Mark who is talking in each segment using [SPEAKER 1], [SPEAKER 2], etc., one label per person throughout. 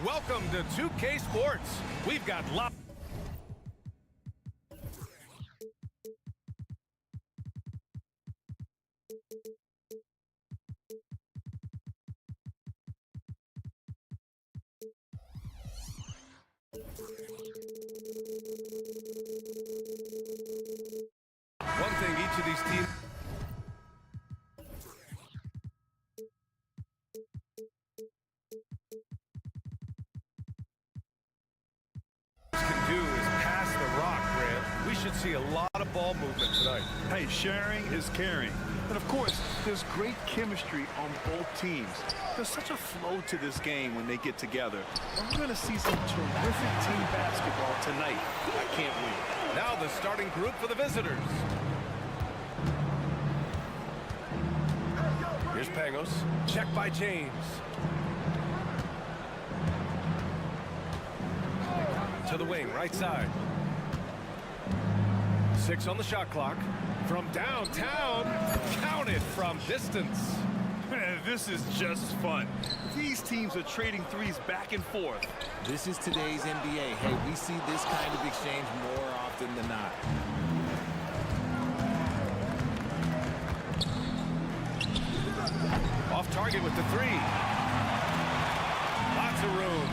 [SPEAKER 1] Welcome to 2K Sports. We've got lots. One thing each of these teams should see a lot of ball movement tonight.
[SPEAKER 2] Hey, sharing is caring. And of course, there's great chemistry on both teams. There's such a flow to this game when they get together. And we're going to see some terrific team basketball tonight. I can't wait.
[SPEAKER 1] Now the starting group for the visitors. Here's Pangos. Check by James. To the wing, right side. 6 on the shot clock. From downtown, counted from distance.
[SPEAKER 2] Man, this is just fun. These teams are trading threes back and forth.
[SPEAKER 3] This is today's NBA. Hey, we see this kind of exchange more often than not.
[SPEAKER 1] Off target with the 3. Lots of room.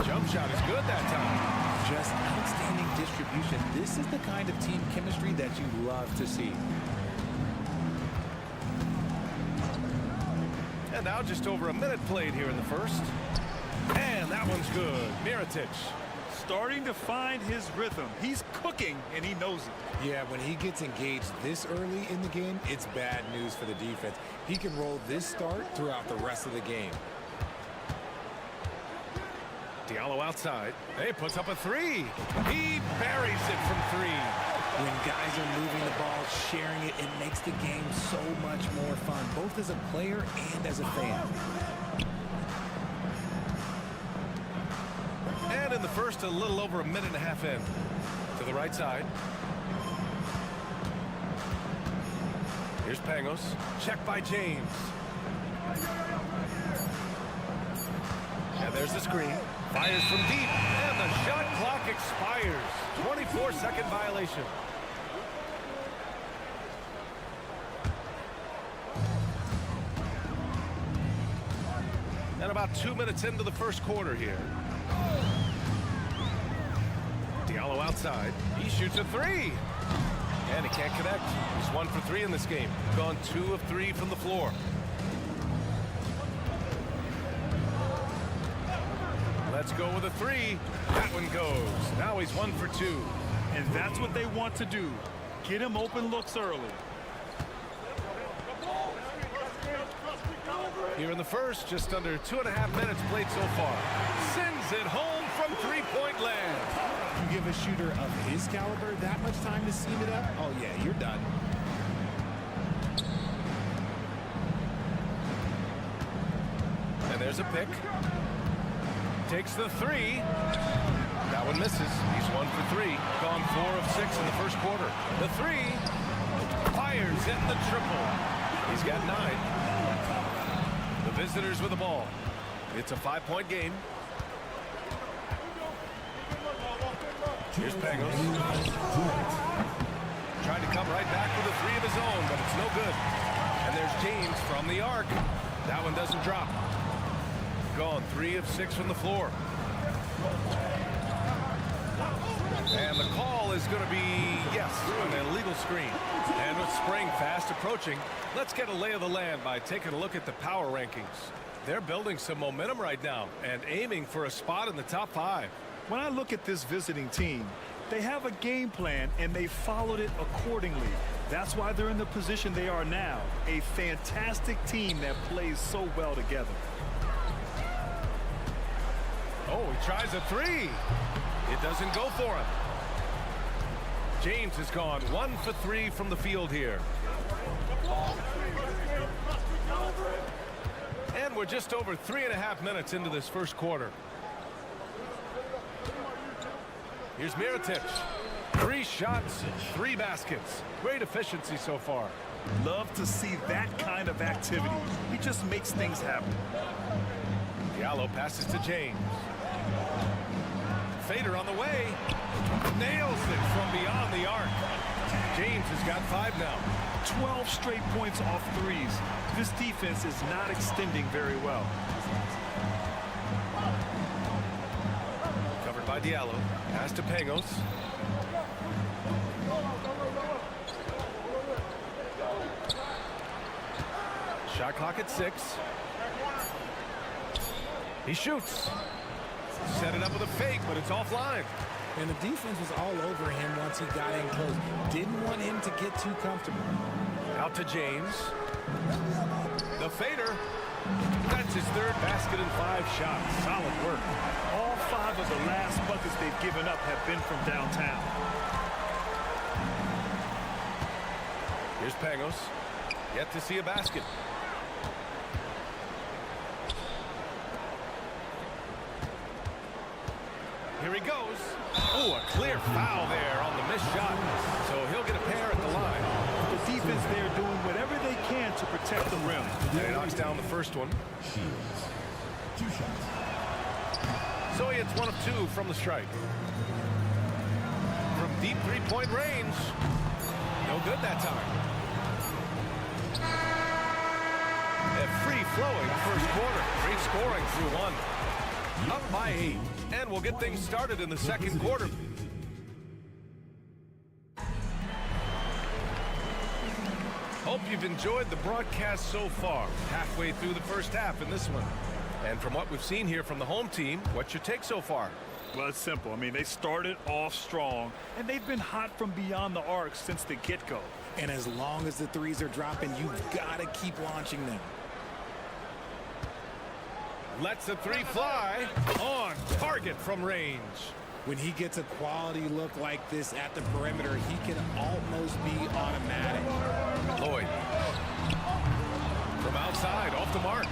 [SPEAKER 1] Jump shot is good that time.
[SPEAKER 3] Just outstanding distribution. This is the kind of team chemistry that you love to see.
[SPEAKER 1] And now just over a minute played here in the first. And that one's good. Mirotic.
[SPEAKER 2] Starting to find his rhythm. He's cooking, and he knows it.
[SPEAKER 3] Yeah, when he gets engaged this early in the game, it's bad news for the defense. He can roll this start throughout the rest of the game.
[SPEAKER 1] Diallo outside. He puts up a 3. He buries it from 3.
[SPEAKER 3] When guys are moving the ball, sharing it, it makes the game so much more fun, both as a player and as a fan.
[SPEAKER 1] And in the first, a little over a minute and a half in. To the right side. Here's Pangos. Check by James. And there's the screen. Fires from deep, and the shot clock expires. 24-second violation. And about 2 minutes into the first quarter here. Diallo outside. He shoots a 3. And he can't connect. He's 1 for 3 in this game. Gone 2 of 3 from the floor. Let's go with a 3. That one goes. Now he's 1 for 2.
[SPEAKER 2] And that's what they want to do. Get him open looks early.
[SPEAKER 1] Here in the first, just under 2.5 minutes played so far. Sends it home from three-point land.
[SPEAKER 3] You give a shooter of his caliber that much time to seam it up? Oh, yeah, you're done.
[SPEAKER 1] And there's a pick. Takes the 3. That one misses. He's 1 for 3. Gone 4 of 6 in the first quarter. The 3. Fires in the triple. He's got 9. The visitors with the ball. It's a 5-point game. Here's Pangos. Trying to come right back with a three of his own, but it's no good. And there's James from the arc. That one doesn't drop. Gone 3 of 6 from the floor. And the call is going to be, yes, an illegal screen. And with spring fast approaching, let's get a lay of the land by taking a look at the power rankings. They're building some momentum right now and aiming for a spot in the top 5.
[SPEAKER 2] When I look at this visiting team, they have a game plan and they followed it accordingly. That's why they're in the position they are now. A fantastic team that plays so well together.
[SPEAKER 1] Oh, he tries a three. It doesn't go for him. James has gone 1 for 3 from the field here. And we're just over 3.5 minutes into this first quarter. Here's Mirotic. 3 shots, 3 baskets. Great efficiency so far.
[SPEAKER 2] Love to see that kind of activity. He just makes things happen.
[SPEAKER 1] Diallo passes to James. Fader on the way. Nails it from beyond the arc. James has got 5 now.
[SPEAKER 2] 12 straight points off threes. This defense is not extending very well.
[SPEAKER 1] Covered by Diallo. Pass to Pangos. Shot clock at 6. He shoots. Set it up with a fake, but it's offline.
[SPEAKER 3] And the defense was all over him once he got in close. Didn't want him to get too comfortable.
[SPEAKER 1] Out to James. The fader. That's his 3rd basket in 5 shots. Solid work.
[SPEAKER 2] All 5 of the last buckets they've given up have been from downtown.
[SPEAKER 1] Here's Pangos. Yet to see a basket. Here he goes. Oh, a clear foul there on the missed shot. So he'll get a pair at the line.
[SPEAKER 2] The defense there doing whatever they can to protect the rim.
[SPEAKER 1] And he knocks down the first one.
[SPEAKER 4] 2 shots.
[SPEAKER 1] So he hits 1 of 2 from the strike. From deep 3-point range. No good that time. A free-flowing first quarter. Great scoring through 1. Up by 8. And we'll get things started in the second quarter. Hope you've enjoyed the broadcast so far. Halfway through the first half in this one. And from what we've seen here from the home team, what's your take so far?
[SPEAKER 2] Well, it's simple. I mean, they started off strong, and they've been hot from beyond the arc since the get-go.
[SPEAKER 3] And as long as the threes are dropping, you've got to keep launching them.
[SPEAKER 1] Lets the 3 fly. On target from range.
[SPEAKER 3] When he gets a quality look like this at the perimeter, he can almost be automatic.
[SPEAKER 1] Lloyd. From outside, off the mark.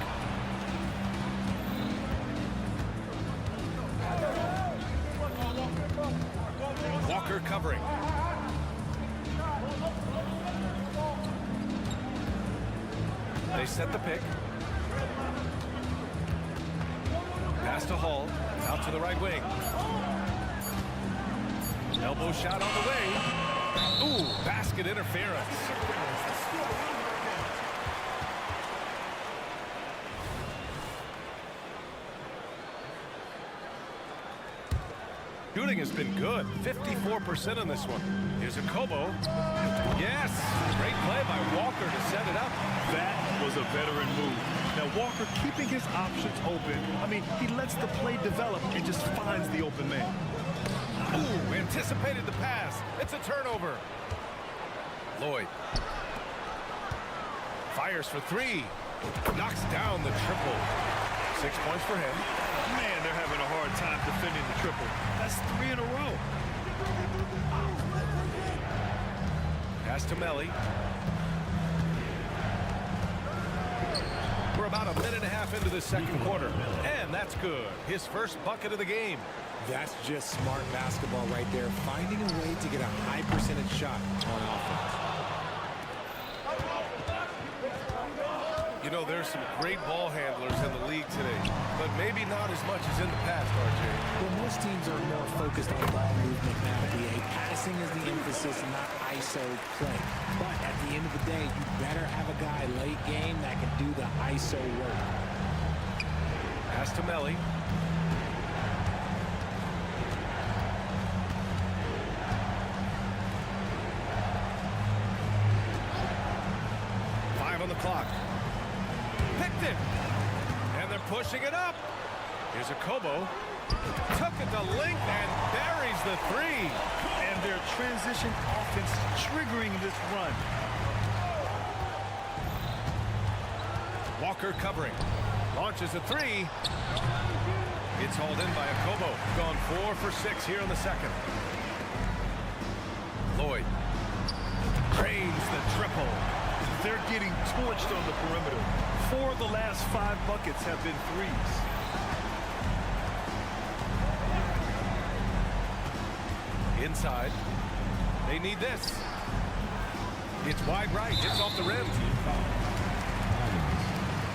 [SPEAKER 1] Walker covering. They set the pick. Pass to Hall. Out to the right wing. Elbow shot on the way. Ooh, basket interference. Shooting has been good. 54% on this one. Here's a Kobo. Yes. Great play by Walker to set it up.
[SPEAKER 2] That was a veteran move. Now, Walker keeping his options open. I mean, he lets the play develop and just finds the open man.
[SPEAKER 1] Ooh, anticipated the pass. It's a turnover. Lloyd. Fires for 3. Knocks down the triple. 6 points for him.
[SPEAKER 2] Man, they're having a hard time defending the triple. That's 3 in a row.
[SPEAKER 1] Pass to Melly. We're about a minute and a half into the second quarter. And that's good. His first bucket of the game.
[SPEAKER 3] That's just smart basketball right there, finding a way to get a high percentage shot on offense.
[SPEAKER 1] You know, there's some great ball handlers in the league today, but maybe not as much as in the past, RJ.
[SPEAKER 3] Well, most teams are more focused on ball movement now, BA. Passing is the emphasis, not ISO play. But at the end of the day, you better have a guy late game that can do the ISO work.
[SPEAKER 1] Pass to Melly. On the clock. Picked it. And they're pushing it up. Here's a Kobo. Took it to length and buries the three.
[SPEAKER 2] And their transition offense triggering this run.
[SPEAKER 1] Walker covering. Launches a three. It's hauled in by a Kobo. Gone 4 for 6 here in the second. Lloyd trains the triple.
[SPEAKER 2] They're getting torched on the perimeter. 4 of the last 5 buckets have been threes.
[SPEAKER 1] Inside. They need this. It's wide right. It's off the rim.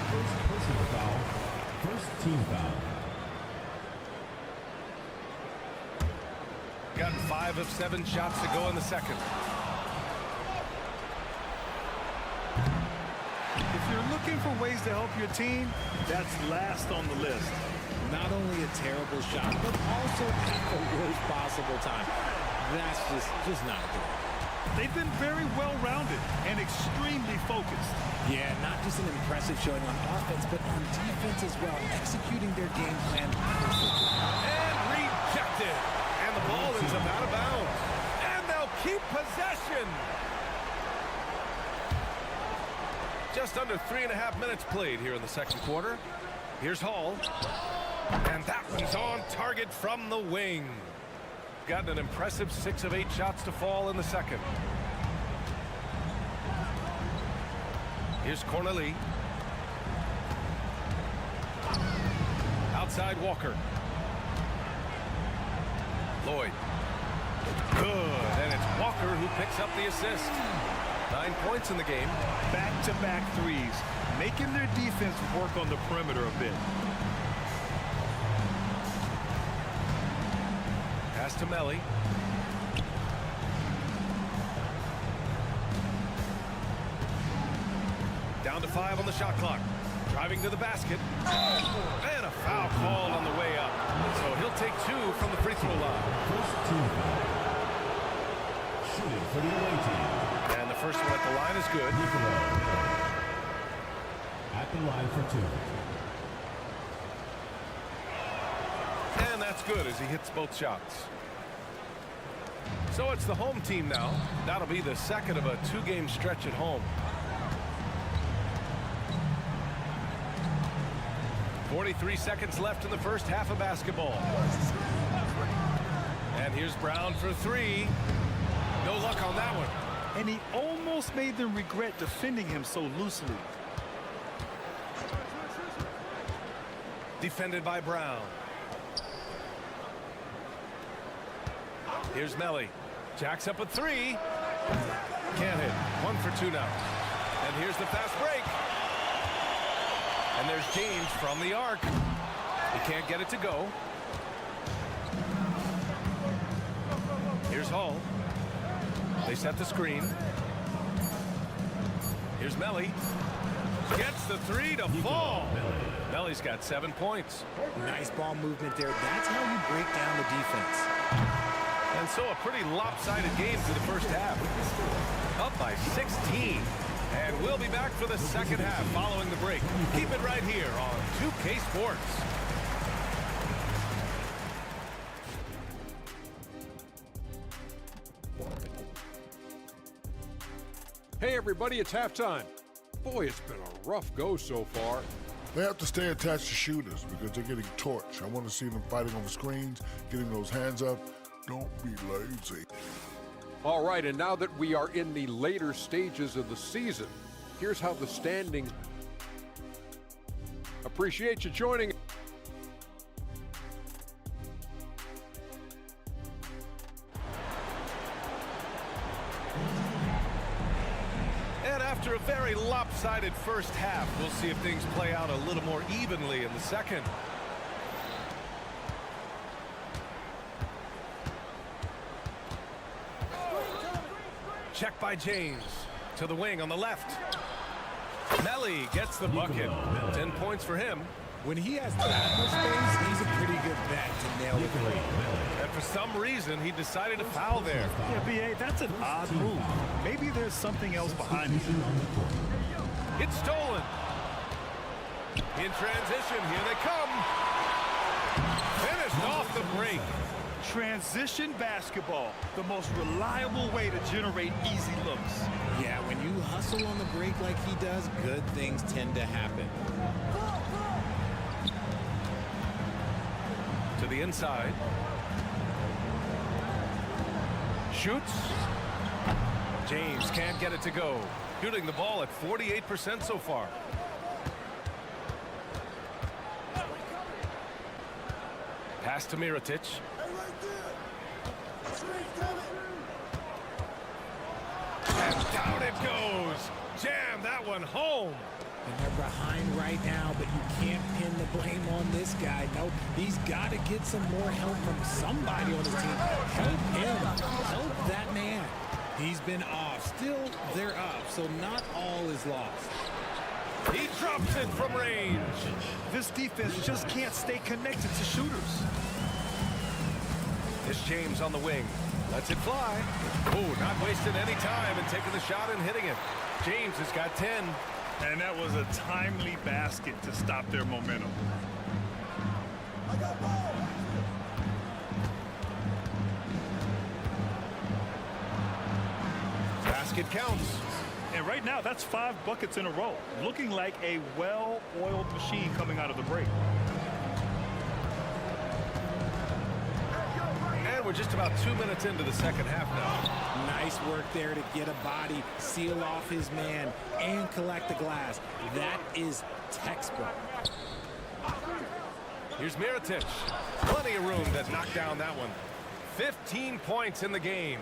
[SPEAKER 4] First personal foul. First team foul.
[SPEAKER 1] Gotten 5 of 7 shots to go in the second.
[SPEAKER 2] If you're looking for ways to help your team, that's last on the list.
[SPEAKER 3] Not only a terrible shot, but also at the worst possible time. That's just not good.
[SPEAKER 2] They've been very well-rounded and extremely focused.
[SPEAKER 3] Yeah, not just an impressive showing on offense, but on defense as well, executing their game plan perfectly.
[SPEAKER 1] And rejected. And the ball ends up out of bounds. And they'll keep possession. Just under 3.5 minutes played here in the second quarter. Here's Hall. And that one's on target from the wing. Gotten an impressive 6 of 8 shots to fall in the second. Here's Corneli. Outside Walker. Lloyd. Good. And it's Walker who picks up the assist. 9 points in the game.
[SPEAKER 2] Back-to-back threes, making their defense work on the perimeter a bit.
[SPEAKER 1] Pass to Melly. Down to 5 on the shot clock. Driving to the basket. And a foul called on the way up. So he'll take 2 from the free throw line.
[SPEAKER 4] First team foul. Shooting for the away team.
[SPEAKER 1] And the first one at the line is good.
[SPEAKER 4] Nuco. At the line for 2.
[SPEAKER 1] And that's good as he hits both shots. So it's the home team now. That'll be the second of a 2-game stretch at home. 43 seconds left in the first half of basketball. And here's Brown for 3. No luck on that one.
[SPEAKER 2] And he almost made them regret defending him so loosely.
[SPEAKER 1] Defended by Brown. Here's Melly. Jacks up a 3. Can't hit. 1 for 2 now. And here's the fast break. And there's James from the arc. He can't get it to go. Here's Hall. They set the screen. Here's Melly. Gets the 3 to fall. Melly's got 7 points.
[SPEAKER 3] Nice ball movement there. That's how you break down the defense.
[SPEAKER 1] And so a pretty lopsided game for the first half. Up by 16. And we'll be back for the second half following the break. Keep it right here on 2K Sports.
[SPEAKER 5] Hey everybody, it's halftime. Boy, it's been a rough go so far.
[SPEAKER 6] They have to stay attached to shooters because they're getting torched. I want to see them fighting on the screens, getting those hands up. Don't be lazy.
[SPEAKER 5] All right, and now that we are in the later stages of the season, here's how the standing. Appreciate you joining.
[SPEAKER 1] And after a very lopsided first half, we'll see if things play out a little more evenly in the second. Check by James. To the wing on the left. Melly gets the bucket. 10 points for him.
[SPEAKER 3] When he has tackle space, he's a pretty good bet to nail the three.
[SPEAKER 1] And for some reason, he decided to foul there.
[SPEAKER 2] Yeah, B.A., that's an odd move. Maybe there's something else behind it.
[SPEAKER 1] It's stolen. In transition, here they come. Finished off the break.
[SPEAKER 2] Transition basketball, the most reliable way to generate easy looks.
[SPEAKER 3] Yeah, when you hustle on the break like he does, good things tend to happen.
[SPEAKER 1] To the inside. Shoots. James can't get it to go. Shooting the ball at 48% so far. Pass to Mirotic. And down it goes. Jam that one home.
[SPEAKER 3] And they're behind right now, but you can't pin the blame on this guy. No, he's got to get some more help from somebody on his team. Help him. Help that man. He's been off. Still, they're up, so not all is lost.
[SPEAKER 1] He drops it from range.
[SPEAKER 2] This defense just can't stay connected to shooters.
[SPEAKER 1] It's James on the wing. Lets it fly. Oh, not wasting any time and taking the shot and hitting it. James has got 10.
[SPEAKER 2] And that was a timely basket to stop their momentum.
[SPEAKER 1] Basket counts.
[SPEAKER 2] And right now, that's 5 buckets in a row. Looking like a well-oiled machine coming out of the break.
[SPEAKER 1] And we're just about 2 minutes into the second half now.
[SPEAKER 3] Nice work there to get a body, seal off his man, and collect the glass. That is textbook.
[SPEAKER 1] Here's Mirotic. Plenty of room to knock down that one. 15 points in the game.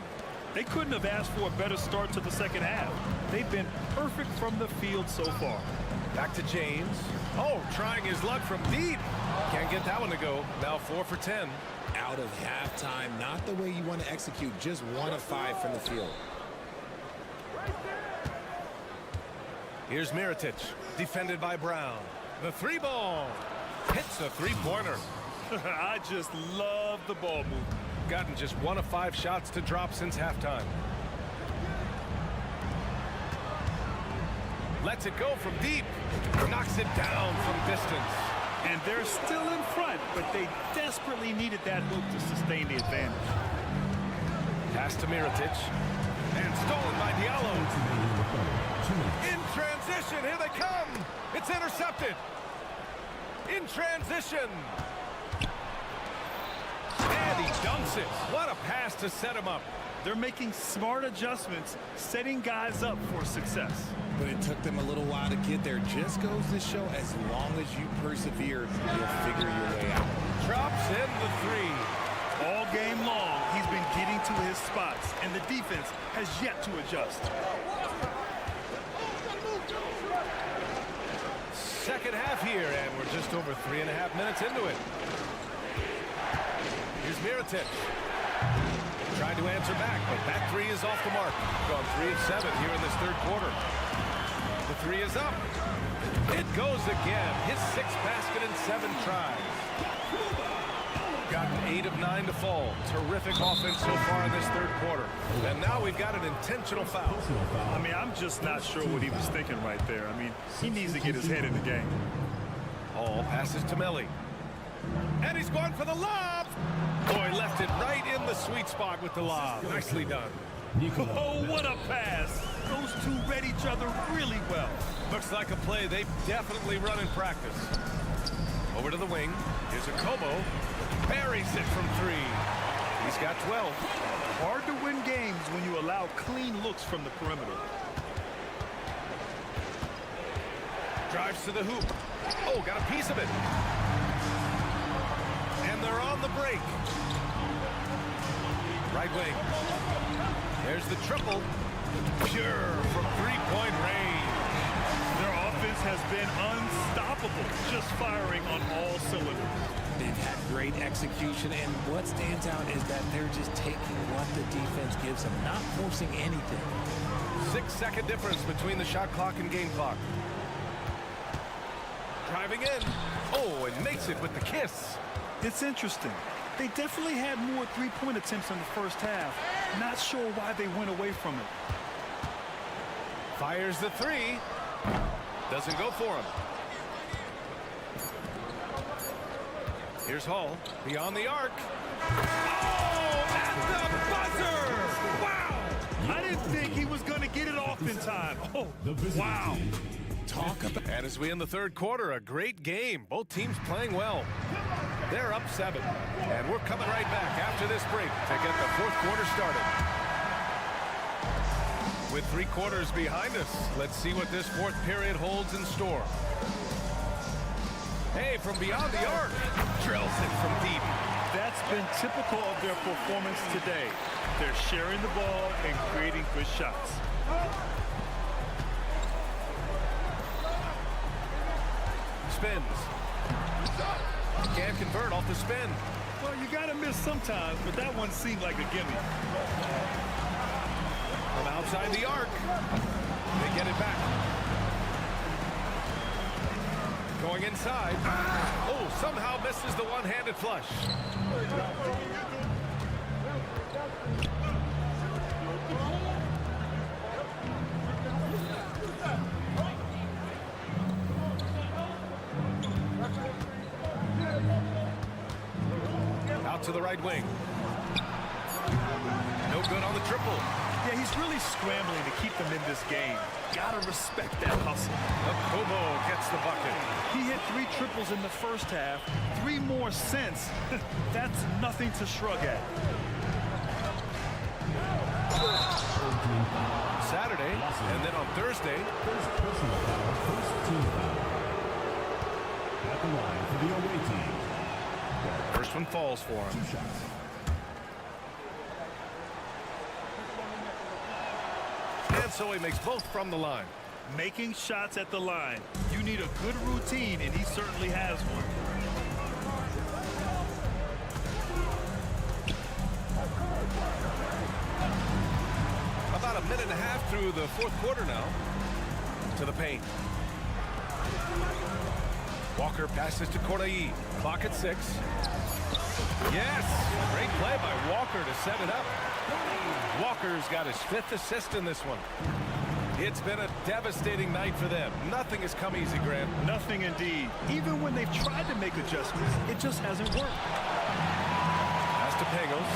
[SPEAKER 2] They couldn't have asked for a better start to the second half. They've been perfect from the field so far.
[SPEAKER 1] Back to James. Oh, trying his luck from deep. Can't get that one to go. Now 4 for 10.
[SPEAKER 3] Out of halftime, not the way you want to execute, just 1 of 5 from the field.
[SPEAKER 1] Here's Mirotic, defended by Brown. The 3-ball. Hits a 3-pointer.
[SPEAKER 2] I just love the ball movement.
[SPEAKER 1] Gotten just 1 of 5 shots to drop since halftime. Lets it go from deep. Knocks it down from distance.
[SPEAKER 2] And they're still in front, but they desperately needed that hoop to sustain the advantage.
[SPEAKER 1] Pass to Mirotic. And stolen by Diallo. In transition, here they come. It's intercepted. In transition. And he dunks it. What a pass to set him up.
[SPEAKER 2] They're making smart adjustments, setting guys up for success.
[SPEAKER 3] But it took them a little while to get there. Just goes to show, as long as you persevere, you'll figure your way out.
[SPEAKER 1] Drops in the 3.
[SPEAKER 2] All game long, he's been getting to his spots, and the defense has yet to adjust.
[SPEAKER 1] Second half here, and we're just over 3.5 minutes into it. Here's Mirotic. Tried to answer back, but that 3 is off the mark. Gone 3 of 7 here in this third quarter. The 3 is up. It goes again. His 6th basket in 7 tries. Gotten 8 of 9 to fall. Terrific offense so far in this third quarter. And now we've got an intentional foul.
[SPEAKER 2] I mean, I'm just not sure what he was thinking right there. I mean, he needs to get his head in the game.
[SPEAKER 1] All passes to Melly. And he's going for the lob. Boy, left it right in the sweet spot with the lob. Nicely done.
[SPEAKER 2] Oh, what a pass. Those two read each other really well.
[SPEAKER 1] Looks like a play they've definitely run in practice. Over to the wing. Here's a Como. Buries it from 3. He's got 12.
[SPEAKER 2] Hard to win games when you allow clean looks from the perimeter.
[SPEAKER 1] Drives to the hoop. Oh, got a piece of it. And they're on the break. Right wing. There's the triple. Pure from three-point range.
[SPEAKER 2] Their offense has been unstoppable, just firing on all cylinders.
[SPEAKER 3] They've had great execution, and what stands out is that they're just taking what the defense gives them, not forcing anything.
[SPEAKER 1] 6-second difference between the shot clock and game clock. Driving in. Oh, and makes it with the kiss.
[SPEAKER 2] It's interesting. They definitely had more three-point attempts in the first half. Not sure why they went away from it.
[SPEAKER 1] Fires the three. Doesn't go for him. Here's Hall. Beyond the arc. Oh, at the buzzer! Wow!
[SPEAKER 2] I didn't think he was going to get it off in time. Oh, wow.
[SPEAKER 3] Talk about
[SPEAKER 1] And as we end the third quarter, a great game. Both teams playing well. They're up 7. And we're coming right back after this break to get the fourth quarter started. With 3 quarters behind us, let's see what this fourth period holds in store. Hey, from beyond the arc, drills it from deep.
[SPEAKER 2] That's been typical of their performance today. They're sharing the ball and creating good shots.
[SPEAKER 1] Spins. Can't convert off the spin.
[SPEAKER 2] Well, you got to miss sometimes, but that one seemed like a gimme.
[SPEAKER 1] From outside the arc, they get it back. Going inside. Oh, somehow misses the one-handed flush. Out to the right wing. No good on the triple.
[SPEAKER 2] Yeah, he's really scrambling to keep them in this game. Gotta respect that hustle.
[SPEAKER 1] Kobo gets the bucket.
[SPEAKER 2] He hit 3 triples in the first half, 3 more since. That's nothing to shrug at.
[SPEAKER 1] Saturday, and then on Thursday.
[SPEAKER 4] First personal foul, first team foul. At the line for the away team.
[SPEAKER 1] First one falls for him.
[SPEAKER 4] 2 shots.
[SPEAKER 1] And so he makes both from the line.
[SPEAKER 2] Making shots at the line. You need a good routine, and he certainly has one.
[SPEAKER 1] About a minute and a half through the fourth quarter now. To the paint. Walker passes to Corday. Clock at 6. Yes! Great play by Walker to set it up. Walker's got his 5th assist in this one. It's been a devastating night for them. Nothing has come easy, Grant.
[SPEAKER 2] Nothing indeed. Even when they've tried to make adjustments, it just hasn't worked.
[SPEAKER 1] Pass to Pangos.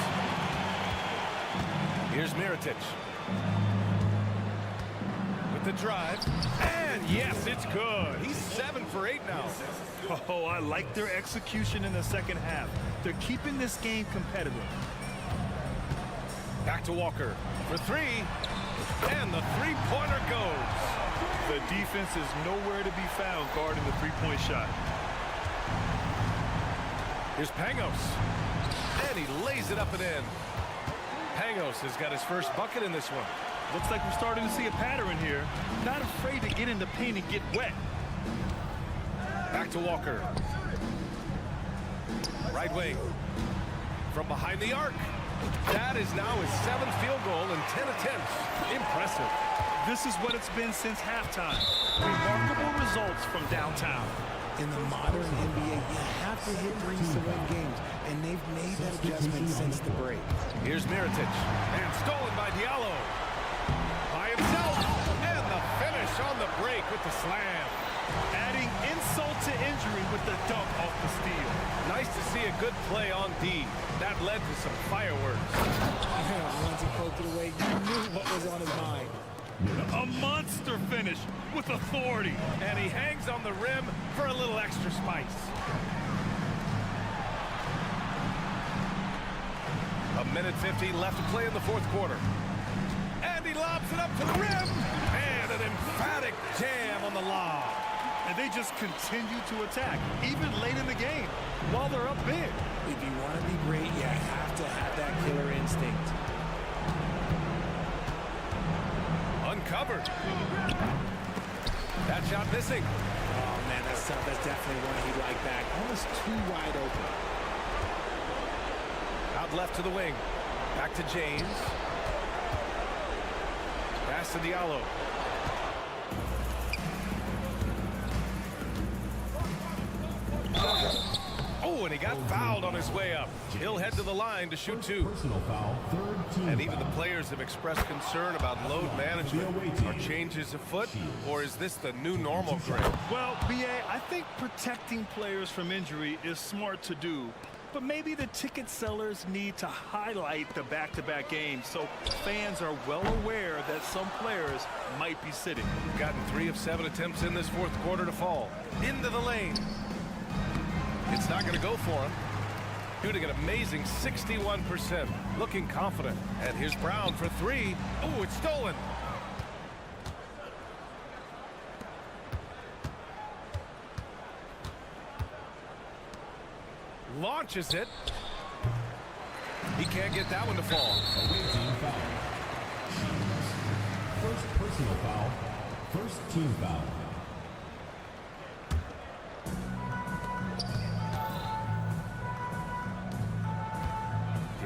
[SPEAKER 1] Here's Mirotic. With the drive. And yes, it's good. He's 7 for 8 now.
[SPEAKER 2] Oh, I like their execution in the second half. They're keeping this game competitive.
[SPEAKER 1] Back to Walker for 3. And the three-pointer goes.
[SPEAKER 2] The defense is nowhere to be found guarding the three-point shot.
[SPEAKER 1] Here's Pangos. And he lays it up and in. Pangos has got his first bucket in this one.
[SPEAKER 2] Looks like we're starting to see a pattern here. Not afraid to get in the paint and get wet.
[SPEAKER 1] Back to Walker. Right wing. From behind the arc. That is now his 7th field goal in 10 attempts. Impressive.
[SPEAKER 2] This is what it's been since halftime. Remarkable results from downtown.
[SPEAKER 3] in the modern NBA, you have to hit threes to win games, and they've made that adjustment since the break.
[SPEAKER 1] Here's Mirotic, and stolen by Diallo. By himself, and the finish on the break with the slam.
[SPEAKER 2] Adding insult to injury with the dunk off the steal.
[SPEAKER 1] Nice to see a good play on D. That led to some fireworks.
[SPEAKER 3] Once he poked it away, you knew what was on his mind.
[SPEAKER 2] A monster finish with authority.
[SPEAKER 1] And he hangs on the rim for a little extra spice. A minute 15 left to play in the fourth quarter. And he lobs it up to the rim. And an emphatic jam on the lob.
[SPEAKER 2] And they just continue to attack, even late in the game, while they're up big.
[SPEAKER 3] If you want to be great, you have to have that killer instinct.
[SPEAKER 1] shot missing.
[SPEAKER 3] Oh, man, that's tough. That's definitely one he'd like back. Almost too wide open.
[SPEAKER 1] Out left to the wing. Back to James. Pass to Diallo. Oh, and he got fouled on his way up. He'll head to the line to shoot two.
[SPEAKER 4] Personal foul, third team
[SPEAKER 1] And even the
[SPEAKER 4] foul.
[SPEAKER 1] players have expressed concern about load management. Are changes afoot, or is this the new normal, Greg?
[SPEAKER 2] Well, B.A., I think protecting players from injury is smart to do. But maybe the ticket sellers need to highlight the back-to-back games so fans are well aware that some players might be sitting.
[SPEAKER 1] Gotten 3 of 7 attempts in this fourth quarter to fall. Into the lane. It's not going to go for him. Shooting an amazing 61%. Looking confident. And here's Brown for 3. Oh, it's stolen. Launches it. He can't get that one to fall.
[SPEAKER 4] Away team foul. First personal foul, first team foul.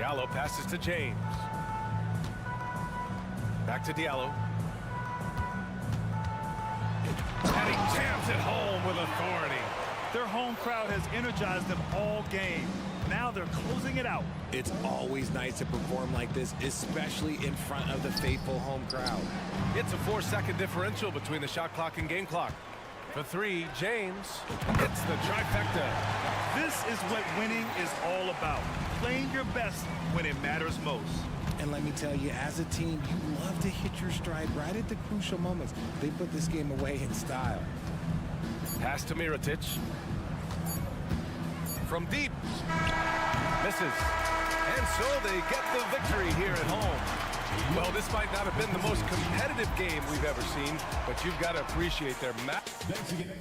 [SPEAKER 1] Diallo passes to James. Back to Diallo. And he jams it home with authority.
[SPEAKER 2] Their home crowd has energized them all game. Now they're closing it out.
[SPEAKER 3] It's always nice to perform like this, especially in front of the faithful home crowd.
[SPEAKER 1] It's a 4-second differential between the shot clock and game clock. For 3, James hits the trifecta.
[SPEAKER 2] This is what winning is all about. Playing your best when it matters most.
[SPEAKER 3] And let me tell you, as a team, you love to hit your stride right at the crucial moments. They put this game away in style.
[SPEAKER 1] Pass to Mirotic. From deep. Misses. And so they get the victory here at home. Well, this might not have been the most competitive game we've ever seen, but you've got to appreciate their match.
[SPEAKER 4] Thanks again.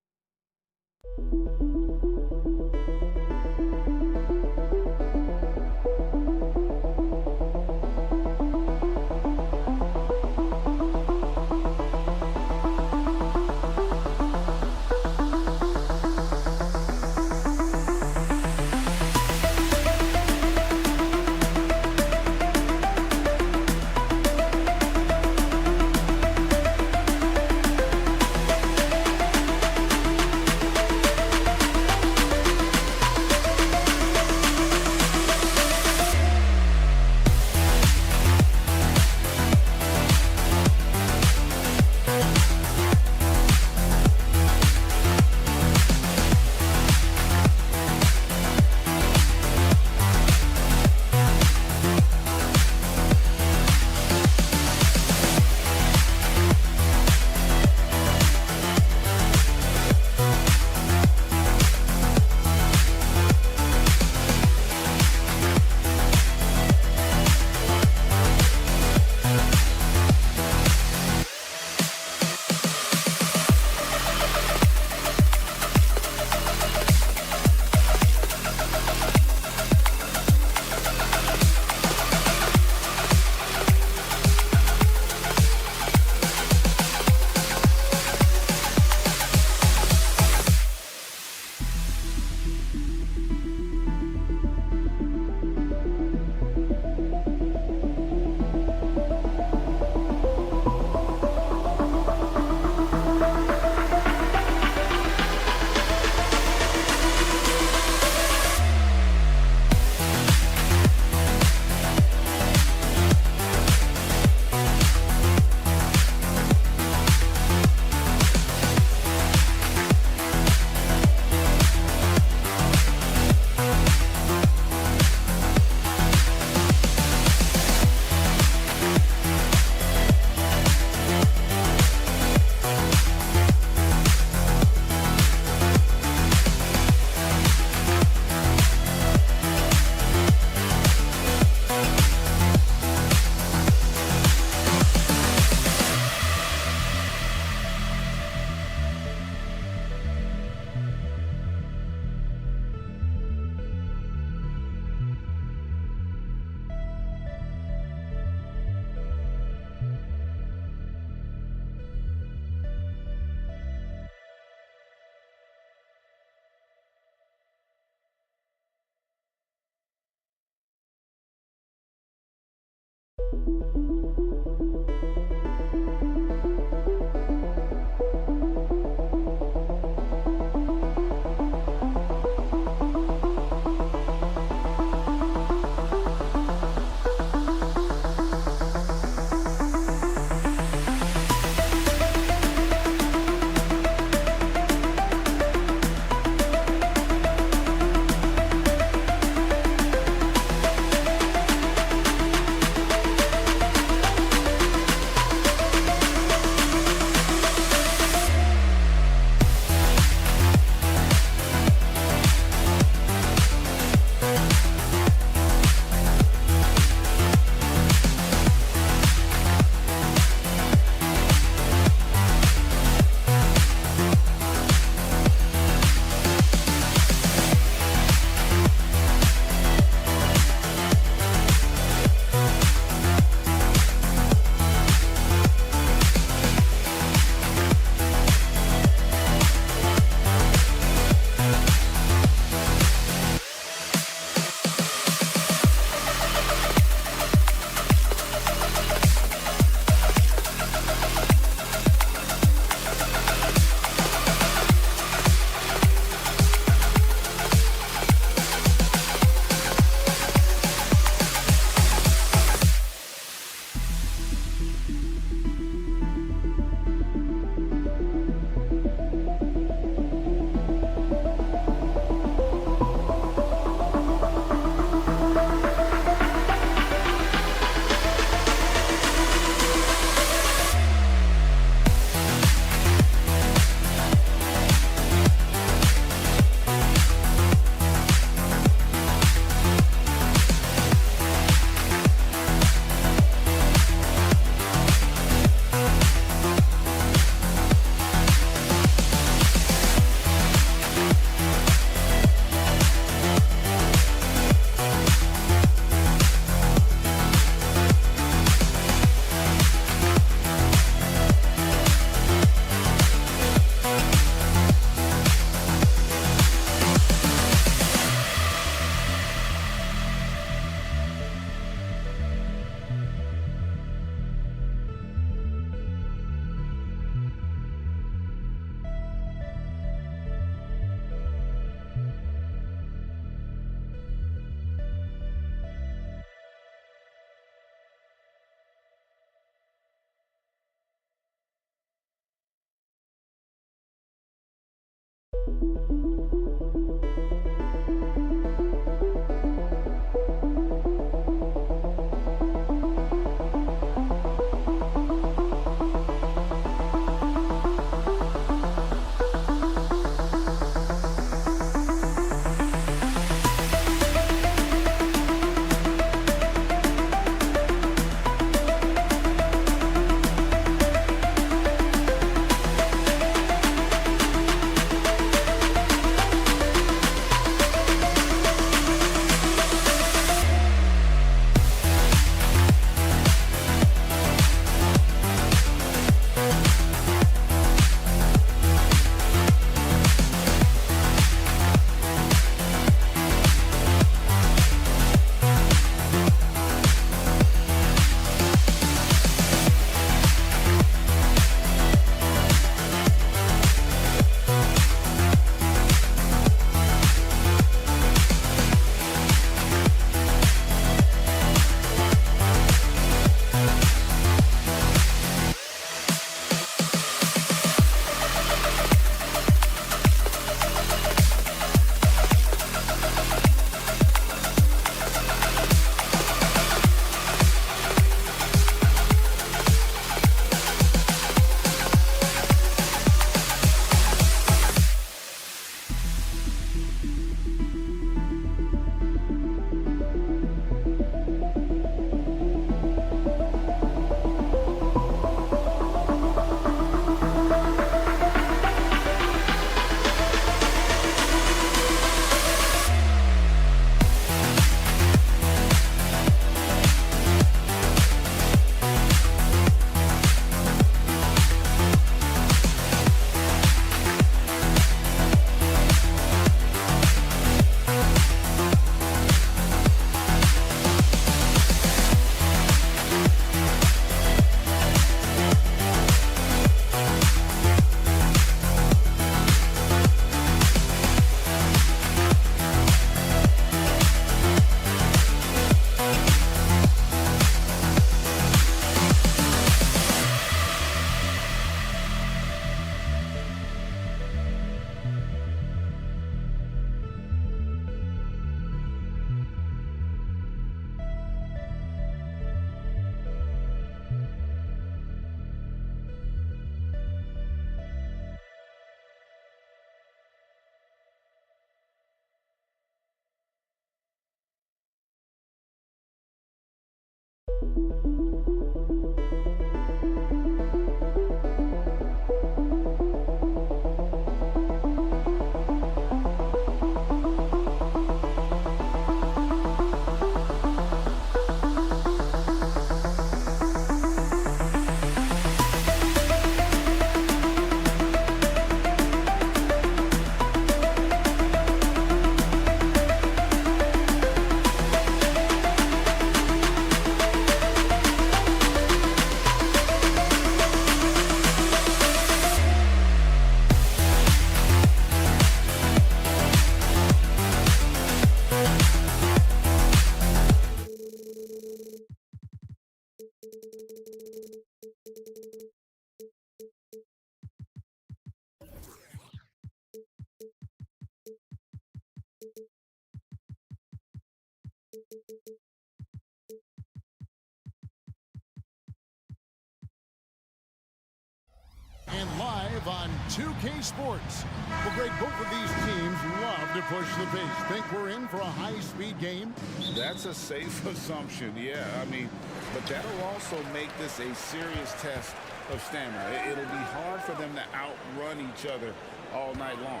[SPEAKER 7] And live on 2K Sports. Well, Greg, both of these teams love to push the pace. Think we're in for a high-speed game?
[SPEAKER 8] That's a safe assumption, yeah. I mean, but that'll also make this a serious test of stamina. It'll be hard for them to outrun each other all night long.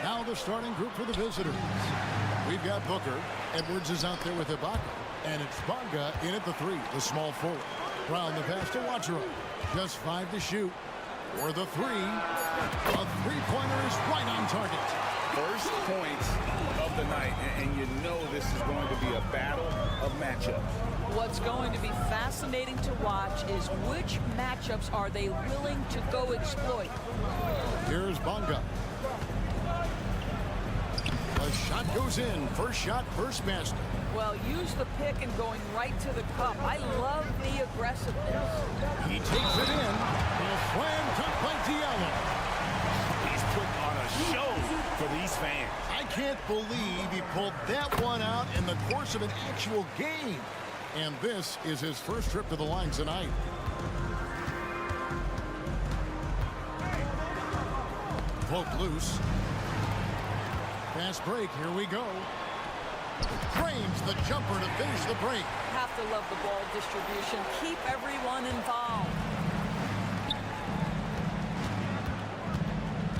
[SPEAKER 7] Now the starting group for the visitors. We've got Booker. Edwards is out there with Ibaka. And it's Bonga in at the 3, the small forward. Round the pass to Watcher. Just 5 to shoot. For the 3, a three-pointer is right on target.
[SPEAKER 8] First points of the night, and you know this is going to be a battle of matchups.
[SPEAKER 9] What's going to be fascinating to watch is which matchups are they willing to go exploit.
[SPEAKER 7] Here's Bonga. A shot goes in. First shot, first basket.
[SPEAKER 9] Well, use the pick and going right to the cup. I love the aggressiveness.
[SPEAKER 7] He takes it in. A slam dunk by Diallo.
[SPEAKER 8] He's put on a show for these fans.
[SPEAKER 7] I can't believe he pulled that one out in the course of an actual game. And this is his first trip to the line tonight. Poke loose. Fast break. Here we go. Frames the jumper to finish the break.
[SPEAKER 9] Have to love the ball distribution. Keep everyone involved.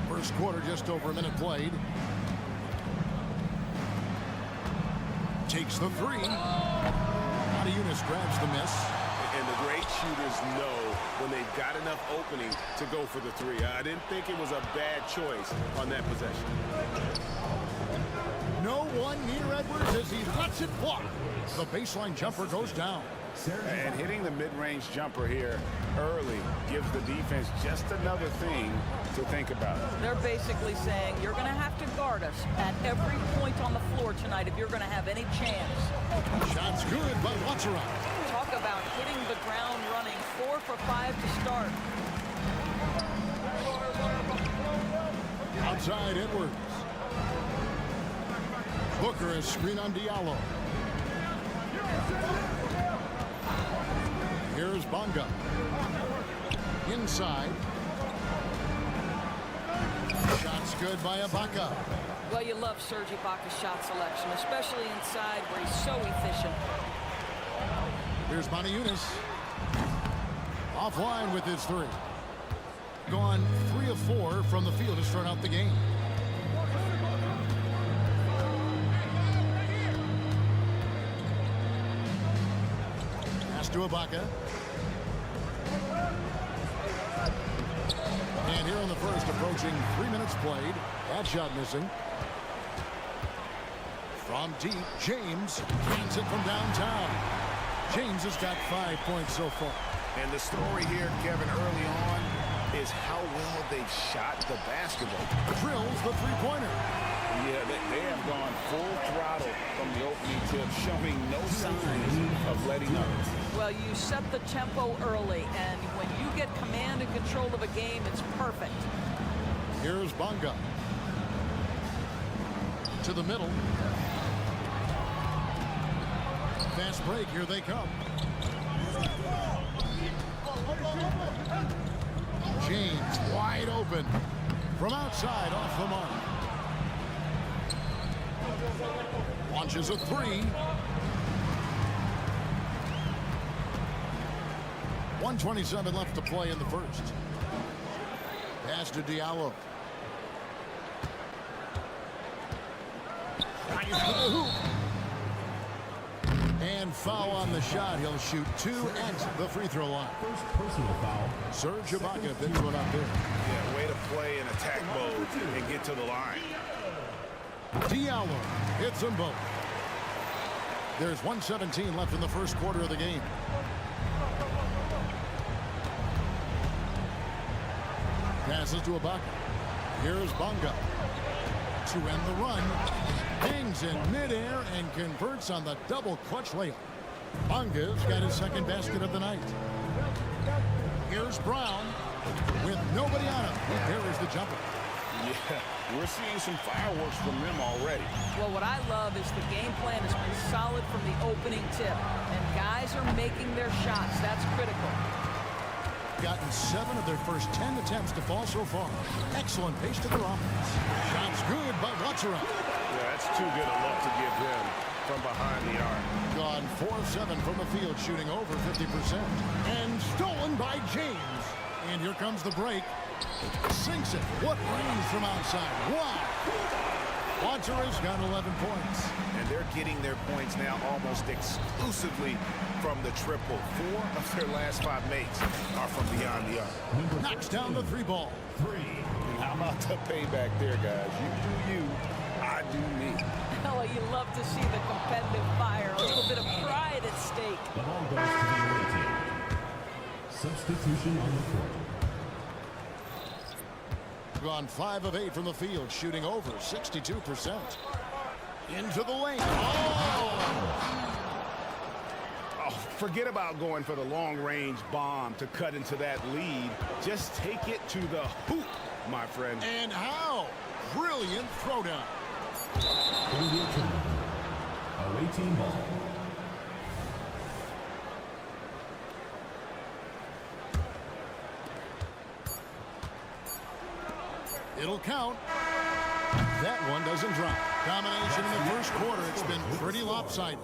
[SPEAKER 7] First quarter, just over a minute played. Takes the 3. Eunice grabs the miss.
[SPEAKER 10] And the great shooters know when they've got enough opening to go for the 3. I didn't think it was a bad choice on that possession.
[SPEAKER 7] No one near Edwards as he lets it fly. The baseline jumper goes down.
[SPEAKER 8] And hitting the mid-range jumper here early gives the defense just another thing to think about.
[SPEAKER 9] They're basically saying you're going to have to guard us at every point on the floor tonight if you're going to have any chance.
[SPEAKER 7] Shots good by Watcher.
[SPEAKER 9] Talk about hitting the ground running. 4 for 5 to start.
[SPEAKER 7] Outside Edwards. Booker is screen on Diallo. Here's Bonga. Inside. Shots good by Ibaka.
[SPEAKER 9] Well, you love Serge Ibaka's shot selection, especially inside where he's so efficient.
[SPEAKER 7] Here's Eunice. Offline with his 3. Gone 3 of 4 from the field to start out the game. Pass to Ibaka. And here in the first, approaching 3 minutes played. That shot missing. From deep, James cans it from downtown. James has got 5 points so far.
[SPEAKER 8] And the story here, Kevin, early on is how well they've shot the basketball.
[SPEAKER 7] Drills the three-pointer.
[SPEAKER 8] Yeah, they have gone full throttle from the opening tip, showing no signs of letting up.
[SPEAKER 9] Well, you set the tempo early, and when you get command and control of a game, it's perfect.
[SPEAKER 7] Here's Bonga. To the middle. Fast break, here they come. James wide open. From outside, off the mark. Launches a 3. 1:27 left to play in the first. Pass to Diallo. Drives to the hoop. And foul on the shot. He'll shoot 2 at the free throw line.
[SPEAKER 4] First personal foul.
[SPEAKER 7] Serge Ibaka picks one up there.
[SPEAKER 8] Yeah, way to play in attack mode and get to the line.
[SPEAKER 7] Diallo hits them both. There's 1:17 left in the first quarter of the game. Passes to Ibaka. Here's Bonga to end the run. Hangs in midair and converts on the double clutch layup. Bonga's got his second basket of the night. Here's Brown with nobody on him. He parries the jumper.
[SPEAKER 8] Yeah, we're seeing some fireworks from them already.
[SPEAKER 9] Well, what I love is the game plan has been solid from the opening tip. And guys are making their shots. That's critical.
[SPEAKER 7] Gotten 7 of their first 10 attempts to fall so far. Excellent pace to their offense. Shots good by Watson.
[SPEAKER 8] Yeah, that's too good a look to give them from behind the arc.
[SPEAKER 7] Gone 4-7 from the field, shooting over 50%. And stolen by James. And here comes the break. Sinks it. What range from outside. Wow. Watson got 11 points.
[SPEAKER 8] And they're getting their points now almost exclusively from the triple. 4 of their last 5 makes are from beyond the arc.
[SPEAKER 7] Knocks down the 3 ball.
[SPEAKER 8] How about the payback there, guys? You do you, I do me.
[SPEAKER 9] Oh, you love to see the competitive fire. A little bit of pride at stake.
[SPEAKER 4] The ball goes to the away team. Substitution on the court.
[SPEAKER 7] Gone 5 of 8 from the field, shooting over 62%. Into the lane.
[SPEAKER 8] Oh, forget about going for the long-range bomb to cut into that lead. Just take it to the hoop, my friend.
[SPEAKER 7] And how? Brilliant throwdown.
[SPEAKER 4] Away team ball.
[SPEAKER 7] It'll count. That one doesn't drop. Domination in the first quarter. It's been pretty lopsided.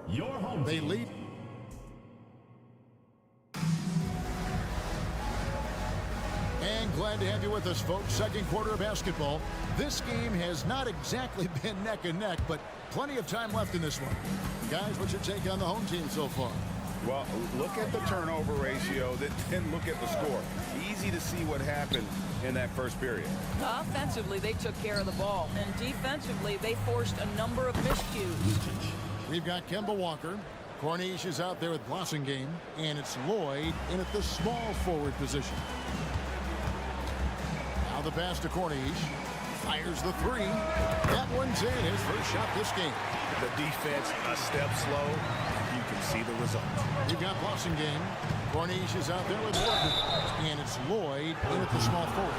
[SPEAKER 4] Your home
[SPEAKER 7] They
[SPEAKER 4] team.
[SPEAKER 7] lead. And glad to have you with us, folks. Second quarter of basketball. This game has not exactly been neck and neck, but plenty of time left in this one. Guys, what's your take on the home team so far?
[SPEAKER 8] Well, look at the turnover ratio, then look at the score. Easy to see what happened in that first period.
[SPEAKER 9] Offensively, they took care of the ball. And defensively, they forced a number of miscues.
[SPEAKER 7] We've got Kemba Walker. Corniche is out there with Blossingame. And it's Lloyd in at the small forward position. Now the pass to Corniche. Fires the 3. That one's in. His first shot this game.
[SPEAKER 8] The defense a step slow. You can see the result.
[SPEAKER 7] You've got Blossingame. Corniche is out there with Walker. And it's Lloyd in at the small forward.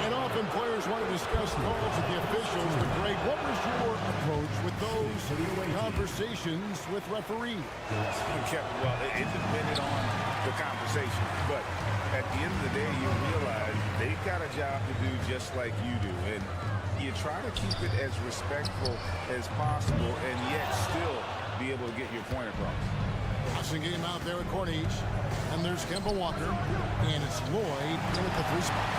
[SPEAKER 7] And often players want to discuss calls with the officials. But Greg, what was your approach with those conversations with referees?
[SPEAKER 8] Well, it depended on the conversation. But at the end of the day, you realize they've got a job to do just like you do. And you try to keep it as respectful as possible and yet still be able to get your point across.
[SPEAKER 7] Blossingame out there with Corniche. And there's Kemba Walker. And it's Lloyd in at the 3 spot.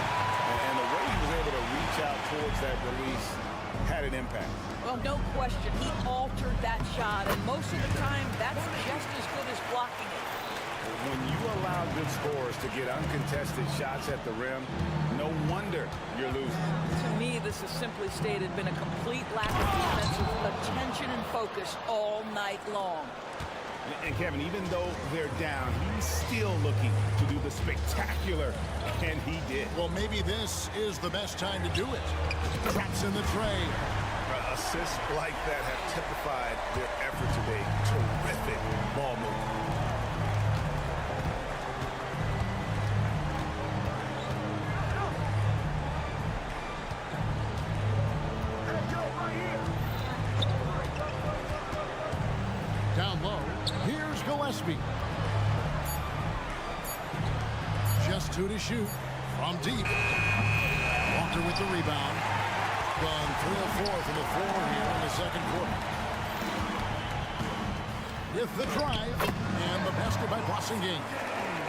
[SPEAKER 8] And the way he was able to reach out towards that release had an impact.
[SPEAKER 9] Well, no question. He altered that shot. And most of the time, that's just as good as blocking it.
[SPEAKER 8] When you allow good scorers to get uncontested shots at the rim, no wonder you're losing.
[SPEAKER 9] To me, this is simply stated been a complete lack of defensive attention and focus all night long.
[SPEAKER 8] And Kevin, even though they're down, he's still looking to do the spectacular, and he did.
[SPEAKER 7] Well, maybe this is the best time to do it. Traps in the tray.
[SPEAKER 8] Assists like that have typified their effort today. Terrific ball movement.
[SPEAKER 7] Down low. Here's Gillespie. Just 2 to shoot from deep. Walker with the rebound. Gone 3 of 4 from the floor here in the second quarter. With the drive and the basket by Blossingame.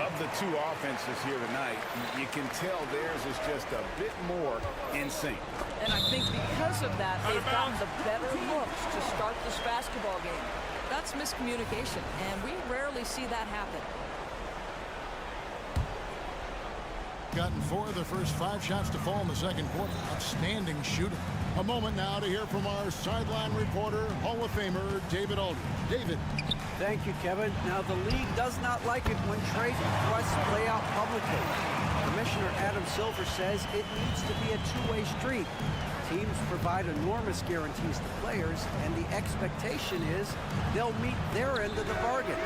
[SPEAKER 8] Up the two offenses here tonight, you can tell theirs is just a bit more in sync.
[SPEAKER 9] And I think because of that, they've gotten the better looks to start this basketball game. That's miscommunication, and we rarely see that happen.
[SPEAKER 7] Gotten 4 of the first 5 shots to fall in the second quarter. Outstanding shooting. A moment now to hear from our sideline reporter, Hall of Famer David Aldridge. David.
[SPEAKER 11] Thank you, Kevin. Now, the league does not like it when trade requests play out publicly. Commissioner Adam Silver says it needs to be a two-way street. Teams provide enormous guarantees to players, and the expectation is they'll meet their end of the bargain.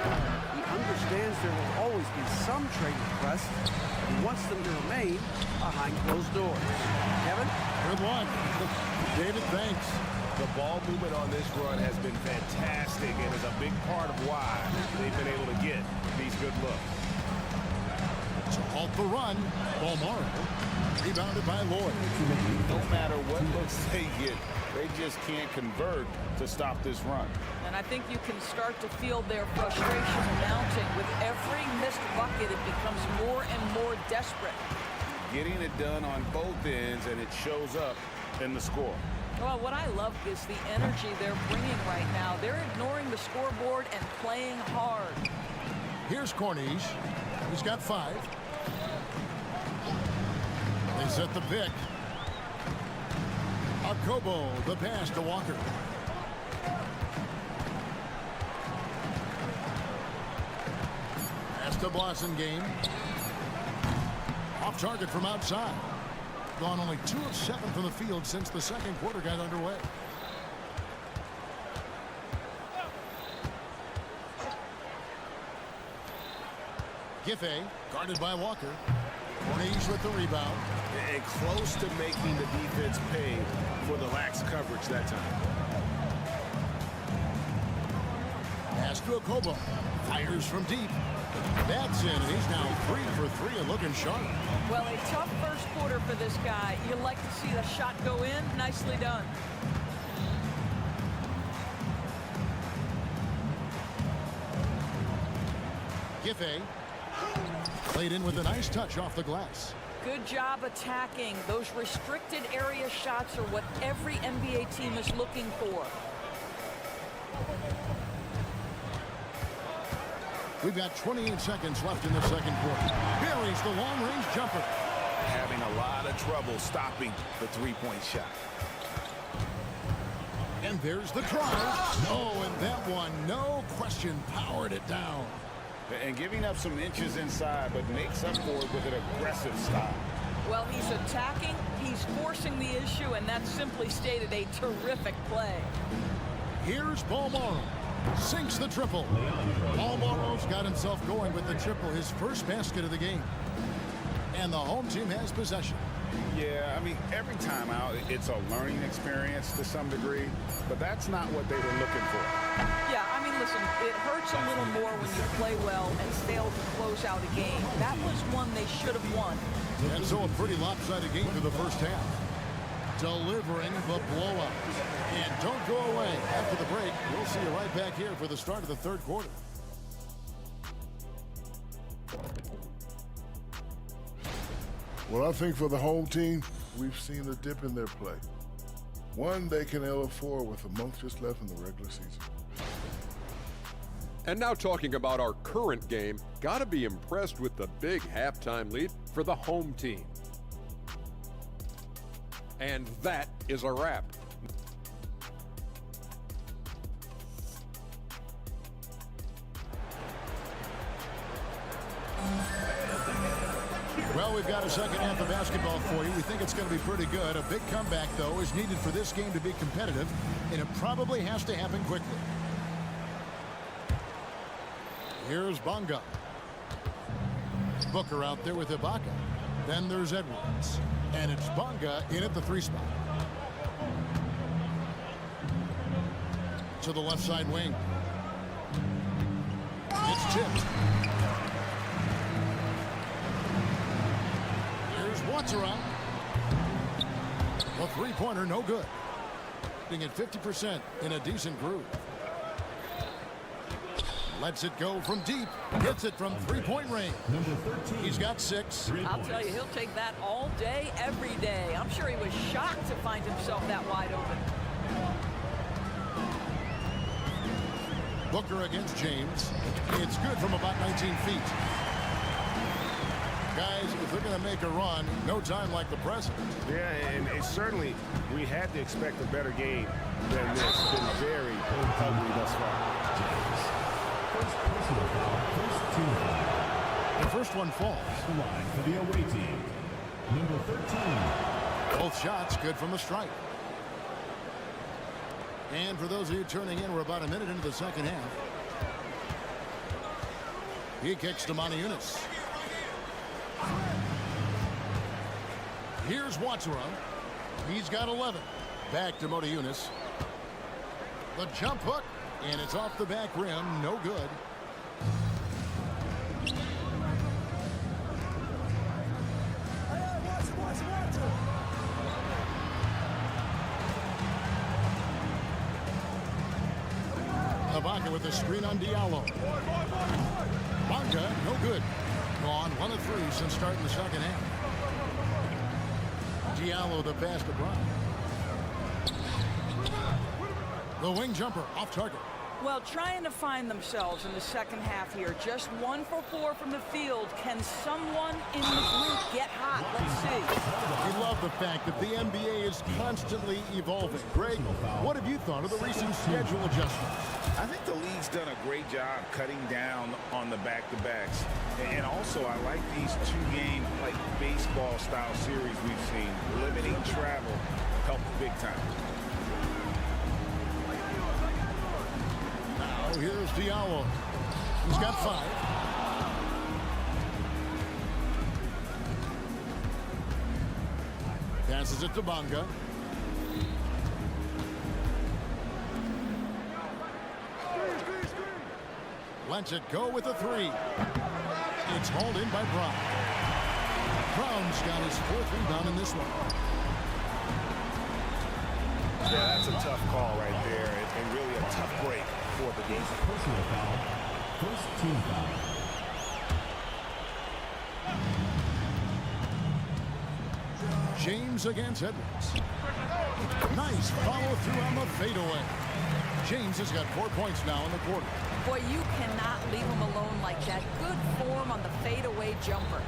[SPEAKER 11] He understands there will always be some trade requests. He wants them to remain behind closed doors. Kevin?
[SPEAKER 7] Good one. David, thanks.
[SPEAKER 10] The ball movement on this run has been fantastic and is a big part of why they've been able to get these good looks.
[SPEAKER 7] To halt the run, Balmaro. Rebounded by Lloyd.
[SPEAKER 8] No matter what looks they get, they just can't convert to stop this run.
[SPEAKER 9] And I think you can start to feel their frustration mounting. With every missed bucket, it becomes more and more desperate.
[SPEAKER 8] Getting it done on both ends, and it shows up in the score.
[SPEAKER 9] Well, what I love is the energy they're bringing right now. They're ignoring the scoreboard and playing hard.
[SPEAKER 7] Here's Corniche. He's got 5. They set the pick. Akobo, the pass to Walker. Pass to Blossengame. Off target from outside. Gone only 2 of 7 from the field since the second quarter got underway. Giffey, guarded by Walker. Corniche with the rebound.
[SPEAKER 10] And close to making the defense pay for the lax coverage that time.
[SPEAKER 7] Pass to Akobo. Fires from deep. That's in, and he's now 3 for 3 and looking sharp.
[SPEAKER 9] Well, a tough first quarter for this guy. You like to see the shot go in. Nicely done.
[SPEAKER 7] Giffey played in with a nice touch off the glass.
[SPEAKER 9] Good job attacking. Those restricted area shots are what every NBA team is looking for.
[SPEAKER 7] We've got 28 seconds left in the second quarter. Buries the long-range jumper.
[SPEAKER 8] Having a lot of trouble stopping the three-point shot.
[SPEAKER 7] And there's the try. Oh, and that one, no question, powered it down.
[SPEAKER 8] And giving up some inches inside, but makes up for it with an aggressive style.
[SPEAKER 9] Well, he's attacking, he's forcing the issue, and that's simply stated a terrific play.
[SPEAKER 7] Here's Balmaro. Sinks the triple. Balmaro's got himself going with the triple, his first basket of the game. And the home team has possession.
[SPEAKER 8] Yeah, I mean, every time out, it's a learning experience to some degree, but that's not what they were looking for.
[SPEAKER 9] Yeah, I mean, listen, it hurts a little more when you play well and fail to close out a game. That was one they should have won.
[SPEAKER 7] And so a pretty lopsided game for the first half. Delivering the blowout. And don't go away. After the break, we'll see you right back here for the start of the third quarter.
[SPEAKER 6] Well, I think for the home team, we've seen a dip in their play. One they can ill afford with a month just left in the regular season.
[SPEAKER 5] And now talking about our current game, gotta be impressed with the big halftime lead for the home team. And that is a wrap.
[SPEAKER 7] Well, we've got a second half of basketball for you. We think it's going to be pretty good. A big comeback, though, is needed for this game to be competitive, and it probably has to happen quickly. Here's Bonga. Booker out there with Ibaka. Then there's Edwards. And it's Bonga in at the 3 spot. To the left side wing. It's tipped. Here's Watsara. A 3-pointer, no good. Being at 50% in a decent groove. Lets it go from deep. Hits it from three-point range. He's got 6.
[SPEAKER 9] I'll tell you, he'll take that all day, every day. I'm sure he was shocked to find himself that wide open.
[SPEAKER 7] Booker against James. It's good from about 19 feet. Guys, if they're going to make a run, no time like the present.
[SPEAKER 10] Yeah, and it's certainly, we had to expect a better game than this. It's been very ugly thus far.
[SPEAKER 4] First personal foul, first team foul.
[SPEAKER 7] The first one falls.
[SPEAKER 4] The line for the away team. Number 13.
[SPEAKER 7] Both shots good from the stripe. And for those of you turning in, we're about a minute into the second half. He kicks to Monaco. Here's Watsura. He's got 11. Back to Monaco. The jump hook, and it's off the back rim. No good. Ibaka with the screen on Diallo. Ibaka, no good. Gone 1 of 3 since starting the second half. Diallo the pass to Brown. The wing jumper off target.
[SPEAKER 9] Well, trying to find themselves in the second half here. Just 1 for 4 from the field. Can someone in the group get hot? Let's see.
[SPEAKER 7] We love the fact that the NBA is constantly evolving. Greg, what have you thought of the recent schedule adjustments?
[SPEAKER 8] I think the league's done a great job cutting down on the back-to-backs. And also, I like these 2-game, like, baseball-style series we've seen. Limiting travel helps big time.
[SPEAKER 7] Now, here's Diallo. He's got 5. Passes it to Bonga. Lets it go with a 3. It's hauled in by Brown. Brown's got his 4th rebound in this one.
[SPEAKER 10] Yeah, that's a tough call right there, and really a tough break for the game.
[SPEAKER 4] Personal foul, first team foul.
[SPEAKER 7] James against Edwards. Nice follow through on the fadeaway. James has got 4 points now in the quarter.
[SPEAKER 9] Boy, you cannot leave him alone like that. Good form on the fadeaway jumper.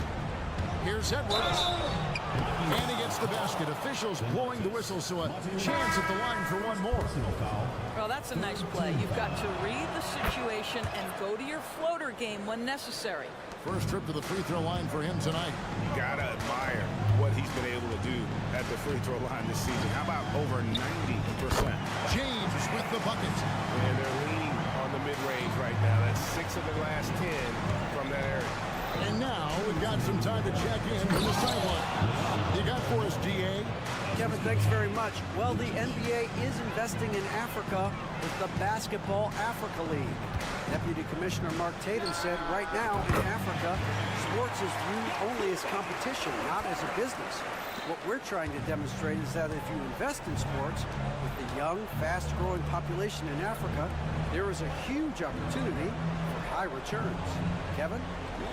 [SPEAKER 7] Here's Edwards. And he gets the basket. Officials blowing the whistle, so a chance at the line for one more.
[SPEAKER 9] Well, that's a nice play. You've got to read the situation and go to your floater game when necessary.
[SPEAKER 7] First trip to the free throw line for him tonight.
[SPEAKER 10] You gotta admire what he's been able to do at the free throw line this season. How about over 90%?
[SPEAKER 7] James with the bucket.
[SPEAKER 10] And they're leaning on the mid-range right now. That's 6 of the last 10 from that area.
[SPEAKER 7] And now we've got some time to check in from the sideline. You got for us, DA?
[SPEAKER 11] Kevin, thanks very much. Well, the NBA is investing in Africa with the Basketball Africa League. Deputy Commissioner Mark Tatum said right now in Africa, sports is viewed only as competition, not as a business. What we're trying to demonstrate is that if you invest in sports with the young, fast-growing population in Africa, there is a huge opportunity for high returns. Kevin?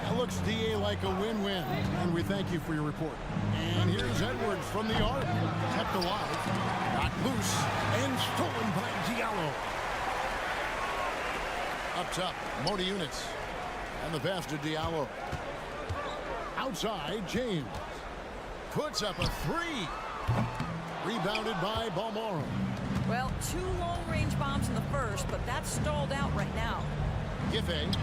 [SPEAKER 7] It looks, DA, like a win-win, and we thank you for your report. And here's Edwards from the arc. Kept alive, got loose, and stolen by Diallo. Up top, Modi Units, and the pass to Diallo. Outside, James puts up a 3. Rebounded by Balmoro.
[SPEAKER 9] Well, 2 long-range bombs in the first, but that's stalled out right now.
[SPEAKER 7] Giffey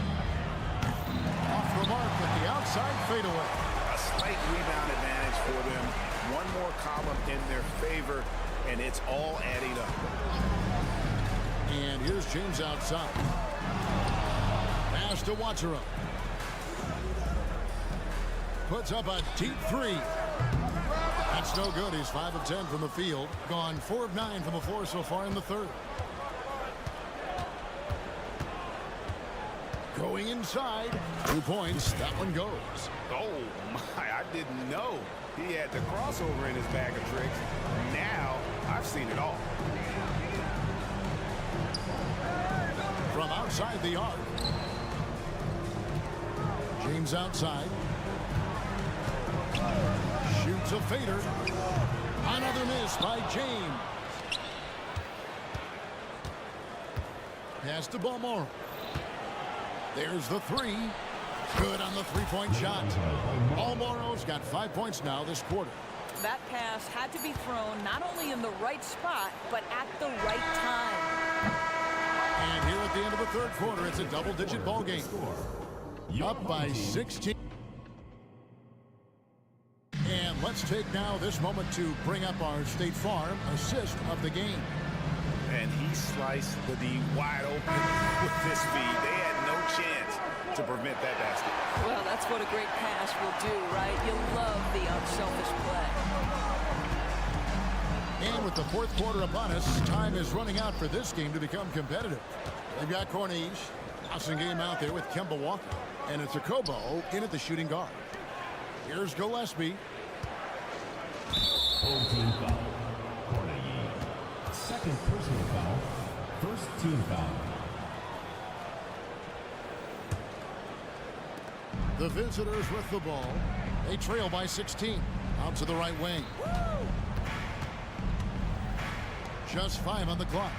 [SPEAKER 7] off the mark with the outside fadeaway.
[SPEAKER 8] A slight rebound advantage for them. One more column in their favor, and it's all adding up.
[SPEAKER 7] And here's James outside. Pass to Watsura. Puts up a deep 3. That's no good. He's 5 of 10 from the field. Gone 4 of 9 from the floor so far in the third. Going inside. 2 points. That one goes.
[SPEAKER 8] Oh, my. I didn't know he had the crossover in his bag of tricks. Now, I've seen it all.
[SPEAKER 7] From outside the arc. James outside. Shoots a fader. Another miss by James. Pass to Balmore. There's the three. Good on the three-point shot. Balmoro's got 5 points now this quarter.
[SPEAKER 9] That pass had to be thrown not only in the right spot, but at the right time.
[SPEAKER 7] And here at the end of the third quarter, it's a double-digit ball game. Up by 16. And let's take now this moment to bring up our State Farm assist of the game.
[SPEAKER 8] And he sliced the D wide open with his feed. They had no chance to prevent that basket.
[SPEAKER 9] Well, that's what a great pass will do, right? You love the unselfish play.
[SPEAKER 7] And with the fourth quarter upon us, time is running out for this game to become competitive. They've got Corniche, passing game out there with Kemba Walker. And it's a Kobo in at the shooting guard. Here's Gillespie.
[SPEAKER 4] Home team foul. Corniche. Second personal foul. First team foul.
[SPEAKER 7] The visitors with the ball. They trail by 16. Out to the right wing. Just 5 on the clock.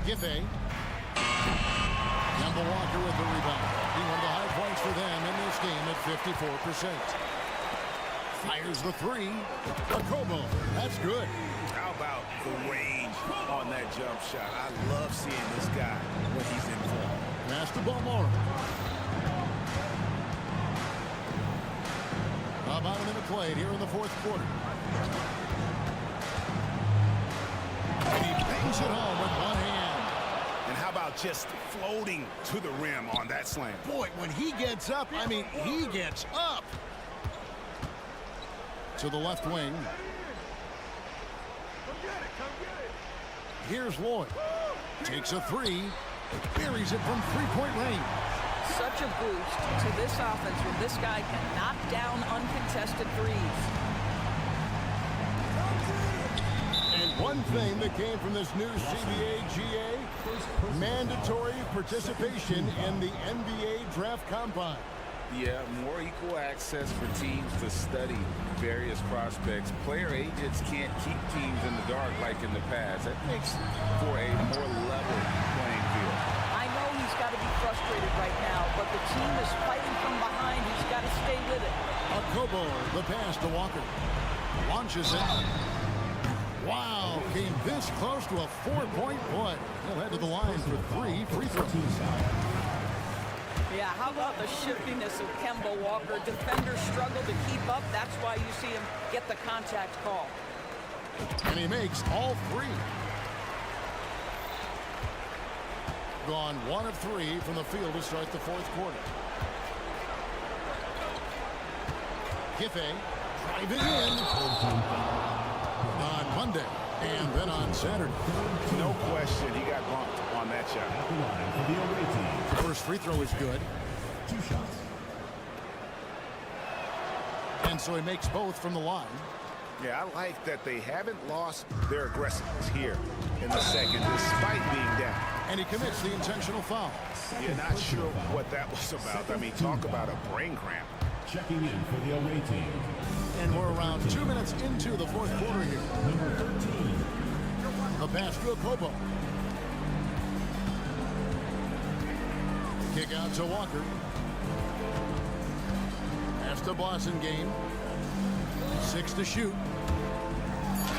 [SPEAKER 7] Giffey. Kemba Walker with the rebound. He one of the high points for them in this game at 54%. Fires the three. A Kobo. That's good.
[SPEAKER 8] How about the range on that jump shot? I love seeing this guy when he's in form.
[SPEAKER 7] Pass to Balmore. About a minute played here in the fourth quarter. And he bangs it home with one hand.
[SPEAKER 8] And how about just floating to the rim on that slam?
[SPEAKER 7] Boy, when he gets up, I mean, he gets up. To the left wing. Here's Lloyd. Takes a three. Buries it from three-point range.
[SPEAKER 9] Such a boost to this offense when this guy can knock down uncontested threes.
[SPEAKER 7] And one thing that came from this new CBA GA, mandatory participation in the NBA Draft Combine.
[SPEAKER 8] Yeah, more equal access for teams to study various prospects. Player agents can't keep teams in the dark like in the past. That makes for a more level playing field.
[SPEAKER 9] I know he's got to be frustrated right now, but the team is fighting from behind. He's got to stay with it.
[SPEAKER 7] A Kobo, the pass to Walker. Launches it. Wow, came this close to a 4-point play. He'll head to the line for 3 free throws.
[SPEAKER 9] Yeah, how about the shiftiness of Kemba Walker? Defenders struggle to keep up. That's why you see him get the contact call.
[SPEAKER 7] And he makes all 3. Gone 1 of 3 from the field to start the fourth quarter. Giffey driving in on Monday and then on Saturday.
[SPEAKER 8] No question, he got bumped on that shot.
[SPEAKER 4] At the line for the away team.
[SPEAKER 7] The first free throw is good.
[SPEAKER 4] 2 shots.
[SPEAKER 7] And so he makes both from the line.
[SPEAKER 8] Yeah, I like that they haven't lost their aggressiveness here in the second, despite being down.
[SPEAKER 7] And he commits the intentional foul.
[SPEAKER 8] You're not sure what that was about. I mean, talk about a brain cramp.
[SPEAKER 4] Checking in for the away team.
[SPEAKER 7] And we're around 2 minutes into the fourth quarter here.
[SPEAKER 4] Number 13.
[SPEAKER 7] A pass to Kobo. Kick out to Walker. Pass to Blasingame. 6 to shoot.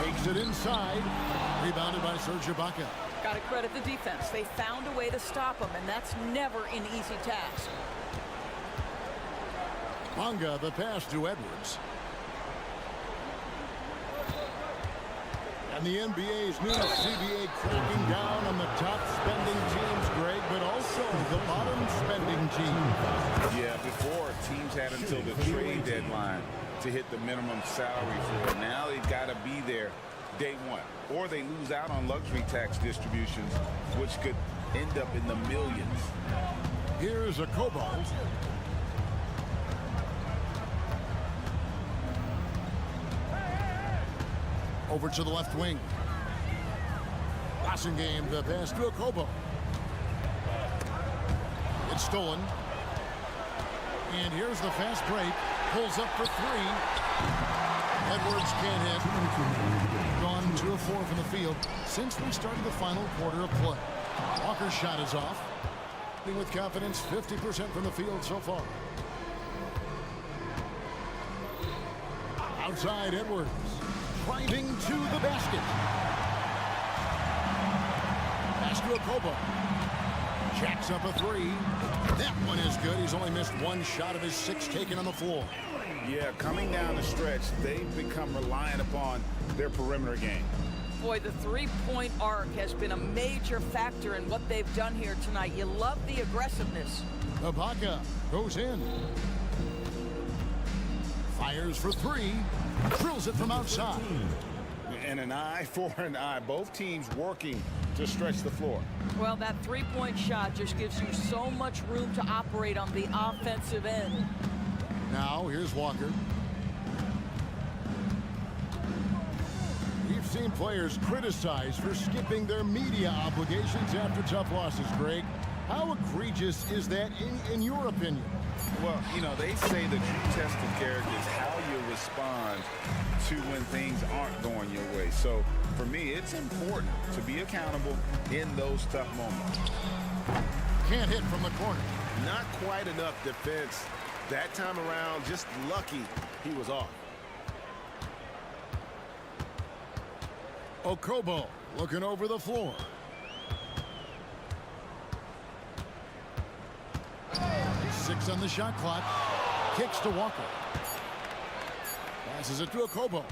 [SPEAKER 7] Takes it inside. Rebounded by Serge Ibaka.
[SPEAKER 9] Got to credit the defense. They found a way to stop him, and that's never an easy task.
[SPEAKER 7] Bonga, the pass to Edwards. And the NBA's new CBA cracking down on the top spending teams, Greg, but also the bottom spending teams.
[SPEAKER 8] Yeah, before teams had until the trade deadline to hit the minimum salary for it. Now they've got to be there day one, or they lose out on luxury tax distributions, which could end up in the millions.
[SPEAKER 7] Here's a Kobo. Over to the left wing. Passing game, the pass to a Kobo. It's stolen. And here's the fast break. Pulls up for three. Edwards can't hit. Gone 2 of 4 from the field since we started the final quarter of play. Walker's shot is off. With confidence, 50% from the field so far. Outside, Edwards. Driving to the basket. Pass to Okobo. Jacks up a three. That one is good. He's only missed 1 shot of his 6 taken on the floor.
[SPEAKER 8] Yeah, coming down the stretch, they've become reliant upon their perimeter game.
[SPEAKER 9] Boy, the three-point arc has been a major factor in what they've done here tonight. You love the aggressiveness.
[SPEAKER 7] Ibaka goes in. Fires for 3. Drills it from outside.
[SPEAKER 8] And an eye for an eye. Both teams working to stretch the floor.
[SPEAKER 9] Well, that three-point shot just gives you so much room to operate on the offensive end.
[SPEAKER 7] Now, here's Walker. We've seen players criticized for skipping their media obligations after tough losses, Greg. How egregious is that in your opinion?
[SPEAKER 8] Well, you know, they say the true test of character is how you respond to when things aren't going your way. So, for me, it's important to be accountable in those tough moments.
[SPEAKER 7] Can't hit from the corner.
[SPEAKER 10] Not quite enough defense that time around. Just lucky he was off.
[SPEAKER 7] Okobo looking over the floor. Six on the shot clock. Kicks to Walker. Passes it to Okobo.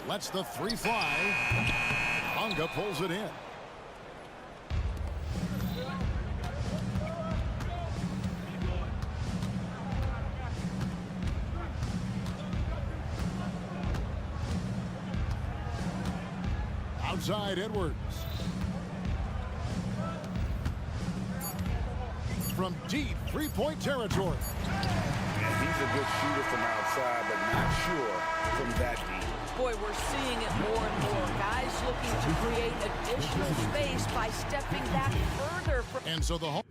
[SPEAKER 7] Lets the 3 fly. Bonga pulls it in. Outside, Edwards. From deep 3-point territory.
[SPEAKER 8] He's a good shooter from outside, but not sure from that deep.
[SPEAKER 9] Boy, we're seeing it more and more. Guys looking to create additional space by stepping back further.
[SPEAKER 7] And so the home.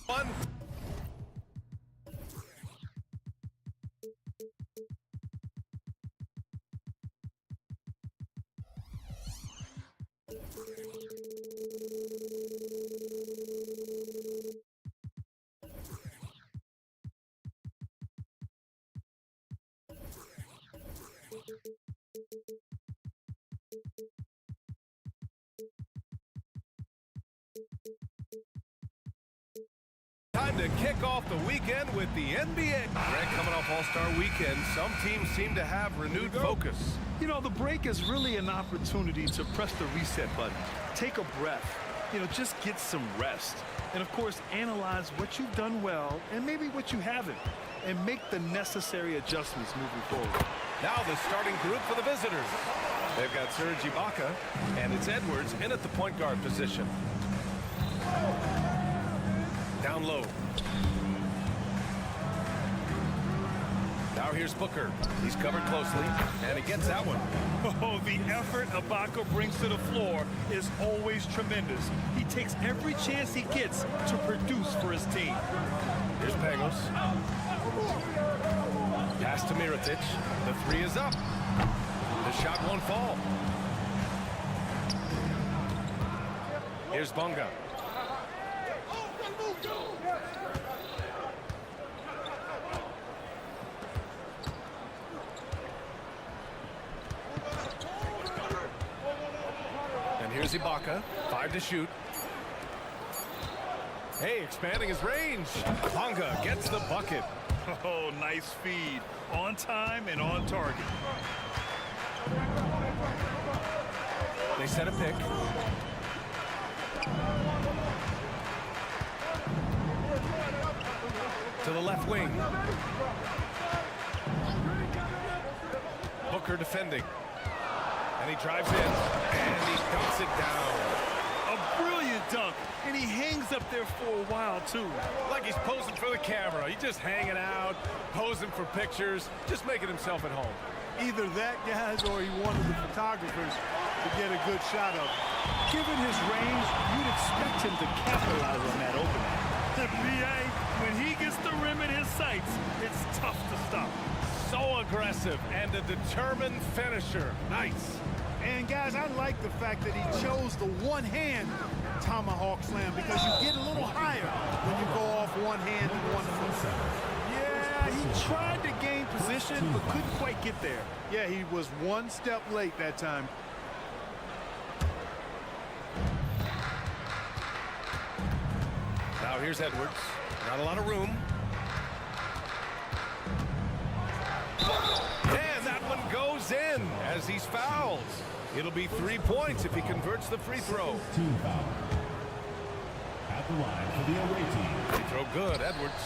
[SPEAKER 1] One. Time to kick off the weekend with the NBA. Greg, coming off All-Star Weekend, some teams seem to have renewed focus.
[SPEAKER 2] You know, the break is really an opportunity to press the reset button. Take a breath. You know, just get some rest. And, of course, analyze what you've done well and maybe what you haven't. And make the necessary adjustments moving forward.
[SPEAKER 1] Now the starting group for the visitors. They've got Serge Ibaka, and it's Edwards in at the point guard position. Down low. Now here's Booker. He's covered closely, and he gets that one.
[SPEAKER 2] Oh, the effort Ibaka brings to the floor is always tremendous. He takes every chance he gets to produce for his team.
[SPEAKER 1] Here's Pangos. Pass to Mirotic. The three is up. The shot won't fall. Here's Bonga. And here's Ibaka. 5 to shoot. Hey, expanding his range. Bonga gets the bucket.
[SPEAKER 2] Oh, nice feed. On time and on target.
[SPEAKER 1] They set a pick. To the left wing. Booker defending. And he drives in. And he dunks it down.
[SPEAKER 2] A brilliant dunk. And he hangs up there for a while, too.
[SPEAKER 1] Like he's posing for the camera. He's just hanging out, posing for pictures, just making himself at home.
[SPEAKER 2] Either that, guys, or he wanted the photographers to get a good shot of. Given his range, you'd expect him to capitalize on that opening. The BA, when he gets the rim in his sights, it's tough to stop.
[SPEAKER 1] So aggressive and a determined finisher. Nice.
[SPEAKER 12] And, guys, I like the fact that he chose the one-hand tomahawk slam because you get a little higher when you go off one hand and one foot.
[SPEAKER 2] Yeah, he tried to gain position but couldn't quite get there.
[SPEAKER 12] Yeah, he was one step late that time.
[SPEAKER 1] Now here's Edwards. Not a lot of room. And that one goes in as he's fouled. It'll be 3 points if he converts the free throw.
[SPEAKER 4] Team foul. At the line for the away team.
[SPEAKER 1] Free throw good, Edwards.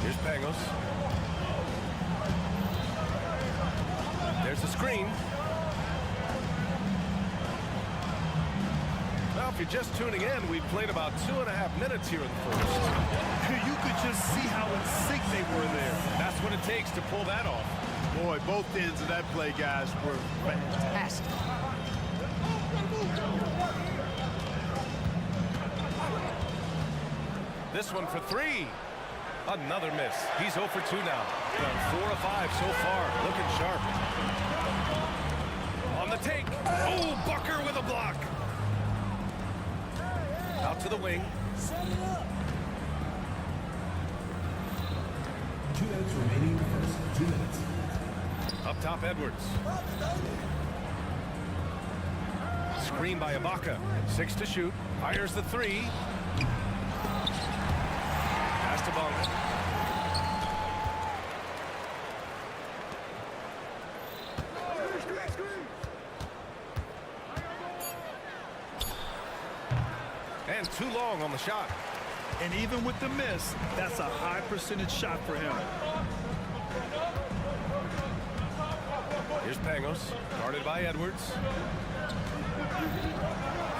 [SPEAKER 1] Here's Pangos. There's the screen. Well, if you're just tuning in, we've played about 2.5 minutes here in the first.
[SPEAKER 2] You could just see how in sync they were there.
[SPEAKER 1] That's what it takes to pull that off.
[SPEAKER 12] Boy, both ends of that play, guys, were fantastic.
[SPEAKER 1] This one for 3. Another miss. He's 0 for 2 now. 4 of 5 so far. Looking sharp. On the take. Oh, Booker with a block. Out to the wing.
[SPEAKER 4] 2 minutes remaining in the first. 2 minutes.
[SPEAKER 1] Up top, Edwards. Screen by Ibaka. 6 to shoot. Fires the 3. Pass to Bonga. And too long on the shot.
[SPEAKER 2] And even with the miss, that's a high percentage shot for him.
[SPEAKER 1] Here's Pangos, guarded by Edwards. And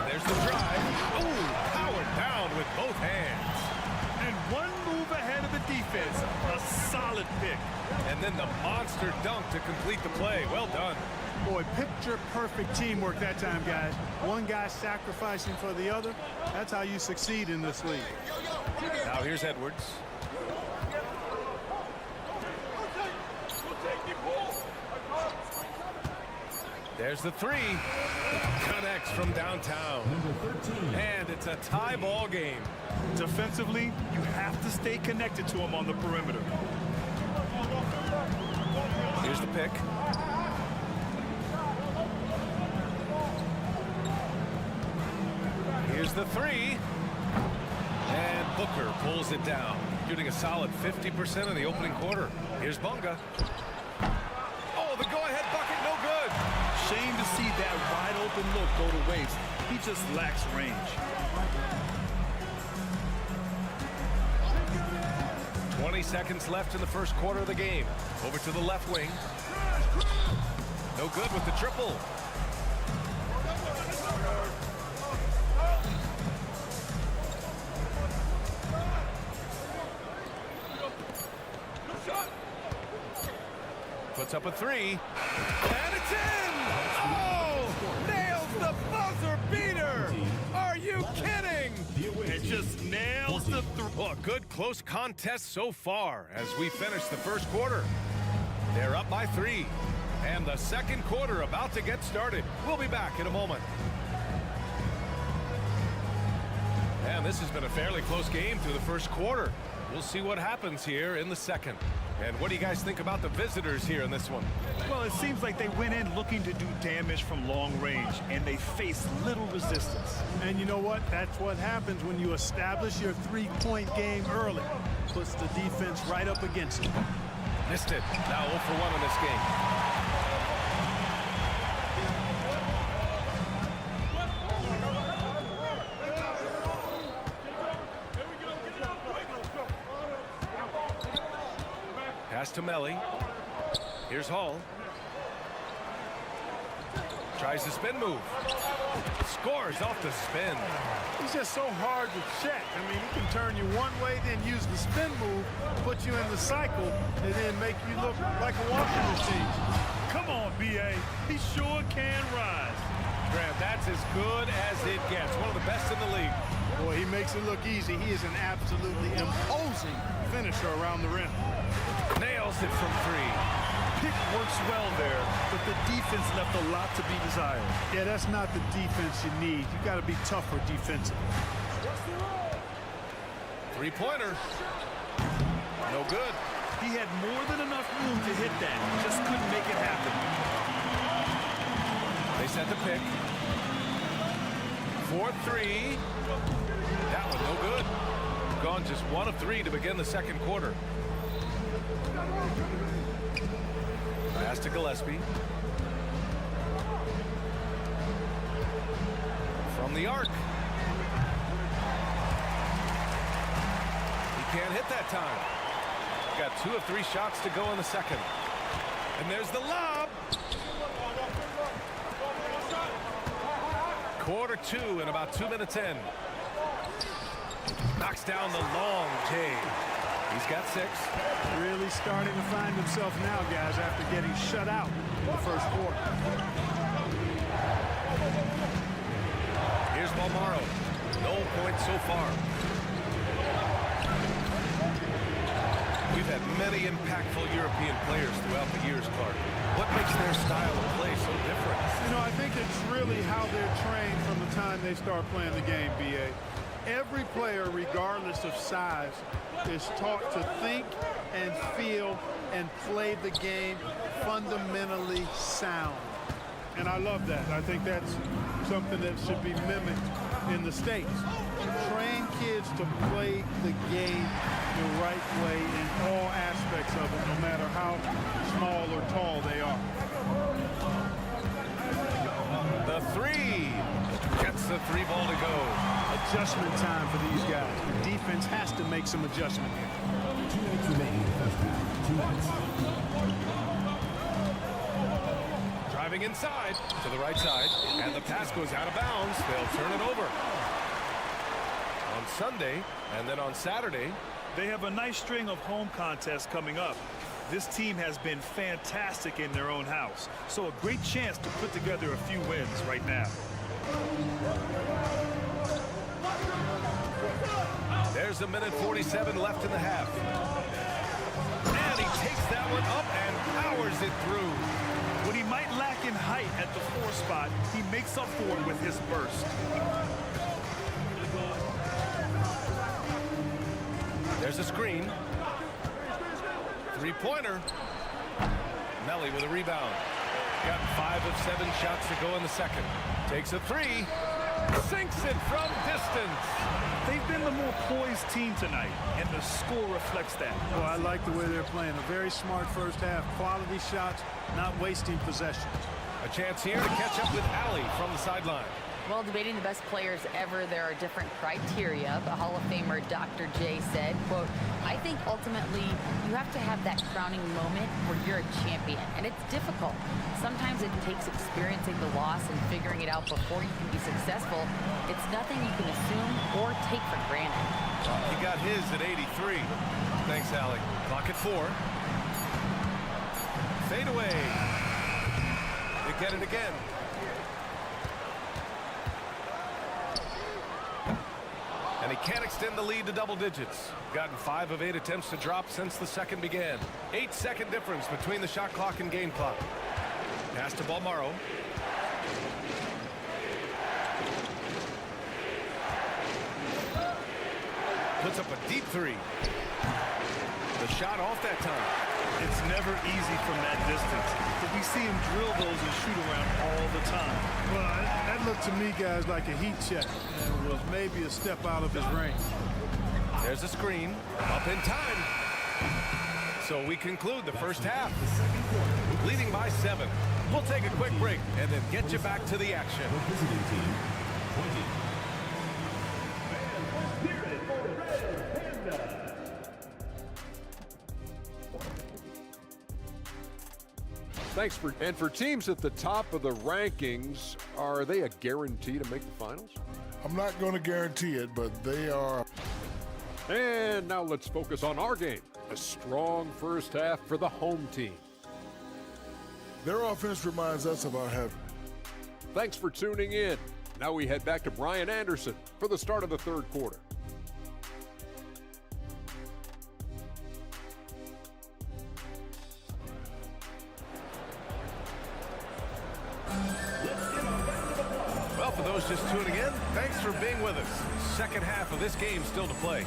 [SPEAKER 1] there's the drive. Oh, powered down with both hands.
[SPEAKER 2] And one move ahead of the defense. A solid Solid pick.
[SPEAKER 1] And then the monster dunk to complete the play. Well done.
[SPEAKER 12] Boy, picture-perfect teamwork that time, guys. One guy sacrificing for the other. That's how you succeed in this league.
[SPEAKER 1] Now here's Edwards. There's the three. Connects from downtown. And it's a tie ball game.
[SPEAKER 2] Defensively, you have to stay connected to him on the perimeter.
[SPEAKER 1] Here's the pick. Here's the three. And Booker pulls it down, shooting a solid 50% in the opening quarter. Here's Bunga. Oh, the go-ahead bucket, no good.
[SPEAKER 2] Shame to see that wide open look go to waste. He just lacks range.
[SPEAKER 1] 20 seconds left in the first quarter of the game. Over to the left wing. No good with the triple. Puts up a three. And it's in! Oh! Nails the buzzer beater! Are you kidding?
[SPEAKER 2] It just nails the
[SPEAKER 1] Well, a good close contest so far as we finish the first quarter. They're up by 3. And the second quarter about to get started. We'll be back in a moment. And this has been a fairly close game through the first quarter. We'll see what happens here in the second. And what do you guys think about the visitors here in this one?
[SPEAKER 2] Well, it seems like they went in looking to do damage from long range, and they faced little resistance.
[SPEAKER 12] And you know what? That's what happens when you establish your three-point game early. Puts the defense right up against you.
[SPEAKER 1] Missed it. Now 0 for 1 in this game. Pass to Melly. Here's Hall. Tries the spin move. Scores off the spin.
[SPEAKER 12] He's just so hard to check. I mean, he can turn you one way, then use the spin move, put you in the cycle, and then make you look like a washing machine.
[SPEAKER 2] Come on, B.A. He sure can rise.
[SPEAKER 1] Grant, that's as good as it gets. One of the best in the league.
[SPEAKER 12] Boy, he makes it look easy. He is an absolutely imposing finisher around the rim.
[SPEAKER 1] Nails it from 3.
[SPEAKER 2] Pick works well there, but the defense left a lot to be desired.
[SPEAKER 12] Yeah, that's not the defense you need. You got to be tougher defensively.
[SPEAKER 1] Three-pointer. No good.
[SPEAKER 2] He had more than enough room to hit that. Just couldn't make it happen.
[SPEAKER 1] They set the pick. 4-3. That one no good. Gone just 1 of 3 to begin the second quarter. Pass to Gillespie. From the arc. He can't hit that time. Got 2 of 3 shots to go in the second. And there's the lob. Quarter 2 and about 2 minutes in. Knocks down the long J. He's got 6.
[SPEAKER 12] Really starting to find himself now, guys, after getting shut out in the first quarter.
[SPEAKER 1] Here's Balmaro. No points so far. We've had many impactful European players throughout the years, Clark. What makes their style of play so different?
[SPEAKER 12] You know, I think it's really how they're trained from the time they start playing the game, B.A. Every player, regardless of size, is taught to think and feel and play the game fundamentally sound. And I love that. I think that's something that should be mimicked in the States. Train kids to play the game the right way in all aspects of it, no matter how small or tall they are.
[SPEAKER 1] The 3 gets the 3 ball to go.
[SPEAKER 12] Adjustment time for these guys. The defense has to make some adjustment here.
[SPEAKER 4] 2 minutes remaining in the first half. 2 minutes.
[SPEAKER 1] Driving inside to the right side, and the pass goes out of bounds. They'll turn it over. On Sunday, and then on Saturday,
[SPEAKER 2] They have a nice string of home contests coming up. This team has been fantastic in their own house, so a great chance to put together a few wins right now.
[SPEAKER 1] There's 1:47 left in the half. And he takes that one up and powers it through.
[SPEAKER 2] When he might lack in height at the 4 spot, he makes up for it with his burst.
[SPEAKER 1] There's a screen. Three-pointer. Melly with a rebound. Got 5 of 7 shots to go in the second. Takes a 3. Sinks it from distance.
[SPEAKER 2] They've been the more poised team tonight, and the score reflects that.
[SPEAKER 12] Well, I like the way they're playing. A very smart first half. Quality shots, not wasting possessions.
[SPEAKER 1] A chance here to catch up with Allie from the sideline.
[SPEAKER 13] Well, debating the best players ever, there are different criteria. But Hall of Famer Dr. J said, quote, I think ultimately you have to have that crowning moment where you're a champion. And it's difficult. Sometimes it takes experiencing the loss and figuring it out before you can be successful. It's nothing you can assume or take for granted.
[SPEAKER 1] He got his at 83. Thanks, Allie. Clock at 4. Fade away. They get it again. And he can't extend the lead to double digits. Gotten 5 of 8 attempts to drop since the second began. 8-second difference between the shot clock and game clock. Pass to Balmaro. Puts up a deep 3. The shot off that time.
[SPEAKER 2] It's never easy from that distance, but we see him drill those and shoot around all the time.
[SPEAKER 12] Well, that looked to me, guys, like a heat check. And it was maybe a step out of his range.
[SPEAKER 1] There's a screen. Up in time. So we conclude the first half. Leading by 7. We'll take a quick break and then get you back to the action.
[SPEAKER 4] Visiting team, 20.
[SPEAKER 5] Thanks for teams at the top of the rankings, are they a guarantee to make the finals?
[SPEAKER 6] I'm not going to guarantee it, but they are.
[SPEAKER 5] And now let's focus on our game. A strong first half for the home team.
[SPEAKER 6] Their offense reminds us of our heavy.
[SPEAKER 5] Thanks for tuning in. Now we head back to Brian Anderson for the start of the third quarter.
[SPEAKER 1] Well, for those just tuning in, thanks for being with us. Second half of this game still to play.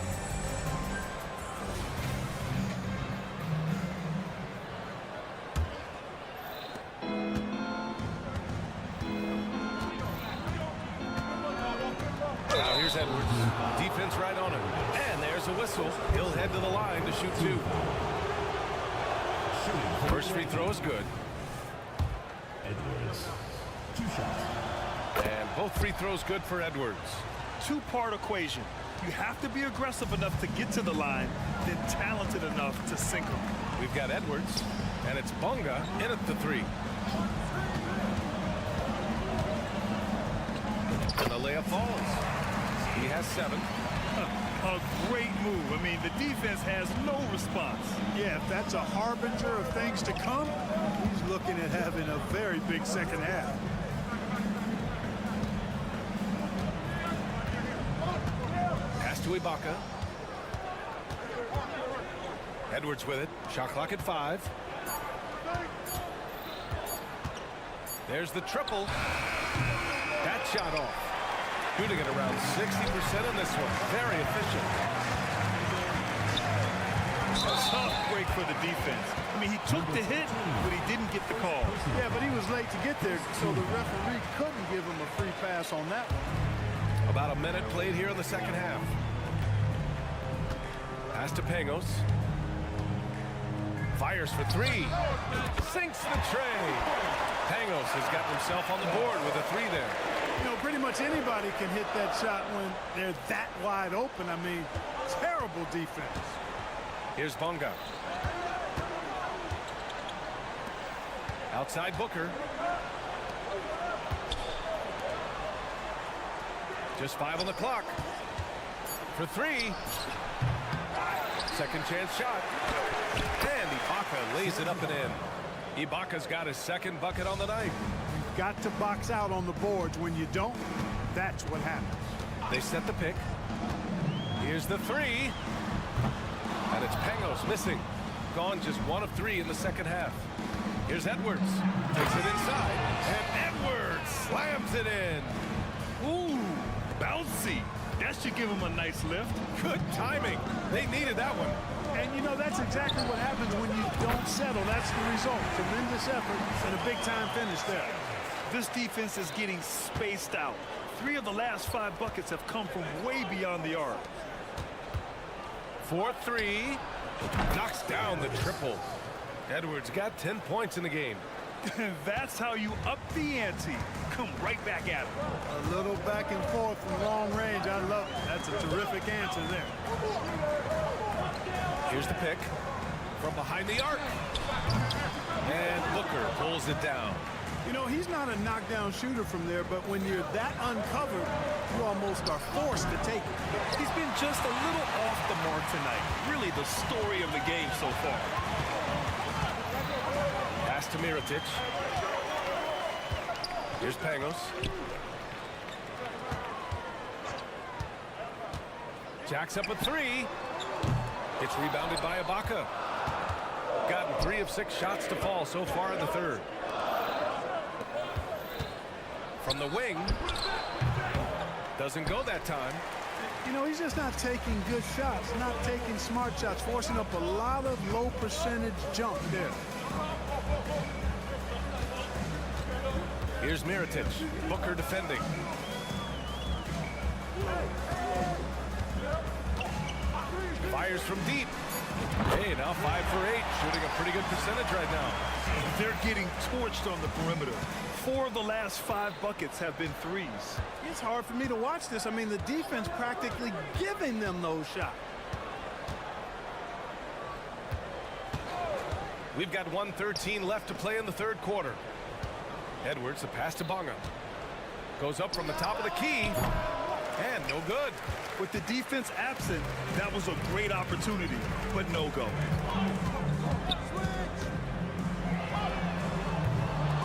[SPEAKER 1] Now here's Edwards. Defense right on him. And there's a whistle. He'll head to the line to shoot 2. First free throw is good.
[SPEAKER 4] Edwards, 2 shots.
[SPEAKER 1] And both free throws good for Edwards.
[SPEAKER 2] Two-part equation. You have to be aggressive enough to get to the line, then talented enough to sink them.
[SPEAKER 1] We've got Edwards, and it's Bonga in at the 3. And the layup falls. He has 7.
[SPEAKER 2] A great move. I mean, the defense has no response.
[SPEAKER 12] Yeah, if that's a harbinger of things to come, he's looking at having a very big second half.
[SPEAKER 1] Pass to Ibaka. Edwards with it. Shot clock at 5. There's the triple. That shot off. Shooting at around 60% on this one. Very efficient.
[SPEAKER 2] A tough break for the defense. I mean, he took the hit, but he didn't get the call.
[SPEAKER 12] Yeah, but he was late to get there, so the referee couldn't give him a free pass on that one.
[SPEAKER 1] About a minute played here in the second half. Pass to Pangos. Fires for 3. Sinks the tray. Pangos has got himself on the board with a 3 there.
[SPEAKER 12] You know, pretty much anybody can hit that shot when they're that wide open. I mean, terrible defense.
[SPEAKER 1] Here's Bonga. Outside Booker. Just 5 on the clock. For 3. second chance shot. And Ibaka lays it up and in. Ibaka's got his second bucket on the night.
[SPEAKER 12] You've got to box out on the boards. When you don't, that's what happens.
[SPEAKER 1] They set the pick. Here's the three. And it's Pangos missing. Gone just 1 of 3 in the second half. Here's Edwards. Takes it inside. And Edwards slams it in.
[SPEAKER 2] Ooh, bouncy. That should give him a nice lift.
[SPEAKER 1] Good timing. They needed that one.
[SPEAKER 12] And, you know, that's exactly what happens when you don't settle. That's the result. Tremendous effort and a big-time finish there.
[SPEAKER 2] This defense is getting spaced out. 3 of the last 5 buckets have come from way beyond the arc.
[SPEAKER 1] 4-3. Knocks down the triple. Edwards got 10 points in the game.
[SPEAKER 2] That's how you up the ante. Come right back at him.
[SPEAKER 12] A little back and forth from long range. I love it. That's a terrific answer there.
[SPEAKER 1] Here's the pick from behind the arc. And Booker pulls it down.
[SPEAKER 12] You know, he's not a knockdown shooter from there, but when you're that uncovered, you almost are forced to take it.
[SPEAKER 2] He's been just a little off the mark tonight. Really the story of the game so far.
[SPEAKER 1] Pass to Mirotic. Here's Pangos. Jacks up a 3. It's rebounded by Ibaka. Gotten 3 of 6 shots to fall so far in the third. From the wing. Doesn't go that time.
[SPEAKER 12] You know, he's just not taking good shots, not taking smart shots, forcing up a lot of low percentage jump there.
[SPEAKER 1] Here's Mirotic. Booker defending. Fires from deep. Hey, now 5 for 8. Shooting a pretty good percentage right now.
[SPEAKER 2] They're getting torched on the perimeter. 4 of the last 5 buckets have been threes.
[SPEAKER 12] It's hard for me to watch this. I mean, the defense practically giving them those shots.
[SPEAKER 1] We've got 1:13 left to play in the third quarter. Edwards, the pass to Bonga. Goes up from the top of the key. And no good.
[SPEAKER 2] With the defense absent, that was a great opportunity, but no go.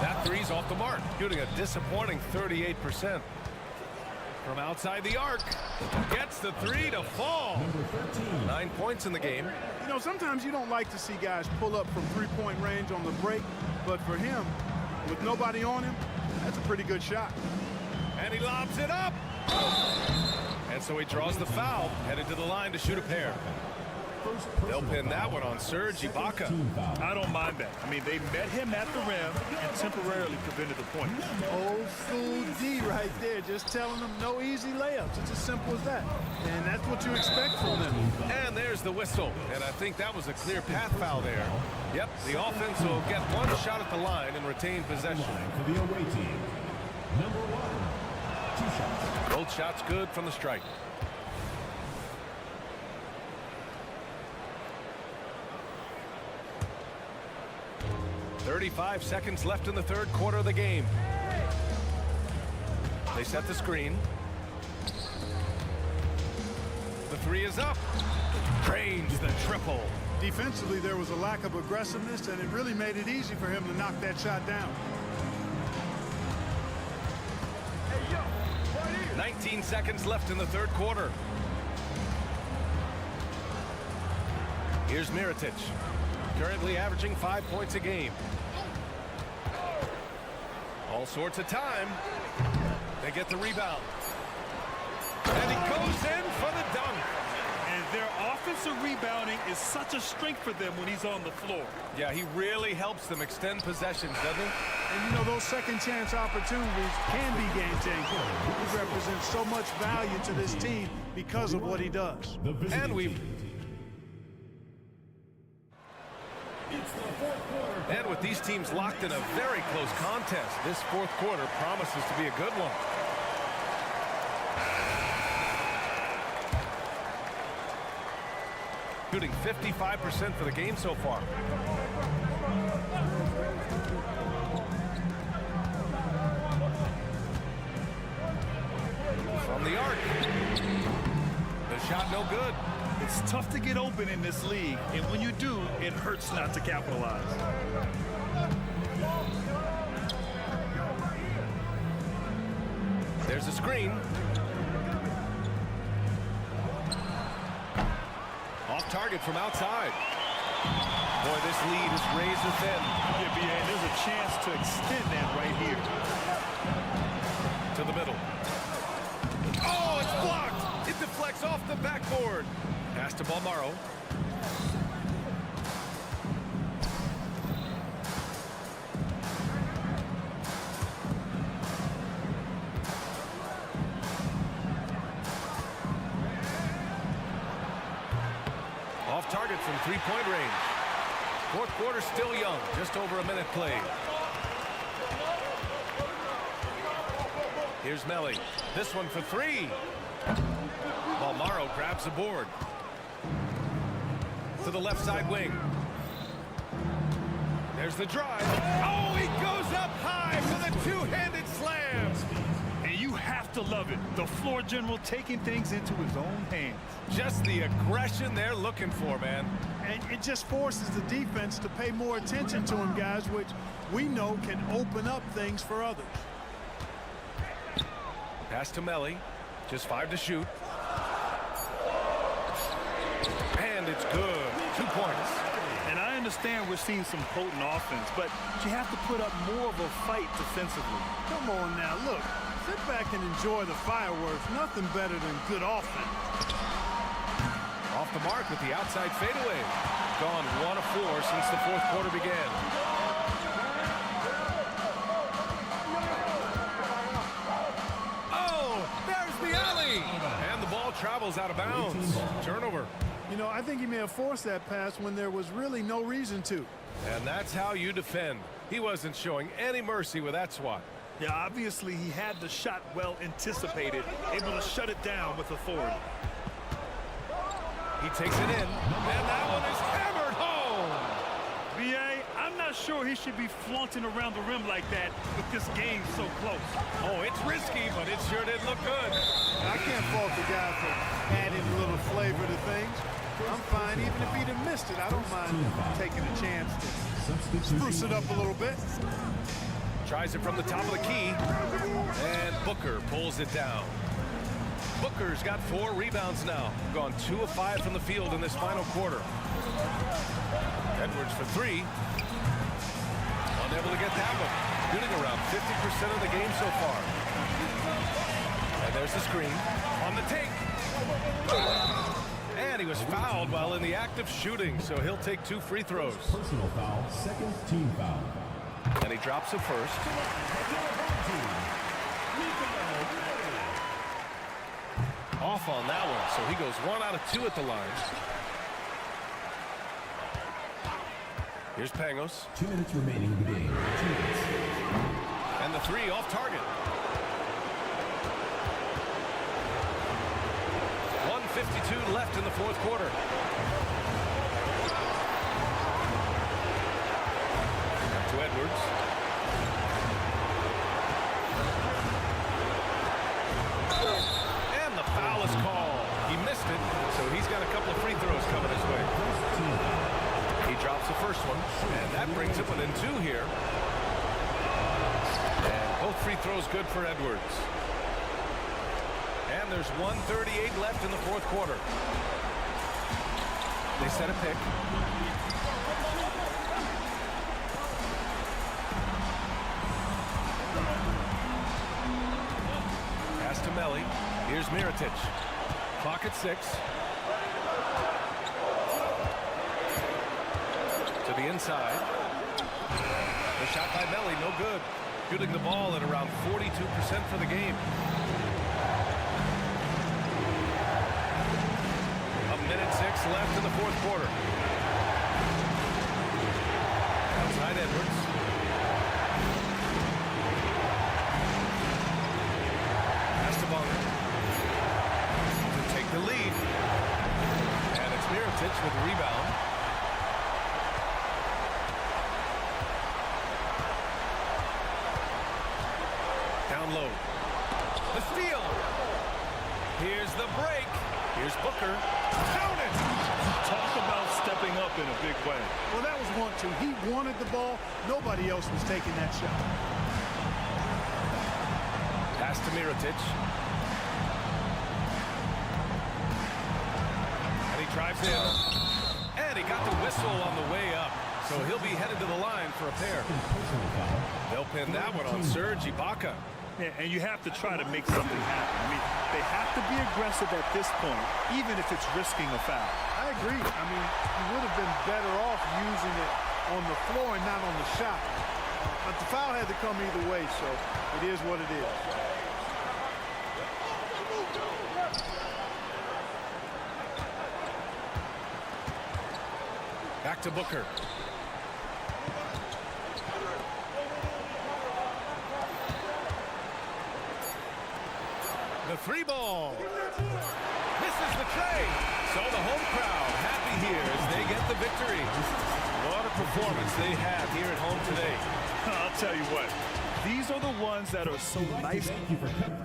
[SPEAKER 1] That three's off the mark, shooting a disappointing 38%. From outside the arc, gets the 3 to fall. 9 points in the game.
[SPEAKER 12] You know, sometimes you don't like to see guys pull up from three-point range on the break, but for him, with nobody on him, that's a pretty good shot.
[SPEAKER 1] And he lobs it up. And so he draws the foul, headed to the line to shoot a pair. They'll pin that one on Serge Ibaka.
[SPEAKER 2] I don't mind that. I mean, they met him at the rim and temporarily prevented the point.
[SPEAKER 12] Old school D right there, just telling them no easy layups. It's as simple as that. And that's what you expect from them.
[SPEAKER 1] And there's the whistle. And I think that was a clear path foul there. Yep, the offense will get 1 shot at the line and retain possession.
[SPEAKER 4] For the away team, number 1, 2 shots.
[SPEAKER 1] Both shots good from the strike. .35 seconds left in the third quarter of the game. They set the screen. The 3 is up. Drains the triple.
[SPEAKER 12] Defensively, there was a lack of aggressiveness, and it really made it easy for him to knock that shot down.
[SPEAKER 1] 19 seconds left in the third quarter. Here's Mirotic, currently averaging 5 points a game. All sorts of time. They get the rebound. And he goes in for the dunk.
[SPEAKER 2] And their offensive rebounding is such a strength for them when he's on the floor.
[SPEAKER 1] Yeah, he really helps them extend possessions, doesn't he?
[SPEAKER 12] And, you know, those second chance opportunities can be game changers. He represents so much value to this team because of what he does.
[SPEAKER 1] And we've... And with these teams locked in a very close contest, this fourth quarter promises to be a good one. Shooting 55% for the game so far. From the arc. The shot no good.
[SPEAKER 2] It's tough to get open in this league, and when you do, it hurts not to capitalize.
[SPEAKER 1] There's a screen. Off target from outside. Boy, this lead is razor thin.
[SPEAKER 2] Yeah, BA, there's a chance to extend that right here.
[SPEAKER 1] To the middle. Oh, it's blocked. It deflects off the backboard. Pass to Balmaro. Off target from three-point range. Fourth quarter still young, just over a minute played. Here's Melly. This one for three. Balmaro grabs the board. To the left side wing. There's the drive. Oh, he goes up high for the two-handed slam.
[SPEAKER 2] And you have to love it. The floor general taking things into his own hands.
[SPEAKER 1] Just the aggression they're looking for, man.
[SPEAKER 12] And it just forces the defense to pay more attention to him, guys, which we know can open up things for others.
[SPEAKER 1] Pass to Melly. Just 5 to shoot. And it's good. 2 points.
[SPEAKER 2] And I understand we're seeing some potent offense, but you have to put up more of a fight defensively.
[SPEAKER 12] Come on now, look. Sit back and enjoy the fireworks. Nothing better than good offense.
[SPEAKER 1] Off the mark with the outside fadeaway. Gone 1 of 4 since the fourth quarter began. Oh, there's the alley. And the ball travels out of bounds. Turnover.
[SPEAKER 12] You know, I think he may have forced that pass when there was really no reason to.
[SPEAKER 1] And that's how you defend. He wasn't showing any mercy with that swat.
[SPEAKER 2] Yeah, obviously he had the shot well anticipated, able to shut it down with authority.
[SPEAKER 1] He takes it in, and that one is hammered home.
[SPEAKER 2] BA, I'm not sure he should be flaunting around the rim like that with this game so close.
[SPEAKER 1] Oh, it's risky, but it sure did look good.
[SPEAKER 12] I can't fault the guy for adding a little flavor to things. I'm fine, even if he'd have missed it. I don't mind taking a chance to spruce it up a little bit.
[SPEAKER 1] Tries it from the top of the key, and Booker pulls it down. Booker's got 4 rebounds now. Gone 2 of 5 from the field in this final quarter. Edwards for 3. Unable to get that one. Shooting around 50% of the game so far. And there's the screen. On the take. And he was fouled while in the act of shooting, so he'll take 2 free throws.
[SPEAKER 4] Personal foul, second team foul.
[SPEAKER 1] And he drops it first. Off on that one, so he goes 1 out of 2 at the line. Here's Pangos.
[SPEAKER 4] 2 minutes remaining in the game. 2 minutes.
[SPEAKER 1] And the 3 off target. 1:52 left in the fourth quarter. To Edwards. And the foul is called. He missed it, so he's got a couple of free throws coming his way. He drops the first one, and that brings him within 2 here. And both free throws good for Edwards. And there's 1:38 left in the fourth quarter. They set a pick. Pass to Melly. Here's Mirotic. Clock at 6. To the inside. The shot by Melly, no good. Shooting the ball at around 42% for the game. Minute 6 left in the fourth quarter. Outside Edwards. Pass to Bonner. To take the lead. And it's Mirotic with the rebound. Down low. The steal. Here's the break. Here's Booker. Count it!
[SPEAKER 2] Talk about stepping up in a big way.
[SPEAKER 12] Well, that was 1-2. He wanted the ball. Nobody else was taking that shot.
[SPEAKER 1] Pass to Mirotic. And he drives in. And he got the whistle on the way up. So he'll be headed to the line for a pair. They'll pin that one on Serge Ibaka.
[SPEAKER 2] Yeah, and you have to try to make something happen. I mean, they have to be aggressive at this point, even if it's risking a foul.
[SPEAKER 12] I agree. I mean, you would have been better off using it on the floor and not on the shot. But the foul had to come either way, so it is what it is.
[SPEAKER 1] Back to Booker. The free ball. Misses the tray. So the home crowd happy here as they get the victory. What a performance they have here at home today.
[SPEAKER 2] I'll tell you what, these are the ones that are so nice.
[SPEAKER 4] Thank you for coming.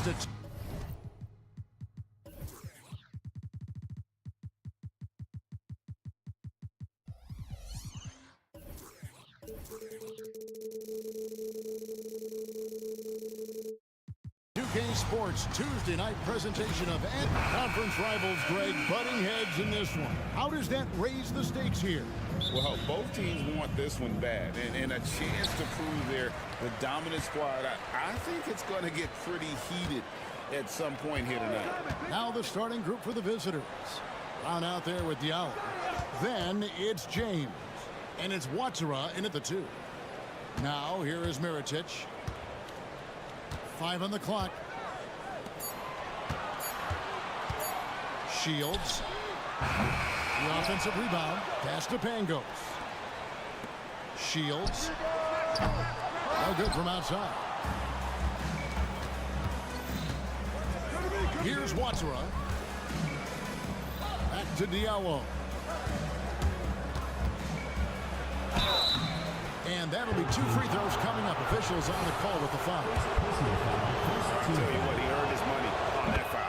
[SPEAKER 7] just a... Sports Tuesday night presentation of conference rivals, Greg, butting heads in this one. How does that raise the stakes here?
[SPEAKER 8] Well, both teams want this one bad, and a chance to prove they're the dominant squad. I think it's going to get pretty heated at some point here tonight.
[SPEAKER 7] Now the starting group for the visitors. Brown out there with Diallo. Then it's James. And it's Watsara in at the 2. Now here is Mirotic. 5 on the clock. Shields. The offensive rebound. Pass to Pangos. Shields. No good from outside. Here's Watsara. Back to Diallo. And that'll be 2 free throws coming up. Officials on the call with the foul.
[SPEAKER 8] I'll tell you what, he earned his money on that foul.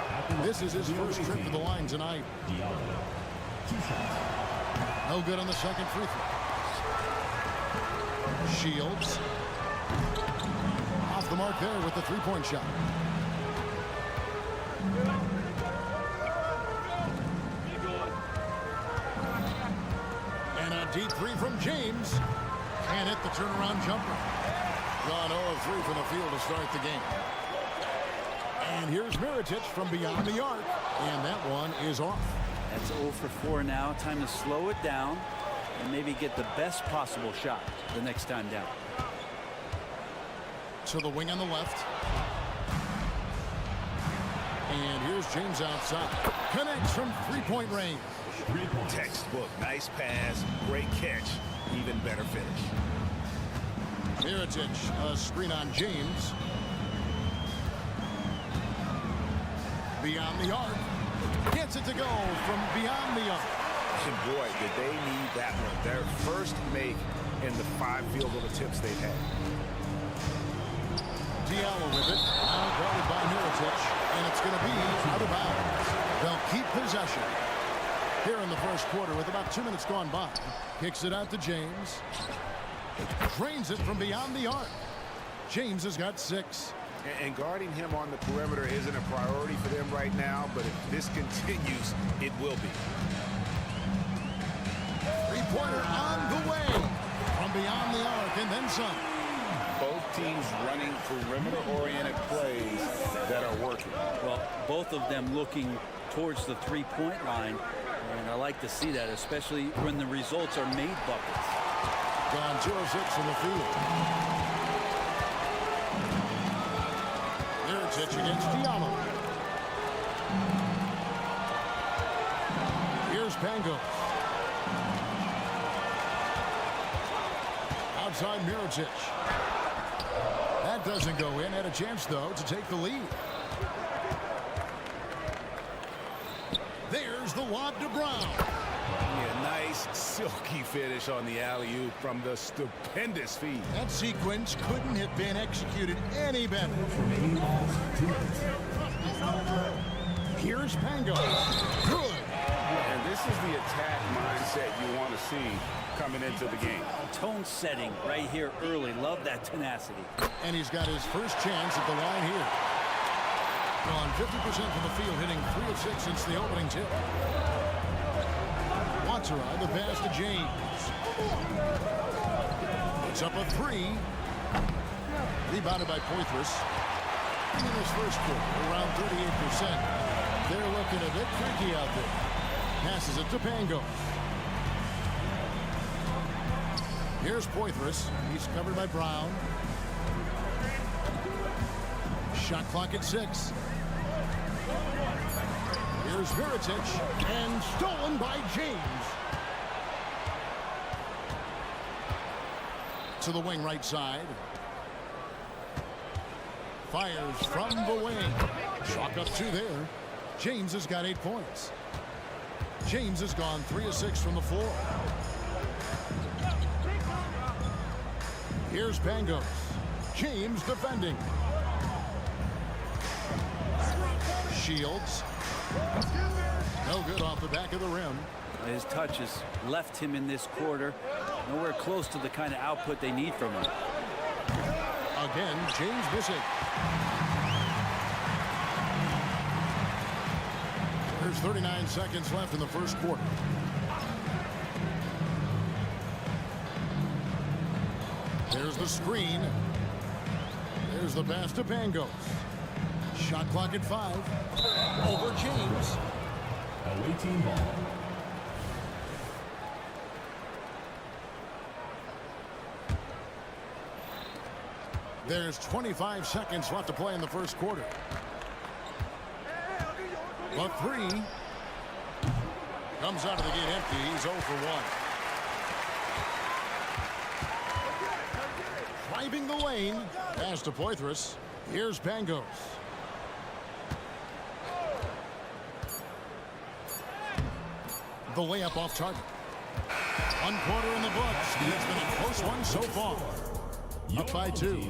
[SPEAKER 7] This is his first trip to the line tonight. No good on the second free throw. Shields. Off the mark there with the three-point shot. And a deep 3 from James. And hit the turnaround jumper. Gone 0 of 3 from the field to start the game. And here's Mirotic from beyond the arc. And that one is off.
[SPEAKER 11] That's 0 for 4 now. Time to slow it down and maybe get the best possible shot the next time down.
[SPEAKER 7] To the wing on the left. And here's James outside. Connects from three-point range.
[SPEAKER 8] Textbook. Nice pass. Great catch. Even better finish.
[SPEAKER 7] Mirotic, a screen on James. Beyond the arc. Gets it to go from beyond the arc.
[SPEAKER 8] And boy, did they need that one. Their first make in the 5 field goal attempts they've had.
[SPEAKER 7] Diallo with it. Now guarded by Mirotic. And it's going to be out of bounds. They'll keep possession. Here in the first quarter with about 2 minutes gone by. Kicks it out to James. Drains it from beyond the arc. James has got 6.
[SPEAKER 8] And guarding him on the perimeter isn't a priority for them right now, but if this continues, it will be.
[SPEAKER 7] Three-pointer on the way. From beyond the arc and then some.
[SPEAKER 8] Both teams running perimeter-oriented plays that are working.
[SPEAKER 11] Well, both of them looking towards the three-point line. And I like to see that, especially when the results are made buckets.
[SPEAKER 7] Gone 2 of 6 from the field. Mirotic against Diallo. Here's Pangos. Outside Mirotic. That doesn't go in. Had a chance, though, to take the lead. There's the lob to Brown.
[SPEAKER 8] Yeah, nice, silky finish on the alley-oop from the stupendous feed.
[SPEAKER 7] That sequence couldn't have been executed any better. Here's Pangos. Good.
[SPEAKER 8] And this is the attack mindset you want to see coming into the game.
[SPEAKER 11] Tone setting right here early. Love that tenacity.
[SPEAKER 7] And he's got his first chance at the line here. Gone 50% from the field, hitting 3 of 6 since the opening tip. Watsara, the pass to James. It's up a 3. Rebounded by Poitras. In his first quarter, around 38%. They're looking a bit freaky out there. Passes it to Pangos. Here's Poitras. He's covered by Brown. Shot clock at 6. Here's Mirotic, and stolen by James. To the wing right side. Fires from the wing. Chalk up 2 there. James has got 8 points. James has gone 3 of 6 from the floor. Here's Pangos. James defending. Shields. No good off the back of the rim.
[SPEAKER 14] His touch has left him in this quarter. Nowhere close to the kind of output they need from him.
[SPEAKER 7] Again, James Bissett. There's 39 seconds left in the first quarter. There's the screen. There's the pass to Pangos. Shot clock at 5. Over James.
[SPEAKER 4] Away team ball.
[SPEAKER 7] There's 25 seconds left to play in the first quarter. The 3 comes out of the gate empty. He's 0 for 1. Driving the lane. Pass to Poitras. Here's Pangos. The layup off target. 1 quarter in the books. It's been a close one so far. Up by 2.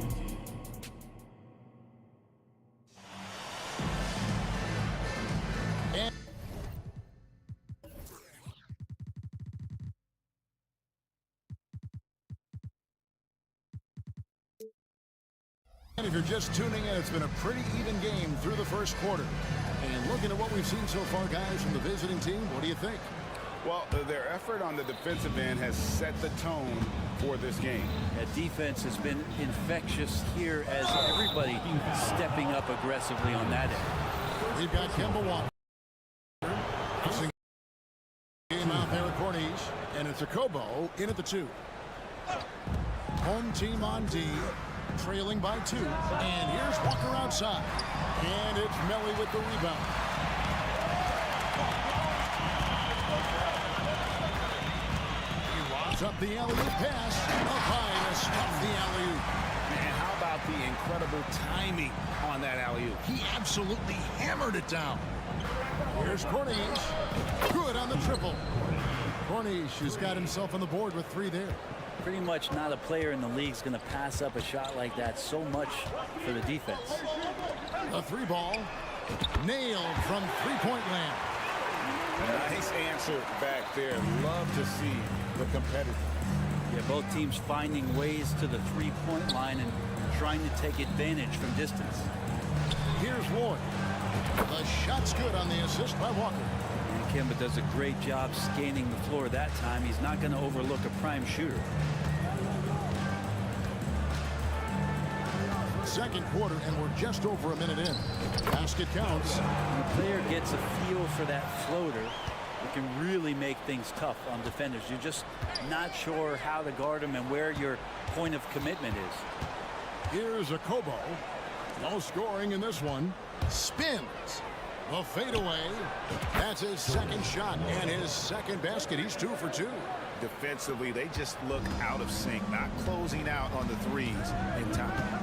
[SPEAKER 7] And if you're just tuning in, it's been a pretty even game through the first quarter. And looking at what we've seen so far, guys, from the visiting team, what do you think?
[SPEAKER 8] Well, their effort on the defensive end has set the tone for this game.
[SPEAKER 14] That defense has been infectious here as everybody stepping up aggressively on that end.
[SPEAKER 7] We've got Kemba Walker. Game out there at Corniche. And it's a Kobo in at the 2. Home team on D. Trailing by 2. And here's Walker outside. And it's Melly with the rebound. Up the alley-oop pass. Up high to stuff the alley-oop.
[SPEAKER 10] And how about the incredible timing on that alley-oop?
[SPEAKER 7] He absolutely hammered it down. Here's Corniche. Good on the triple. Corniche has got himself on the board with 3 there.
[SPEAKER 14] Pretty much not a player in the league is going to pass up a shot like that so much for the defense.
[SPEAKER 7] A 3 ball. Nailed from 3-point land.
[SPEAKER 8] Nice answer back there. Love to see the competitive.
[SPEAKER 14] Yeah, both teams finding ways to the 3-point line and trying to take advantage from distance.
[SPEAKER 7] Here's Ward. The shot's good on the assist by Walker.
[SPEAKER 14] And Kemba does a great job scanning the floor that time. He's not going to overlook a prime shooter.
[SPEAKER 7] Second quarter, and we're just over a minute in. Basket counts.
[SPEAKER 14] When the player gets a feel for that floater, it can really make things tough on defenders. You're just not sure how to guard them and where your point of commitment is.
[SPEAKER 7] Here's a Kobo. No scoring in this one. Spins. The fadeaway. That's his second shot and his second basket. He's 2 for 2.
[SPEAKER 8] Defensively, they just look out of sync, not closing out on the threes in time.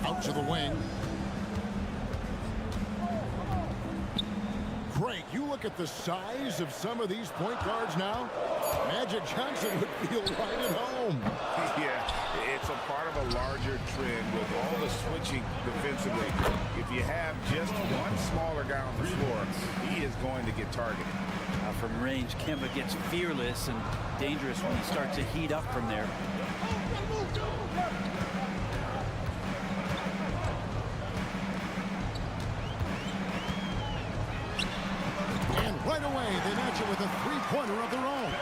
[SPEAKER 7] Out to the wing. Greg, you look at the size of some of these point guards now. Magic Johnson would feel right at home.
[SPEAKER 8] Yeah, it's a part of a larger trend with all the switching defensively. If you have just one smaller guy on the floor, he is going to get targeted.
[SPEAKER 14] From range, Kemba gets fearless and dangerous when he starts to heat up from there.
[SPEAKER 7] Right away, they match it with a 3-pointer of their own.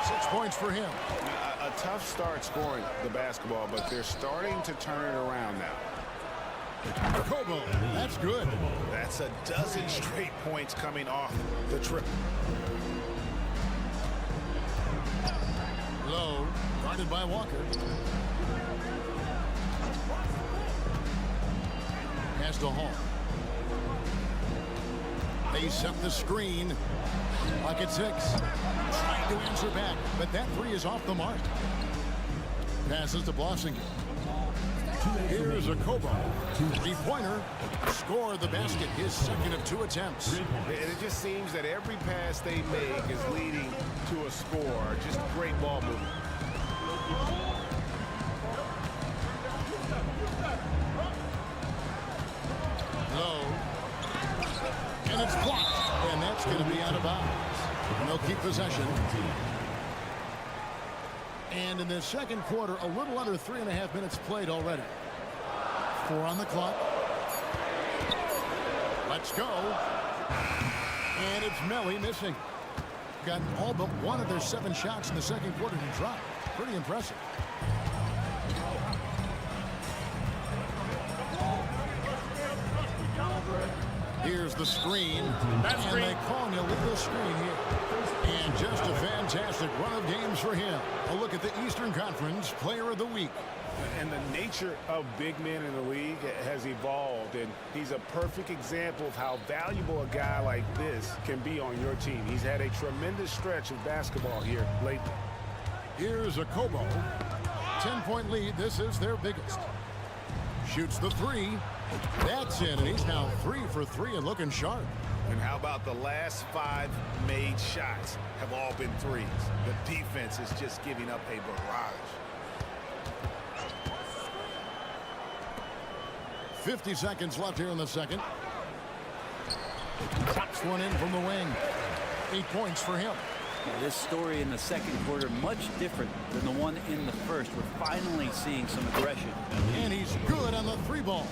[SPEAKER 7] 6 points for him.
[SPEAKER 8] A tough start scoring the basketball, but they're starting to turn it around now.
[SPEAKER 7] Kobo, that's good.
[SPEAKER 8] That's a dozen straight points coming off the triple.
[SPEAKER 7] Low, guarded by Walker. Pass to Hall. They set the screen. Clock at 6. Trying to answer back, but that 3 is off the mark. Passes to Blossinger. Here's a Kobo. 3-pointer. Score the basket. His second of 2 attempts.
[SPEAKER 8] And it just seems that every pass they make is leading to a score. Just great ball movement.
[SPEAKER 7] It's blocked, and that's going to be out of bounds. And they'll keep possession. And in the second quarter, a little under 3.5 minutes played already. 4 on the clock. Let's go. And it's Melly missing. Gotten all but one of their 7 shots in the second quarter to drop. Pretty impressive. Here's the screen. And they call an illegal screen here. And just a fantastic run of games for him. A look at the Eastern Conference Player of the Week.
[SPEAKER 10] And the nature of big men in the league has evolved, and he's a perfect example of how valuable a guy like this can be on your team. He's had a tremendous stretch of basketball here lately.
[SPEAKER 7] Here's a Kobo. 10-point lead. This is their biggest. Shoots the 3. That's in, and he's now 3 for 3 and looking sharp.
[SPEAKER 8] And how about the last 5 made shots have all been threes? The defense is just giving up a barrage.
[SPEAKER 7] 50 seconds left here in the second. Chops one in from the wing. 8 points for him.
[SPEAKER 14] This story in the second quarter much different than the one in the first. We're finally seeing some aggression.
[SPEAKER 7] And he's good on the 3 ball.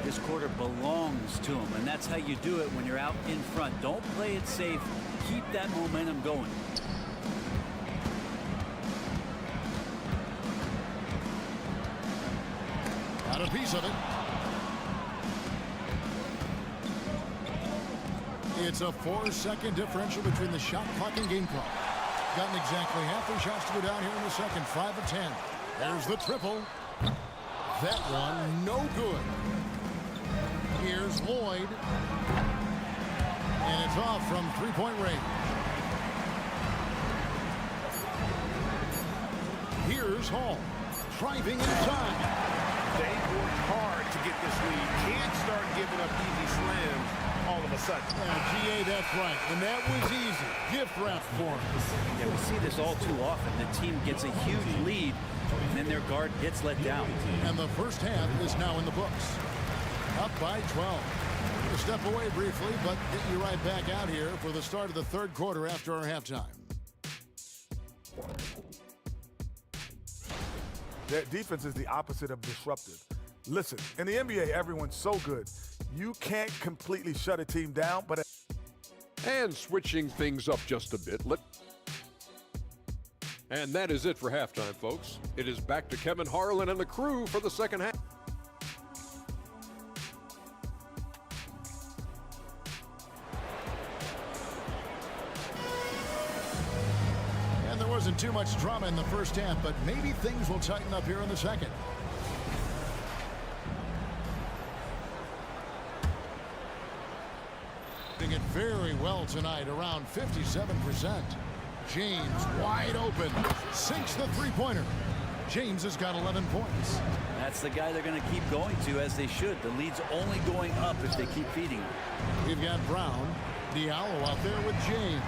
[SPEAKER 14] This quarter belongs to him, and that's how you do it when you're out in front. Don't play it safe. Keep that momentum going.
[SPEAKER 7] Got a piece of it. It's a 4-second differential between the shot clock and game clock. Gotten exactly half their shots to go down here in the second. 5 of 10. There's the triple. That one, no good. Here's Lloyd. And it's off from 3-point range. Here's Hall. Driving inside.
[SPEAKER 8] They worked hard to get this lead. Can't start giving up easy slams all of a sudden.
[SPEAKER 7] GA, that's right. And that was easy. Gift wrap for him.
[SPEAKER 14] Yeah, we see this all too often. The team gets a huge lead, and then their guard gets let down.
[SPEAKER 7] And the first half is now in the books. Up by 12. We'll step away briefly, but get you right back out here for the start of the third quarter after our halftime.
[SPEAKER 15] That defense is the opposite of disruptive. Listen, in the NBA, everyone's so good. You can't completely shut a team down, but...
[SPEAKER 5] And switching things up just a bit. And that is it for halftime, folks. It is back to Kevin Harlan and the crew for the second half.
[SPEAKER 7] And there wasn't too much drama in the first half, but maybe things will tighten up here in the second. Doing it very well tonight, around 57%. James wide open, sinks the 3-pointer. James has got 11 points.
[SPEAKER 14] That's the guy they're going to keep going to, as they should. The lead's only going up if they keep feeding him.
[SPEAKER 7] We've got Brown, Diallo out there with James.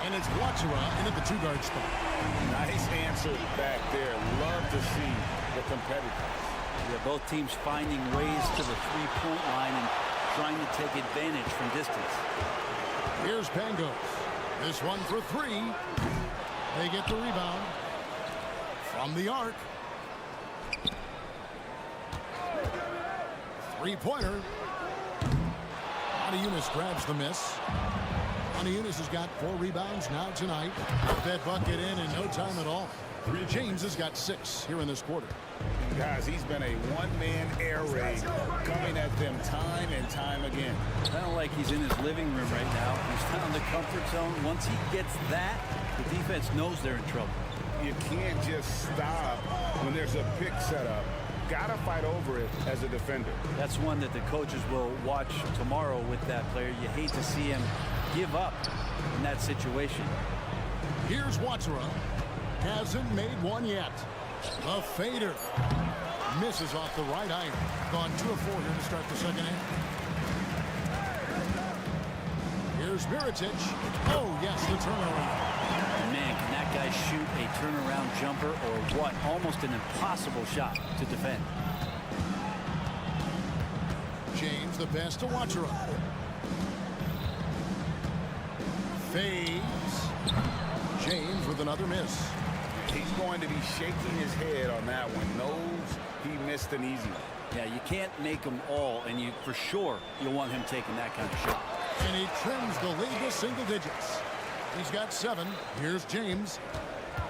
[SPEAKER 7] And it's Watsura in at the 2-guard spot.
[SPEAKER 8] Nice answer back there. Love to see the competitors.
[SPEAKER 14] Yeah, both teams finding ways to the 3-point line and trying to take advantage from distance.
[SPEAKER 7] Here's Pangos. This one for 3. They get the rebound from the arc. 3-pointer. Eunice grabs the miss. Eunice has got 4 rebounds now tonight. Put that bucket in no time at all. James has got 6 here in this quarter.
[SPEAKER 8] Guys, he's been a one-man air raid coming at them time and time again.
[SPEAKER 14] Kind of like he's in his living room right now. He's found the comfort zone. Once he gets that, the defense knows they're in trouble.
[SPEAKER 8] You can't just stop when there's a pick set up. Gotta fight over it as a defender.
[SPEAKER 14] That's one that the coaches will watch tomorrow with that player. You hate to see him give up in that situation.
[SPEAKER 7] Here's Watsura. Hasn't made one yet. A fader. Misses off the right iron. Gone 2 of 4 here to start the second half. Here's Mirotic. Oh, yes, the turnaround.
[SPEAKER 14] Man, can that guy shoot a turnaround jumper or what? Almost an impossible shot to defend.
[SPEAKER 7] James, the pass to Watsura. Fades. James with another miss.
[SPEAKER 8] He's going to be shaking his head on that one. Knows he missed an easy one.
[SPEAKER 14] Yeah, you can't make them all, and you for sure you'll want him taking that kind of shot.
[SPEAKER 7] And he trims the lead to single digits. He's got 7. Here's James.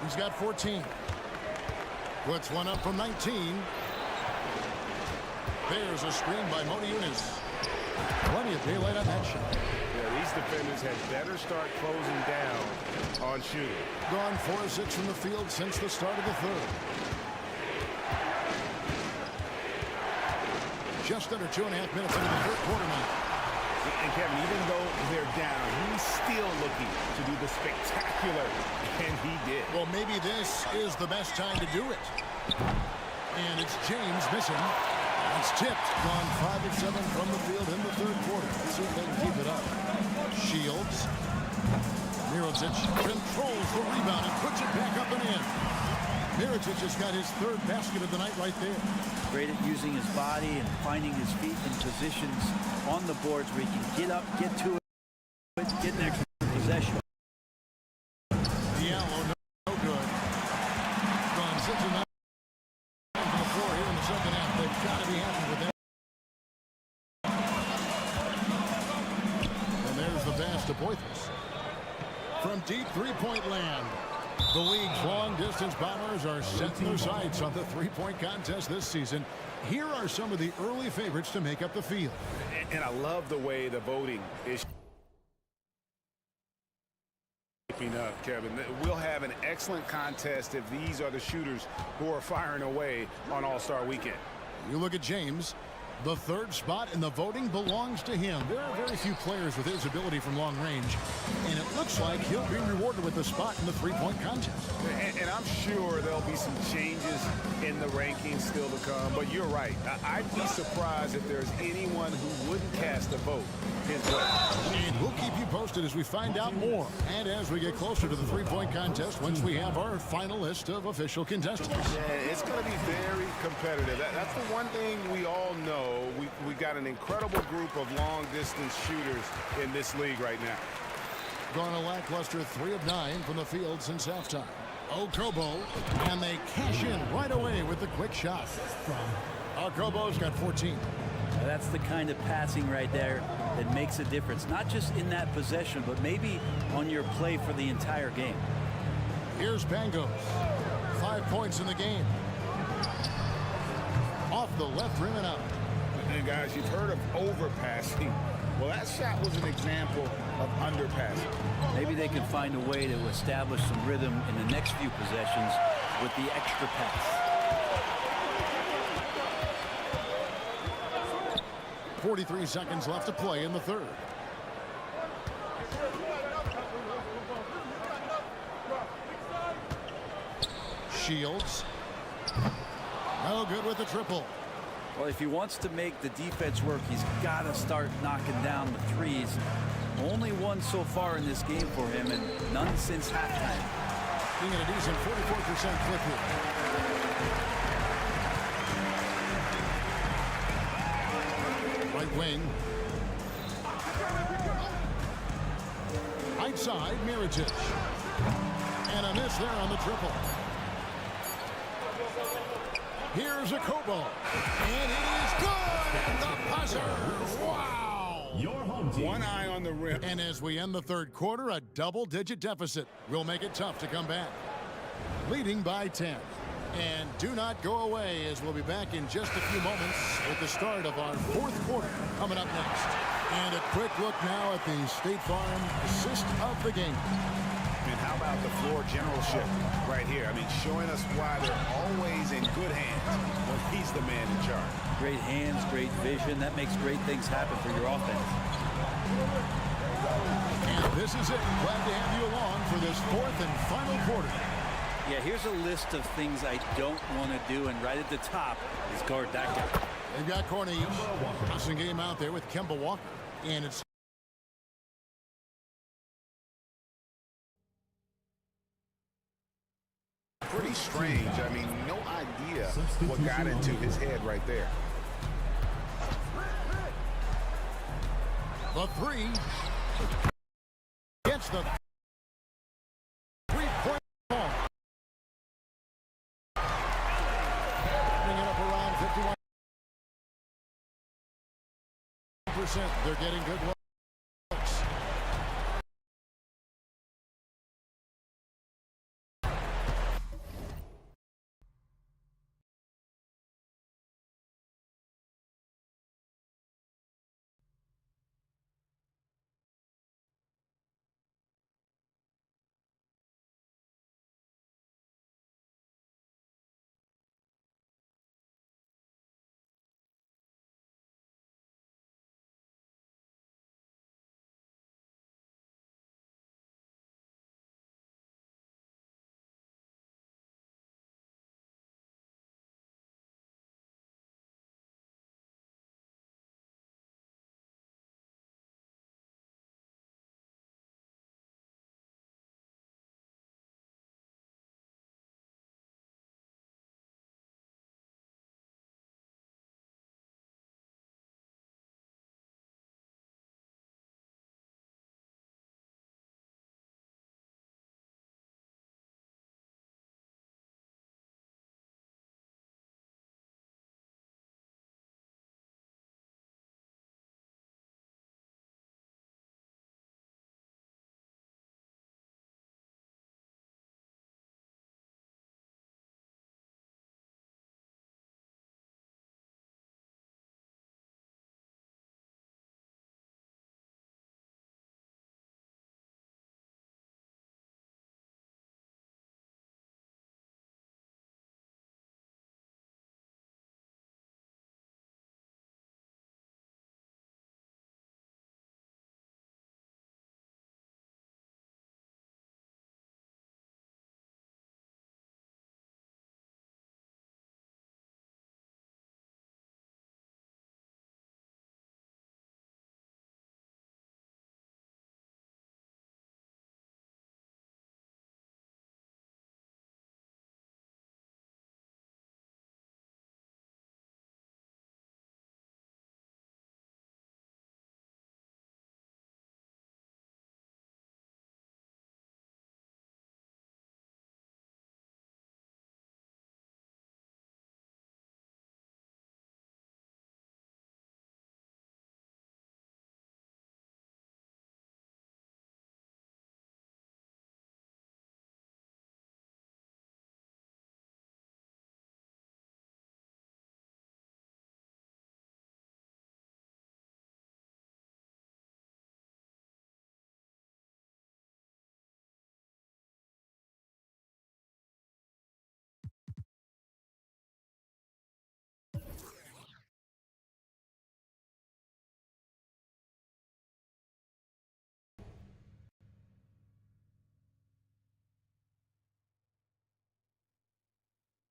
[SPEAKER 7] He's got 14. Puts one up from 19. There's a screen by Modiunas. Plenty of daylight on that shot.
[SPEAKER 10] Yeah, these defenders had better start closing down on shooting.
[SPEAKER 7] Gone 4 of 6 from the field since the start of the third. Just under 2.5 minutes into the third quarter now.
[SPEAKER 10] And Kevin, even though they're down, he's still looking to do the spectacular, and he did.
[SPEAKER 7] Well, maybe this is the best time to do it. And it's James missing. It's tipped. Gone 5 of 7 from the field in the third quarter. Let's see if they can keep it up. Shields. Mirotic controls the rebound and puts it back up and in. Mirotic has got his 3rd basket of the night right there.
[SPEAKER 14] Great at using his body and finding his feet in positions on the boards where he can get up, get to it, get an extra possession.
[SPEAKER 7] Diallo, no good. Gone 6 of 9 from the floor here in the second half. They've got to be happy with that. And there's the pass to Poitras. From deep three-point land. The league's long-distance bombers are setting their sights on the three-point contest this season. Here are some of the early favorites to make up the field.
[SPEAKER 10] And I love the way the voting is shaping up, Kevin. We'll have an excellent contest if these are the shooters who are firing away on All-Star Weekend.
[SPEAKER 7] You look at James. The 3rd spot in the voting belongs to him. There are very few players with his ability from long range, and it looks like he'll be rewarded with a spot in the three-point contest.
[SPEAKER 10] And I'm sure there'll be some changes in the rankings still to come, but you're right. I'd be surprised if there's anyone who wouldn't cast a vote his way.
[SPEAKER 7] And we'll keep you posted as we find out more, and as we get closer to the three-point contest once we have our final list of official contestants.
[SPEAKER 10] Yeah, it's going to be very competitive. That's the one thing we all know. We got an incredible group of long-distance shooters in this league right now.
[SPEAKER 7] Gone a lackluster 3 of 9 from the field since halftime. Okobo, and they cash in right away with the quick shot. Okobo's got 14.
[SPEAKER 14] That's the kind of passing right there that makes a difference, not just in that possession, but maybe on your play for the entire game.
[SPEAKER 7] Here's Pangos. 5 points in the game. Off the left rim and out.
[SPEAKER 8] And guys, you've heard of overpassing. Well, that shot was an example of underpassing.
[SPEAKER 14] Maybe they can find a way to establish some rhythm in the next few possessions with the extra pass.
[SPEAKER 7] 43 seconds left to play in the third. Shields. No good with the triple.
[SPEAKER 14] Well, if he wants to make the defense work, he's got to start knocking down the threes. Only one so far in this game for him, and none since halftime.
[SPEAKER 7] Being at a decent 44% clip here. Right wing. Right side, Mirotic. And a miss there on the triple. Here's a Kobo. And it is good at the buzzer. Wow.
[SPEAKER 4] Your home team.
[SPEAKER 8] One eye on the rim.
[SPEAKER 7] And as we end the third quarter, a double-digit deficit will make it tough to come back. Leading by 10. And do not go away, as we'll be back in just a few moments with the start of our fourth quarter coming up next. And a quick look now at the State Farm assist of the game.
[SPEAKER 8] And how about the floor generalship right here? I mean, showing us why they're always in good hands when he's the man in charge.
[SPEAKER 14] Great hands, great vision. That makes great things happen for your offense.
[SPEAKER 7] And this is it. Glad to have you along for this fourth and final quarter.
[SPEAKER 14] Yeah, here's a list of things I don't want to do, and right at the top is guard that guy.
[SPEAKER 7] They've got Cornelius. Passing game out there with Kemba Walker. And it's
[SPEAKER 8] pretty strange. I mean, no idea what got into his head right there.
[SPEAKER 7] The three. Gets the 50%. They're getting good looks.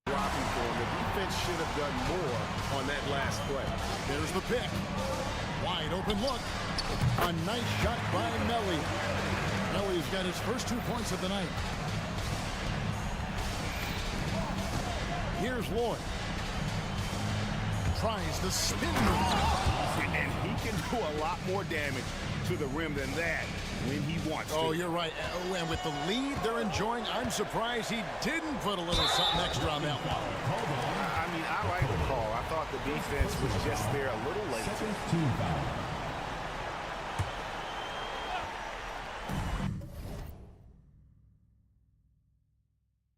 [SPEAKER 10] Dropping for him. The defense should have done more on that last play.
[SPEAKER 7] There's the pick. Wide open look. A nice shot by Melli. Melli's got his first 2 points of the night. Here's Lloyd. Tries the spin move.
[SPEAKER 8] And he can do a lot more damage to the rim than that when he wants to.
[SPEAKER 7] Oh, you're right. Oh, and with the lead they're enjoying, I'm surprised he didn't put a little something extra on that one.
[SPEAKER 8] I mean, I like the call. I thought the defense was just there a little late.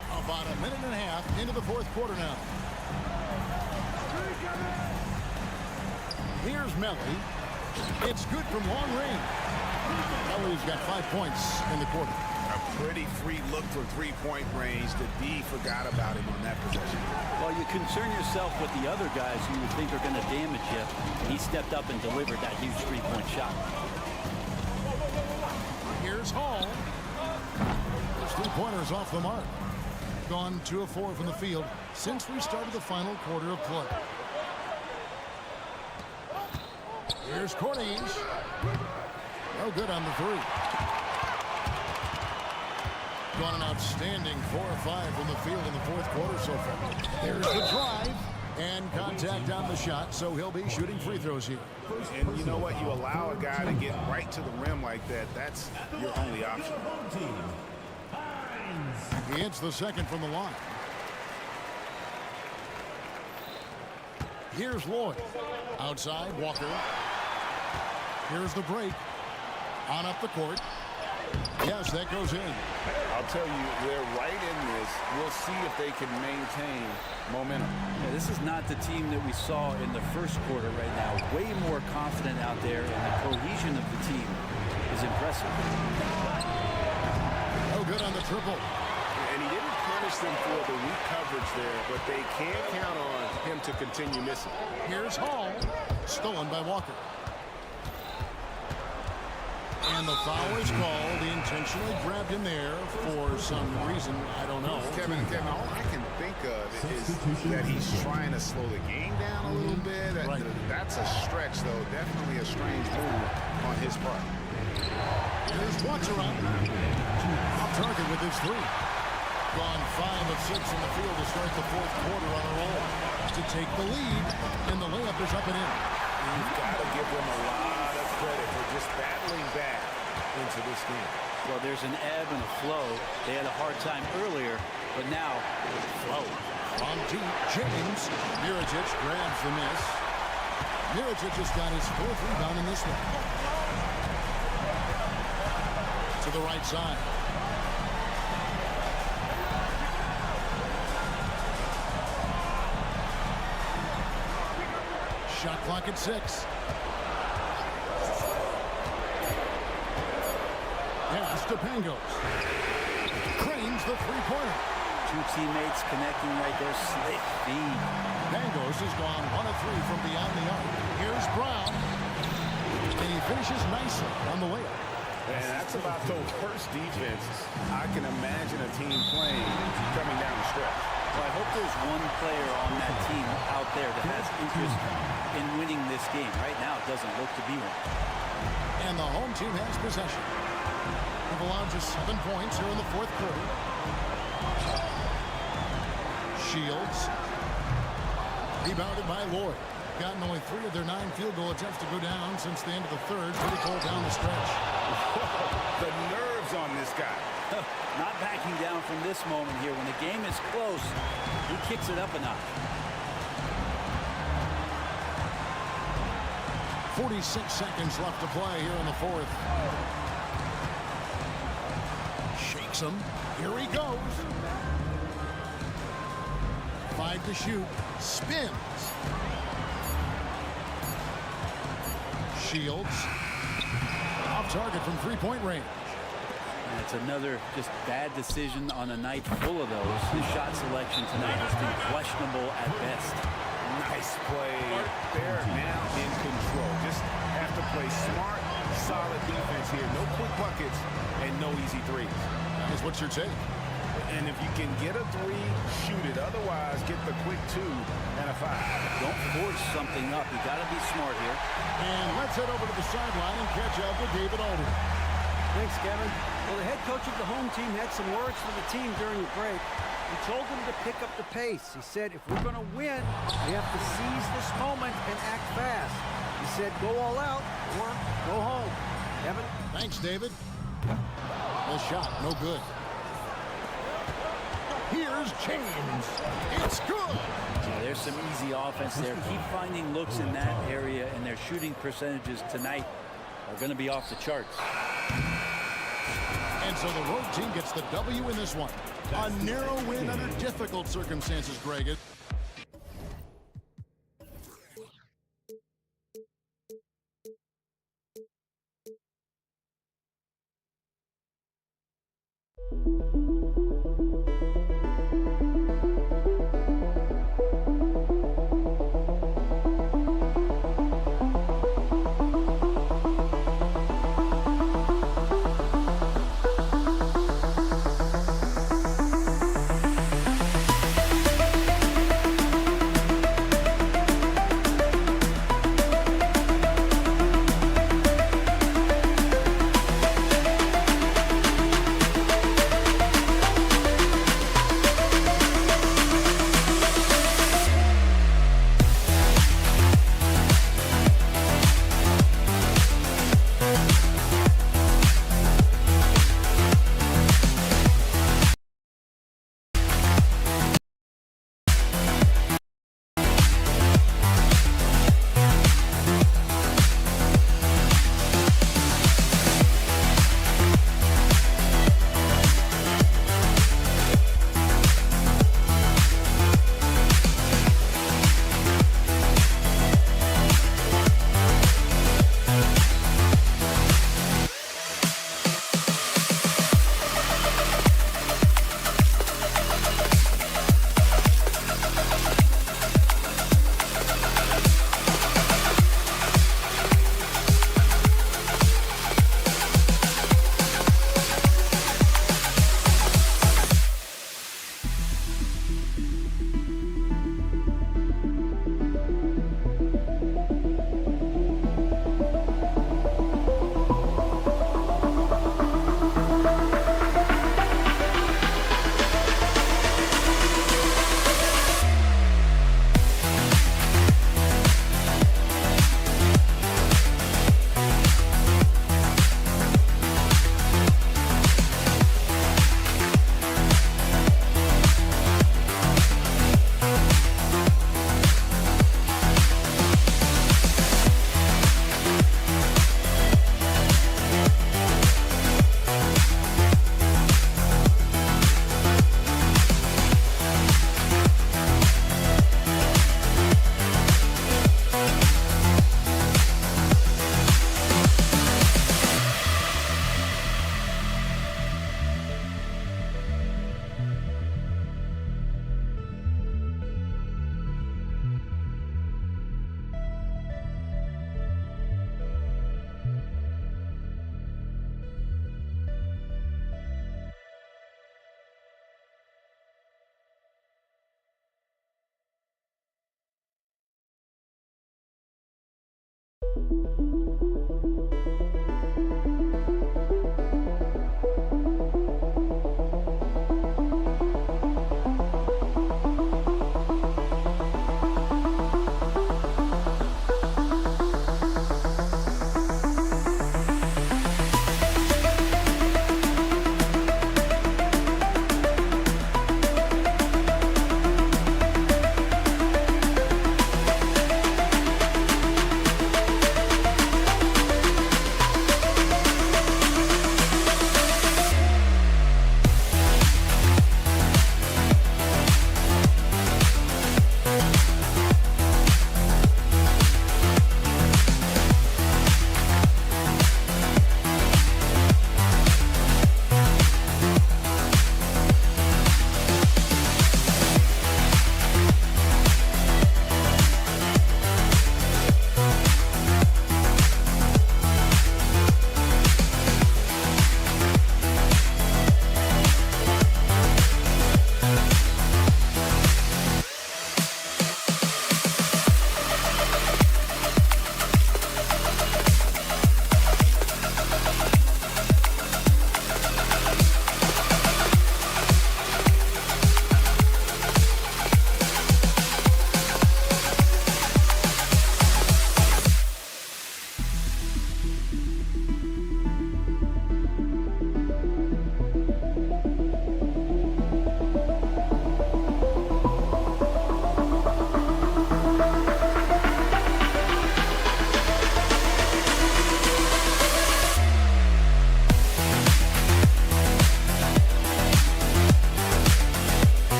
[SPEAKER 7] About a minute and a half into the fourth quarter now. Here's Melli. It's good from long range. Melli's got 5 points in the quarter.
[SPEAKER 8] A pretty free look for three-point range. The D forgot about him on that possession.
[SPEAKER 14] Well, you concern yourself with the other guys who you think are going to damage you. He stepped up and delivered that huge three-point shot.
[SPEAKER 7] Here's Hall. His three-pointers off the mark. Gone 2 of 4 from the field since we started the final quarter of play. Here's Cornish. No good on the three. Gone an outstanding 4 of 5 from the field in the fourth quarter so far. There's the drive and contact on the shot, so he'll be shooting free throws here.
[SPEAKER 8] And you know what? You allow a guy to get right to the rim like that. That's your only option.
[SPEAKER 7] He hits the second from the line. Here's Lloyd. Outside, Walker. Here's the break. On up the court. Yes, that goes in.
[SPEAKER 8] I'll tell you, they're right in this. We'll see if they can maintain momentum.
[SPEAKER 14] Yeah, this is not the team that we saw in the first quarter right now. Way more confident out there, and the cohesion of the team is impressive.
[SPEAKER 7] No good on the triple.
[SPEAKER 10] And he didn't punish them for the weak coverage there, but they can't count on him to continue missing.
[SPEAKER 7] Here's Hall. Stolen by Walker. And the foul is called. He intentionally grabbed him there for some reason. I don't know.
[SPEAKER 8] Kevin, all I can think of is that he's trying to slow the game down a little bit.
[SPEAKER 7] Right.
[SPEAKER 8] That's a stretch, though. Definitely a strange move on his part.
[SPEAKER 7] Here's Watcheron. Off target with his three. Gone 5 of 6 in the field to start the fourth quarter on a roll. To take the lead, and the layup is up and in.
[SPEAKER 10] You've got to give them a lot of credit for just battling back into this game.
[SPEAKER 14] Well, there's an ebb and a flow. They had a hard time earlier, but now flow.
[SPEAKER 7] On deep, James. Mirotic grabs the miss. Mirotic just got his 4th rebound in this one. To the right side. Shot clock at 6. Pass to Pangos. Cranes the three-pointer.
[SPEAKER 14] Two teammates connecting right there. Slick feed.
[SPEAKER 7] Pangos has gone 1 of 3 from beyond the arc. Here's Brown. And he finishes nicely on the layup.
[SPEAKER 10] And that's about the worst defense I can imagine a team playing coming down the stretch.
[SPEAKER 14] Well, I hope there's one player on that team out there that has interest in winning this game. Right now, it doesn't look to be one.
[SPEAKER 7] And the home team has possession. They've allowed just 7 points here in the fourth quarter. Shields. Rebounded by Lloyd. Gotten only 3 of their 9 field goal attempts to go down since the end of the third. Pretty cold down the stretch.
[SPEAKER 10] The nerves on this guy.
[SPEAKER 14] Not backing down from this moment here. When the game is close, he kicks it up a notch.
[SPEAKER 7] 46 seconds left to play here in the fourth. Shakes him. Here he goes. 5 to shoot. Spins. Shields. Off target from 3-point range.
[SPEAKER 14] And it's another just bad decision on a night full of those. His shot selection tonight has been questionable at best.
[SPEAKER 10] Nice play. They're now in control. Just have to play smart, solid defense here. No quick buckets and no easy threes.
[SPEAKER 7] That is what's your take.
[SPEAKER 10] And if you can get a 3, shoot it. Otherwise, get the quick 2 and a 5.
[SPEAKER 14] Don't force something up. You got to be smart here.
[SPEAKER 7] And let's head over to the sideline and catch up with David Alden.
[SPEAKER 11] Thanks, Kevin. Well, the head coach of the home team had some words for the team during the break. He told them to pick up the pace. He said, if we're going to win, we have to seize this moment and act fast. He said, go all out or go home. Kevin?
[SPEAKER 7] Thanks, David. The shot, no good. Here's James. It's good.
[SPEAKER 14] Yeah, there's some easy offense there. Keep finding looks in that area, and their shooting percentages tonight are going to be off the charts.
[SPEAKER 7] And so the road team gets the W in this one. A narrow win under difficult circumstances, Greg.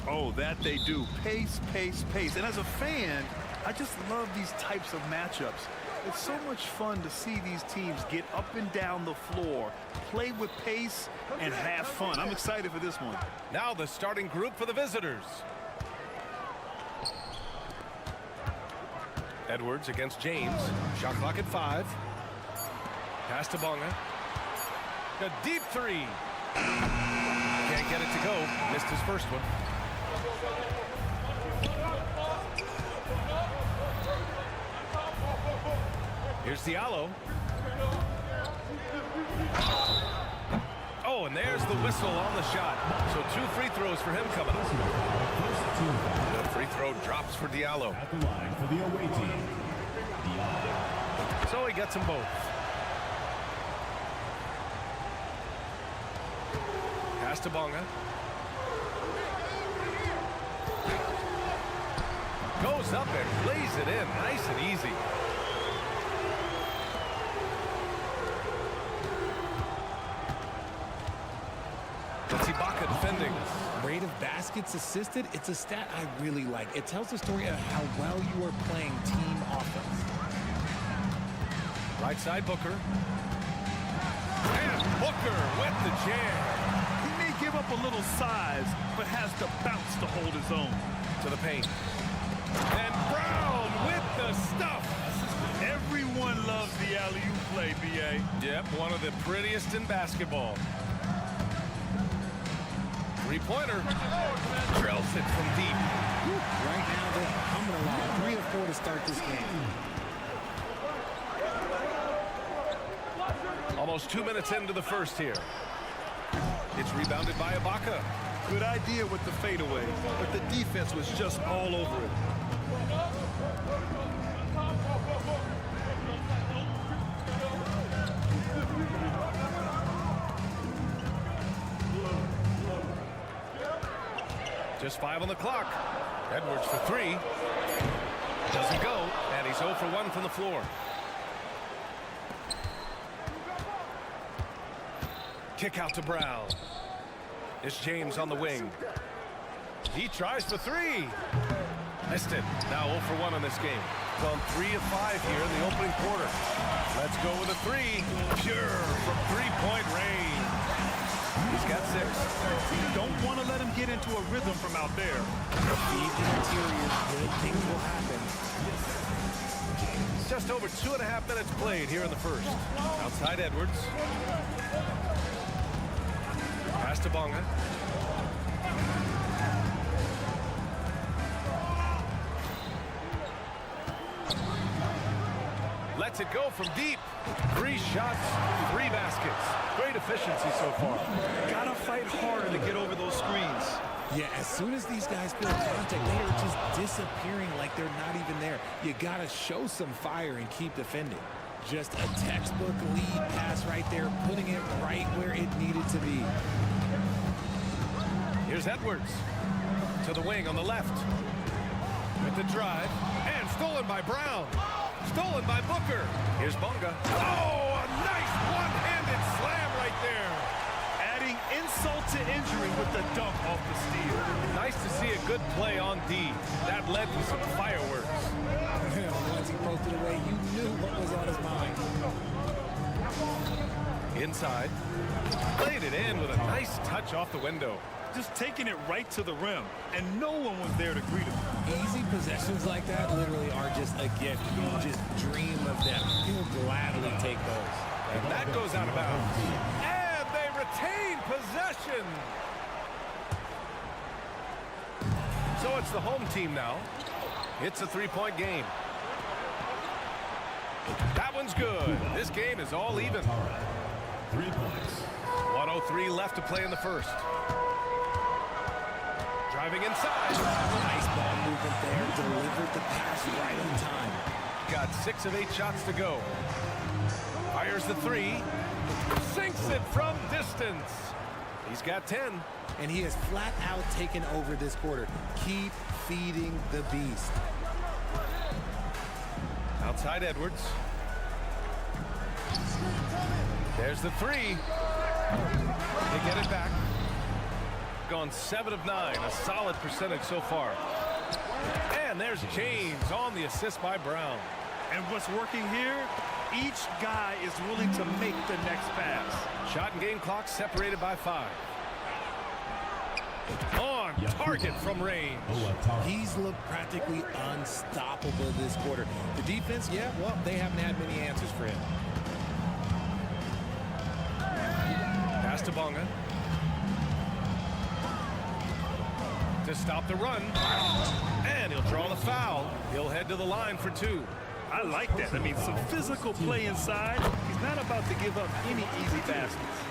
[SPEAKER 2] Oh, that they do. Pace, pace, pace. And as a fan, I just love these types of matchups. It's so much fun to see these teams get up and down the floor, play with pace, and have fun. I'm excited for this one.
[SPEAKER 1] Now the starting group for the visitors. Edwards against James. Shot clock at 5. Pass to Bonga. A deep three. Can't get it to go. Missed his first one. Here's Diallo. Oh, and there's the whistle on the shot. So 2 free throws for him coming up. The free throw drops for Diallo.
[SPEAKER 4] At the line for the away team.
[SPEAKER 1] So he gets them both. Pass to Bonga. Goes up and lays it in. Nice and easy. Let's see Ibaka defending.
[SPEAKER 3] Rate of baskets assisted, it's a stat I really like. It tells the story of how well you are playing team offense.
[SPEAKER 1] Right side, Booker. And Booker with the jam.
[SPEAKER 2] He may give up a little size, but has the bounce to hold his own.
[SPEAKER 1] To the paint. And Brown with the stuff.
[SPEAKER 2] Everyone loves the alley-oop play, B.A.
[SPEAKER 1] Yep, one of the prettiest in basketball. Three-pointer. Drills it from deep.
[SPEAKER 3] Right now, they're humming along. 3 or 4 to start this game.
[SPEAKER 1] Almost 2 minutes into the first here. It's rebounded by Ibaka.
[SPEAKER 2] Good idea with the fadeaway, but the defense was just all over it.
[SPEAKER 1] Just 5 on the clock. Edwards for 3. Doesn't go, and he's 0 for 1 from the floor. Kick out to Brown. It's James on the wing. He tries for 3. Missed it. Now 0 for 1 on this game. Gone 3 of 5 here in the opening quarter. Let's go with a 3. Pure from three-point range. He's got 6.
[SPEAKER 2] Don't want to let him get into a rhythm from out there.
[SPEAKER 3] Feed the interior, good things will happen.
[SPEAKER 1] Just over 2.5 minutes played here in the first. Outside Edwards. Pass to Bonga. Lets it go from deep. 3 shots, 3 baskets. Great efficiency so far.
[SPEAKER 2] Gotta fight harder to get over those screens.
[SPEAKER 3] Yeah, as soon as these guys feel contact, they are just disappearing like they're not even there. You gotta show some fire and keep defending. Just a textbook lead pass right there, putting it right where it needed to be.
[SPEAKER 1] Here's Edwards to the wing on the left. With the drive, and stolen by Brown. Stolen by Booker. Here's Bonga. Oh, a nice one-handed slam right there.
[SPEAKER 2] Adding insult to injury with the dunk off the steal.
[SPEAKER 1] Nice to see a good play on D. That led to some fireworks.
[SPEAKER 3] Once he posted away, you knew what was on his mind.
[SPEAKER 1] Inside. Played it in with a nice touch off the window.
[SPEAKER 2] Just taking it right to the rim, and no one was there to greet him.
[SPEAKER 3] Easy possessions like that literally are just a gift. You just dream of them. You'll gladly take those.
[SPEAKER 1] And that goes out of bounds. And they retain possession. So it's the home team now. It's a 3-point game. That one's good. This game is all even.
[SPEAKER 4] 3 points.
[SPEAKER 1] 1:03 left to play in the first. Driving inside.
[SPEAKER 3] Nice ball movement there. Delivered the pass right on time.
[SPEAKER 1] Got 6 of 8 shots to go. Fires the 3. Sinks it from distance. He's got 10.
[SPEAKER 3] And he has flat out taken over this quarter. Keep feeding the beast.
[SPEAKER 1] Outside Edwards. There's the 3. They get it back. Gone 7 of 9, a solid percentage so far. And there's James on the assist by Brown.
[SPEAKER 2] And what's working here, each guy is willing to make the next pass.
[SPEAKER 1] Shot and game clock separated by 5. On target from range.
[SPEAKER 3] He's looked practically unstoppable this quarter. The defense, yeah, well, they haven't had many answers for him.
[SPEAKER 1] Pass to Bonga. To stop the run. And he'll draw the foul. He'll head to the line for 2.
[SPEAKER 2] I like that. I mean, some physical play inside. He's not about to give up any easy baskets.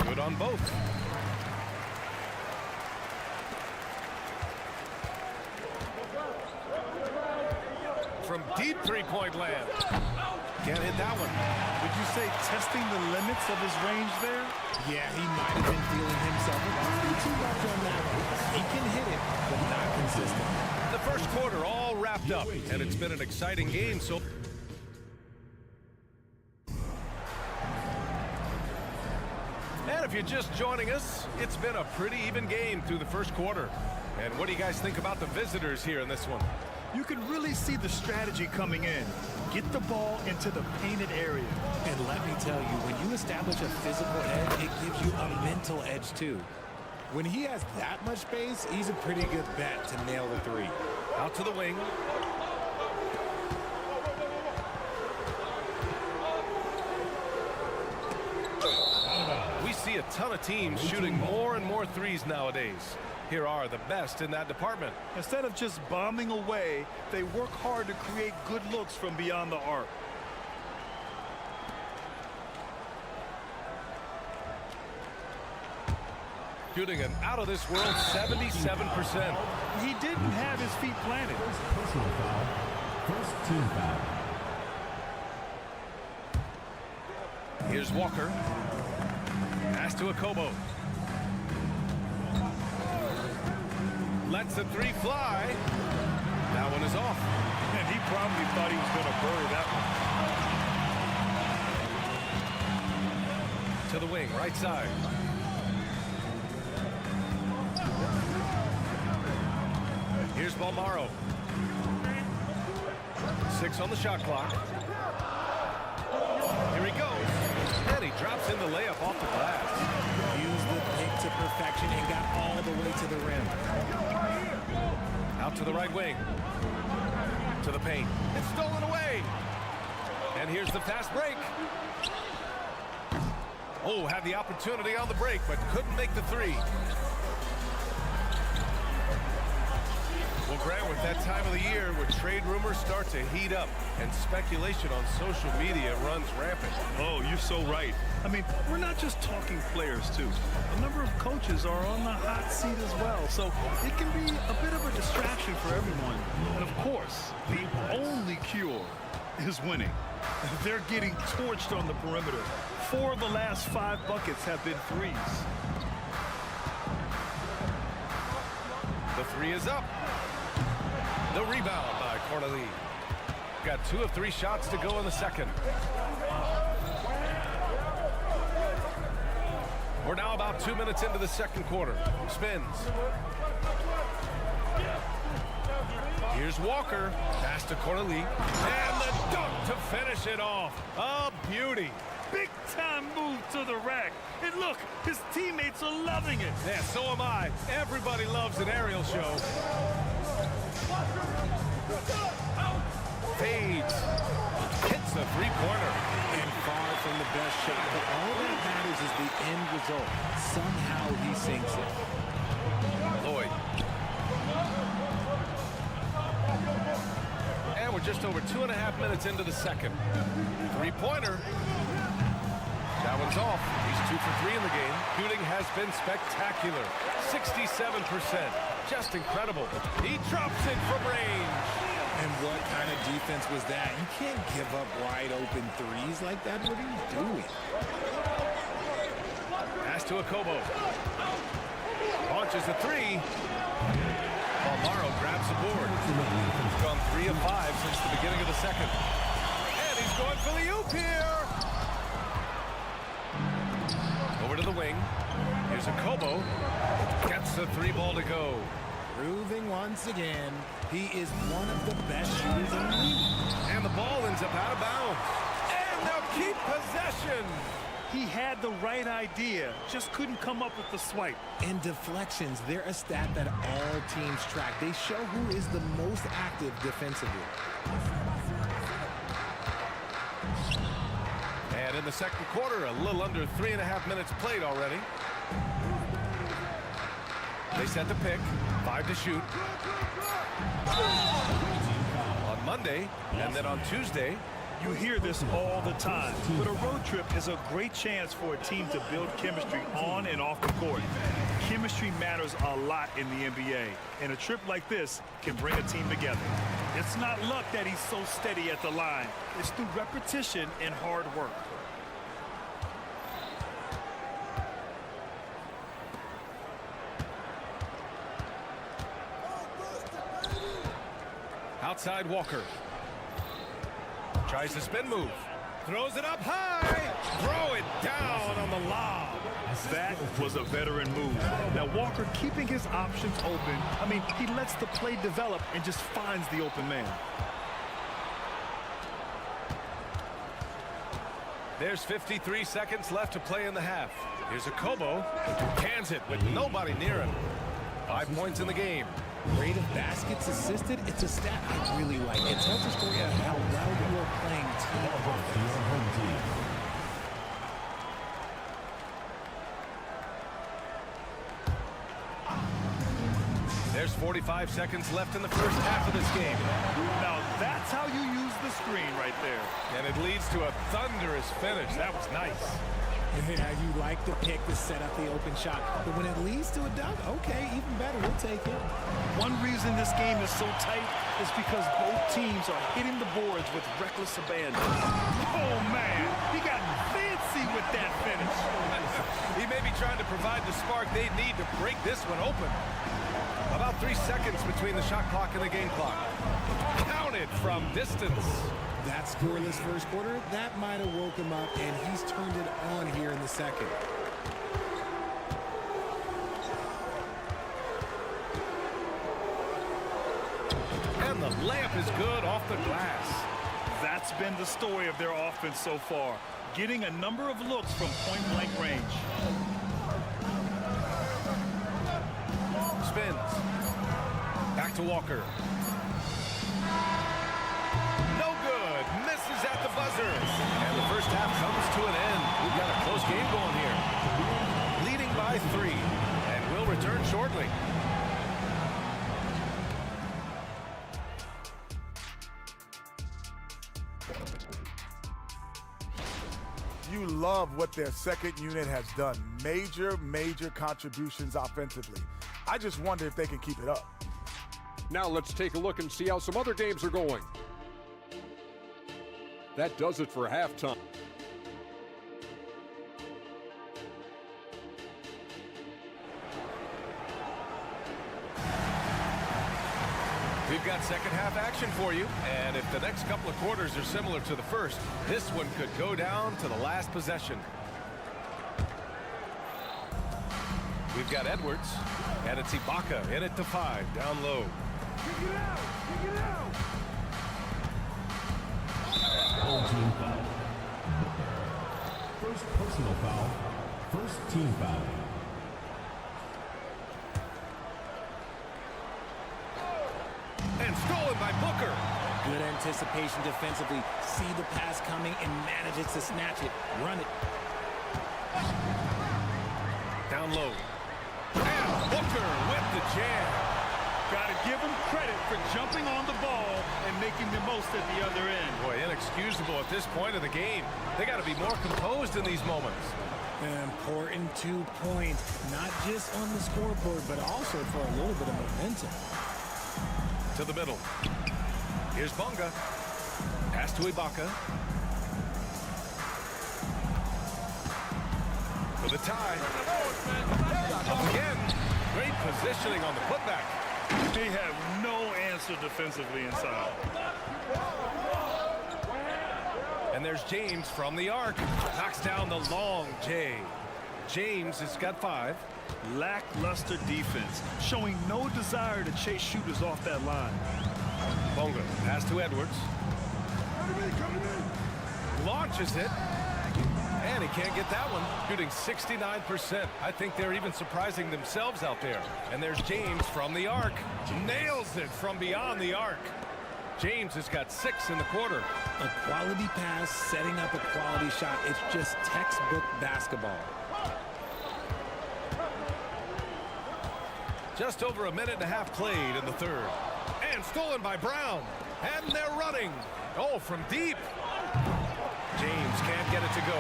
[SPEAKER 1] Good on both. From deep 3-point land. Can't hit that one.
[SPEAKER 2] Would you say testing the limits of his range there?
[SPEAKER 3] Yeah, he might have been feeling himself. Too much on that one. He can hit it, but not consistent.
[SPEAKER 1] The first quarter all wrapped up, and it's been an exciting game. So, and a if you're just joining us, it's been a pretty even game through the first quarter. And what do you guys think about the visitors here in this one?
[SPEAKER 2] You can really see the strategy coming in. Get the ball into the painted area.
[SPEAKER 3] And let me tell you, when you establish a physical edge, it gives you a mental edge too. When he has that much space, he's a pretty good bet to nail the three.
[SPEAKER 1] Out to the wing. We see a ton of teams shooting more and more threes nowadays. Here are the best in that department.
[SPEAKER 2] Instead of just bombing away, they work hard to create good looks from beyond the arc.
[SPEAKER 1] Shooting an out-of-this-world 77%.
[SPEAKER 2] He didn't have his feet planted.
[SPEAKER 4] Personal foul. First team foul.
[SPEAKER 1] Here's Walker. Pass to Akobo. Lets the three fly. That one is off.
[SPEAKER 2] And he probably thought he was going to bury that one.
[SPEAKER 1] To the wing, right side. Here's Balmaro. 6 on the shot clock. Here he goes. And he drops in the layup off the glass.
[SPEAKER 3] Used the pick to perfection and got all the way to the rim.
[SPEAKER 1] Out to the right wing. To the paint. It's stolen away. And here's the fast break. Oh, had the opportunity on the break, but couldn't make the three. Well, Grant, with that time of the year where trade rumors start to heat up and speculation on social media runs rampant.
[SPEAKER 2] Oh, you're so right. I mean, we're not just talking players, too. A number of coaches are on the hot seat as well, so it can be a bit of a distraction for everyone. And, of course, the only cure is winning. They're getting torched on the perimeter. 4 of the last 5 buckets have been threes.
[SPEAKER 1] The three is up. The rebound by Corneli. Got 2 of 3 shots to go in the second. We're now about 2 minutes into the second quarter. Spins. Here's Walker. Pass to Corneli. And the dunk to finish it off. A beauty.
[SPEAKER 2] Big time move to the rack. And look, his teammates are loving it.
[SPEAKER 1] Yeah, so am I. Everybody loves an aerial show. Fades. Hits a three-pointer.
[SPEAKER 3] And far from the best shot, but all that matters is the end result. Somehow he sinks it.
[SPEAKER 1] Lloyd. And we're just over 2.5 minutes into the second. Three-pointer. That one's off. He's 2 for 3 in the game. Shooting has been spectacular. 67%. Just incredible. He drops it from range.
[SPEAKER 3] And what kind of defense was that? You can't give up wide open threes like that. What are you doing?
[SPEAKER 1] Pass to Akobo. Launches a three. Balmaro grabs the board. He's gone 3 of 5 since the beginning of the second. And he's going for the oop here. Over to the wing. Here's Akobo. Gets the 3-ball to go.
[SPEAKER 3] Proving once again, he is one of the best shooters in the league.
[SPEAKER 1] And the ball ends up out of bounds. And they'll keep possession.
[SPEAKER 2] He had the right idea, just couldn't come up with the swipe.
[SPEAKER 3] And deflections, they're a stat that all teams track. They show who is the most active defensively.
[SPEAKER 1] And in the second quarter, a little under 3.5 minutes played already. They set the pick, 5 to shoot. On Monday, and then on Tuesday.
[SPEAKER 2] You hear this all the time, but a road trip is a great chance for a team to build chemistry on and off the court. Chemistry matters a lot in the NBA, and a trip like this can bring a team together. It's not luck that he's so steady at the line. It's through repetition and hard work.
[SPEAKER 1] Outside Walker. Tries the spin move. Throws it up high. Throw it down on the lob.
[SPEAKER 2] That was a veteran move. Now, Walker keeping his options open. I mean, he lets the play develop and just finds the open man.
[SPEAKER 1] There's 53 seconds left to play in the half. Here's a Kobo. Cans it with nobody near him. 5 points in the game.
[SPEAKER 3] Rate of baskets assisted, it's a stat I really like. It tells a story of how well you are playing team.
[SPEAKER 1] There's 45 seconds left in the first half of this game.
[SPEAKER 2] Now, that's how you use the screen right there.
[SPEAKER 1] And it leads to a thunderous finish. That was nice.
[SPEAKER 3] Yeah, you like the pick to set up the open shot. But when it leads to a dunk, okay, even better, we'll take it.
[SPEAKER 2] One reason this game is so tight is because both teams are hitting the boards with reckless abandon. Oh, man, he got fancy with that finish.
[SPEAKER 1] He may be trying to provide the spark they need to break this one open. About 3 seconds between the shot clock and the game clock. Counted from distance.
[SPEAKER 3] That scoreless first quarter, that might have woke him up, and he's turned it on here in the second.
[SPEAKER 1] And the layup is good off the glass.
[SPEAKER 2] That's been the story of their offense so far, getting a number of looks from point-blank range.
[SPEAKER 1] Spins. Back to Walker. No good. Misses at the buzzer. And the first half comes to an end. We've got a close game going here. Leading by 3. And we'll return shortly.
[SPEAKER 15] You love what their second unit has done. Major contributions offensively. I just wonder if they can keep it up.
[SPEAKER 5] Now let's take a look and see how some other games are going. That does it for halftime.
[SPEAKER 1] We've got second half action for you, and if the next couple of quarters are similar to the first, this one could go down to the last possession. We've got Edwards, and it's Ibaka in it to 5, down low.
[SPEAKER 4] Kick it out! Kick it out! All team foul. First personal foul. First team foul.
[SPEAKER 1] And stolen by Booker.
[SPEAKER 3] Good anticipation defensively. See the pass coming and manages to snatch it. Run it.
[SPEAKER 1] Down low. And Booker with the jam.
[SPEAKER 2] Got to give him credit for jumping on the ball and making the most at the other end.
[SPEAKER 1] Boy, inexcusable at this point of the game. They got to be more composed in these moments.
[SPEAKER 3] An important 2 points, not just on the scoreboard, but also for a little bit of momentum.
[SPEAKER 1] To the middle. Here's Bonga. Pass to Ibaka. For the tie. Up again. Great positioning on the putback.
[SPEAKER 2] They have no answer defensively inside.
[SPEAKER 1] And there's James from the arc. Knocks down the long J. James has got 5.
[SPEAKER 2] Lackluster defense, showing no desire to chase shooters off that line.
[SPEAKER 1] Bonga, pass to Edwards. Launches it. And he can't get that one. Shooting 69%. I think they're even surprising themselves out there. And there's James from the arc. Nails it from beyond the arc. James has got 6 in the quarter.
[SPEAKER 3] A quality pass, setting up a quality shot. It's just textbook basketball.
[SPEAKER 1] Just over a minute and a half played in the third. And stolen by Brown. And they're running. Oh, from deep. James can't get it to go.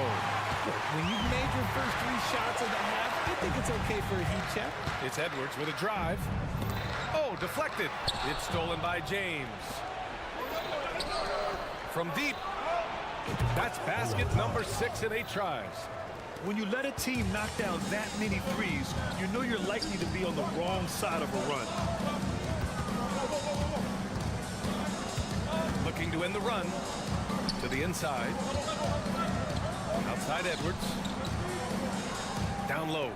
[SPEAKER 3] When you've made your first 3 shots of the half, I think it's okay for a heat check.
[SPEAKER 1] It's Edwards with a drive. Oh, deflected. It's stolen by James. From deep. That's basket number 6 in 8 tries.
[SPEAKER 2] When you let a team knock down that many threes, you know you're likely to be on the wrong side of a run.
[SPEAKER 1] Looking to end the run. To the inside. Outside Edwards. Down low.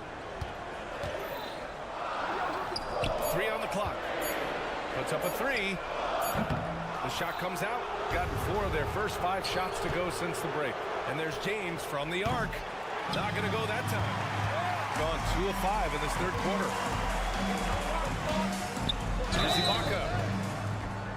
[SPEAKER 1] 3 on the clock. Puts up a 3. The shot comes out. Gotten 4 of their first 5 shots to go since the break. And there's James from the arc. Not going to go that time. Gone 2 of 5 in this third quarter. Here's Ibaka.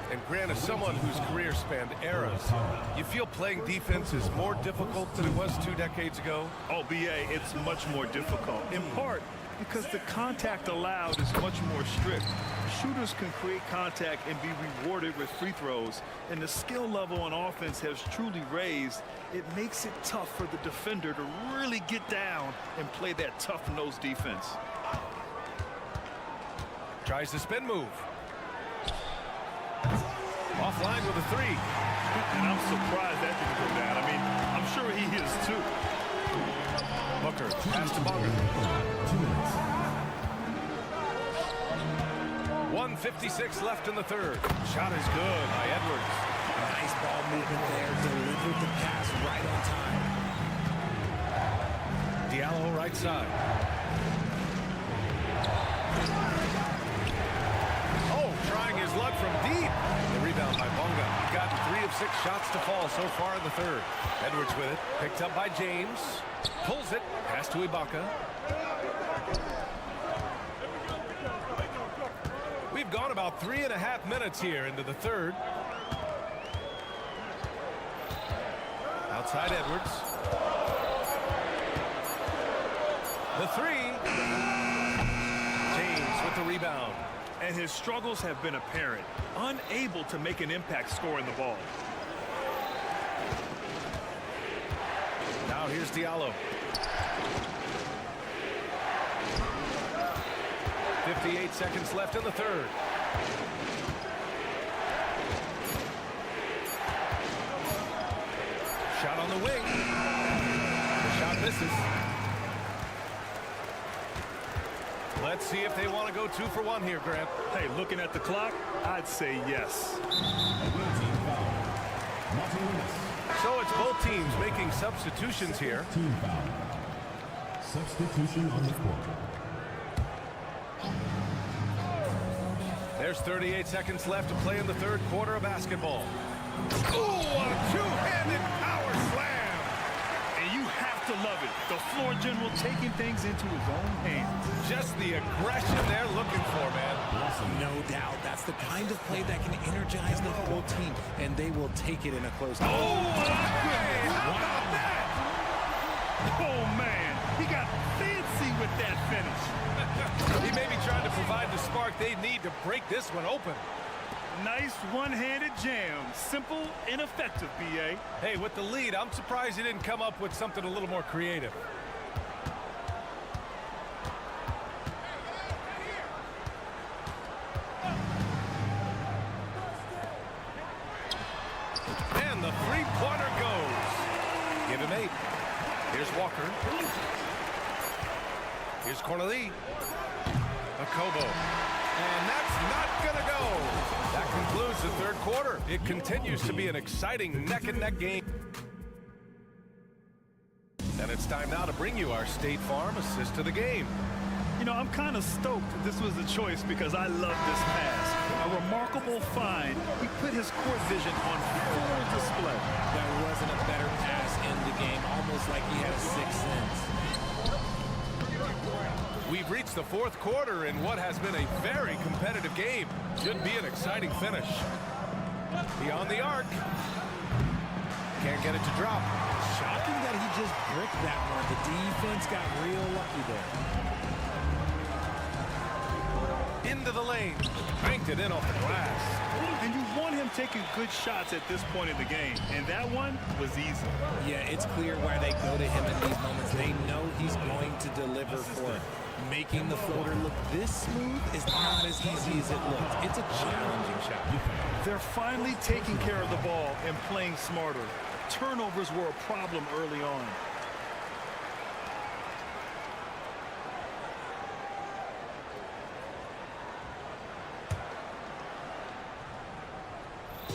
[SPEAKER 1] And Grant, as someone whose career spanned eras, you feel playing defense is more difficult than it was 2 decades ago?
[SPEAKER 2] Oh, BA, it's much more difficult. In part because the contact allowed is much more strict. Shooters can create contact and be rewarded with free throws, and the skill level on offense has truly raised. It makes it tough for the defender to really get down and play that tough-nosed defense.
[SPEAKER 1] Tries the spin move. Offline with a 3.
[SPEAKER 2] And I'm surprised that didn't go down. I mean, I'm sure he is too.
[SPEAKER 1] Booker, pass to Bonga. 1:56 left in the third. Shot is good by Edwards.
[SPEAKER 3] Nice ball movement there. Delivered the pass right on time.
[SPEAKER 1] Diallo right side. Oh, trying his luck from deep. The rebound by Bonga. Gotten 3 of 6 shots to fall so far in the third. Edwards with it. Picked up by James. Pulls it. Pass to Ibaka. We've gone about 3.5 minutes here into the third. Outside Edwards. The 3. James with the rebound.
[SPEAKER 2] And his struggles have been apparent. Unable to make an impact scoring the ball.
[SPEAKER 1] Now here's Diallo. 58 seconds left in the third. Shot on the wing. The shot misses. Let's see if they want to go 2 for 1 here, Grant.
[SPEAKER 2] Hey, looking at the clock, I'd say yes.
[SPEAKER 1] So it's both teams making substitutions here.
[SPEAKER 4] Team foul. Substitution on the court.
[SPEAKER 1] There's 38 seconds left to play in the third quarter of basketball. Ooh, a 2-handed power slam.
[SPEAKER 2] And you have to love it. The floor general taking things into his own hands.
[SPEAKER 1] Just the aggression they're looking for, man.
[SPEAKER 3] No doubt. That's the kind of play that can energize the whole team, and they will take it in a close game.
[SPEAKER 1] Oh, hey, how about that?
[SPEAKER 2] Oh, man. He got fancy with that finish.
[SPEAKER 1] He may be trying to provide the spark they need to break this one open.
[SPEAKER 2] Nice one-handed jam. Simple and effective, BA.
[SPEAKER 1] Hey, with the lead, I'm surprised he didn't come up with something a little more creative. And the three-pointer goes. Give him 8. Here's Walker. Here's Cornelie. Akobo. And that's not going to go. That concludes the third quarter. It continues to be an exciting neck-and-neck game. And it's time now to bring you our State Farm assist to the game.
[SPEAKER 2] You know, I'm kind of stoked this was the choice because I love this pass. A remarkable find. He put his court vision on full display.
[SPEAKER 3] There wasn't a better pass in the game, almost like he had a sixth sense.
[SPEAKER 1] We've reached the fourth quarter in what has been a very competitive game. Should be an exciting finish. Beyond the arc. Can't get it to drop.
[SPEAKER 3] Shocking that he just bricked that one. The defense got real lucky there.
[SPEAKER 1] Into the lane. Banked it in off the glass.
[SPEAKER 2] And you want him taking good shots at this point in the game. And that one was easy.
[SPEAKER 3] Yeah, it's clear why they go to him in these moments. They know he's going to deliver for it. Making the floater look this smooth is not as easy as it looks. It's a challenging shot.
[SPEAKER 2] They're finally taking care of the ball and playing smarter. Turnovers were a problem early on.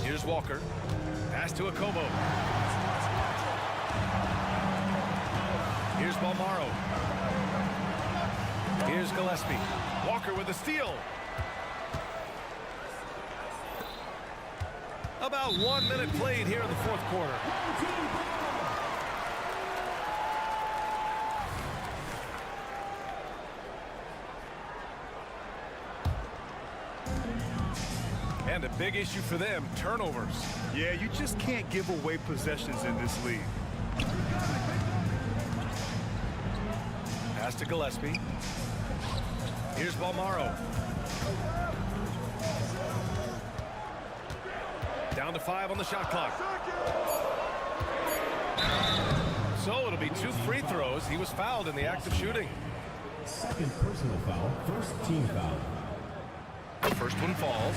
[SPEAKER 1] Here's Walker. Pass to Akobo. Here's Balmaro. Here's Gillespie. Walker with a steal. About 1 minute played here in the fourth quarter. And a big issue for them, turnovers.
[SPEAKER 2] Yeah, you just can't give away possessions in this league.
[SPEAKER 1] Pass to Gillespie. Here's Balmaro. Down to 5 on the shot clock. So it'll be 2 free throws. He was fouled in the act of shooting.
[SPEAKER 4] Second personal foul, first team foul.
[SPEAKER 1] The first one falls.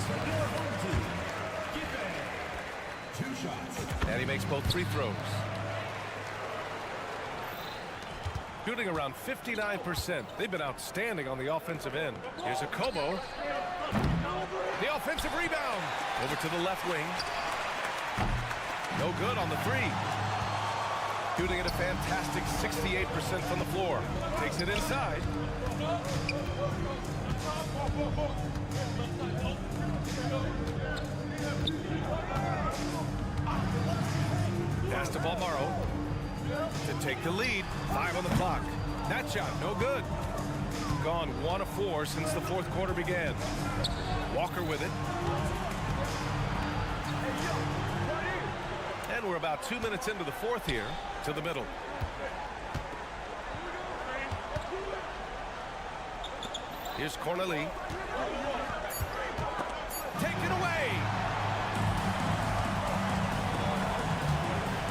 [SPEAKER 4] 2 shots.
[SPEAKER 1] And he makes both free throws. Shooting around 59%. They've been outstanding on the offensive end. Here's a Kobo. The offensive rebound. Over to the left wing. No good on the 3. Shooting at a fantastic 68% from the floor. Takes it inside. Pass to Balmaro to take the lead. 5 on the clock. That shot, no good. Gone 1 of 4 since the fourth quarter began. Walker with it. And we're about 2 minutes into the fourth here. To the middle. Here's Corneli. Taken away.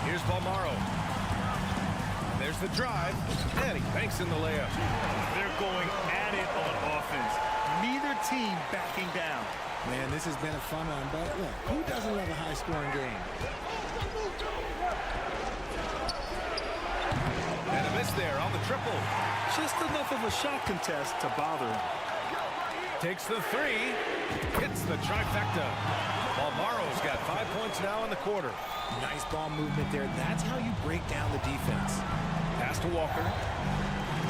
[SPEAKER 1] Here's Balmaro. There's the drive. And he banks in the layup.
[SPEAKER 2] They're going at it on offense. Neither team backing down.
[SPEAKER 3] Man, this has been a fun one, but look, who doesn't love a high-scoring game?
[SPEAKER 1] And a miss there on the triple.
[SPEAKER 2] Just enough of a shot contest to bother him.
[SPEAKER 1] Takes the 3. Hits the trifecta. Balmaro's got 5 points now in the quarter.
[SPEAKER 3] Nice ball movement there. That's how you break down the defense.
[SPEAKER 1] Pass to Walker.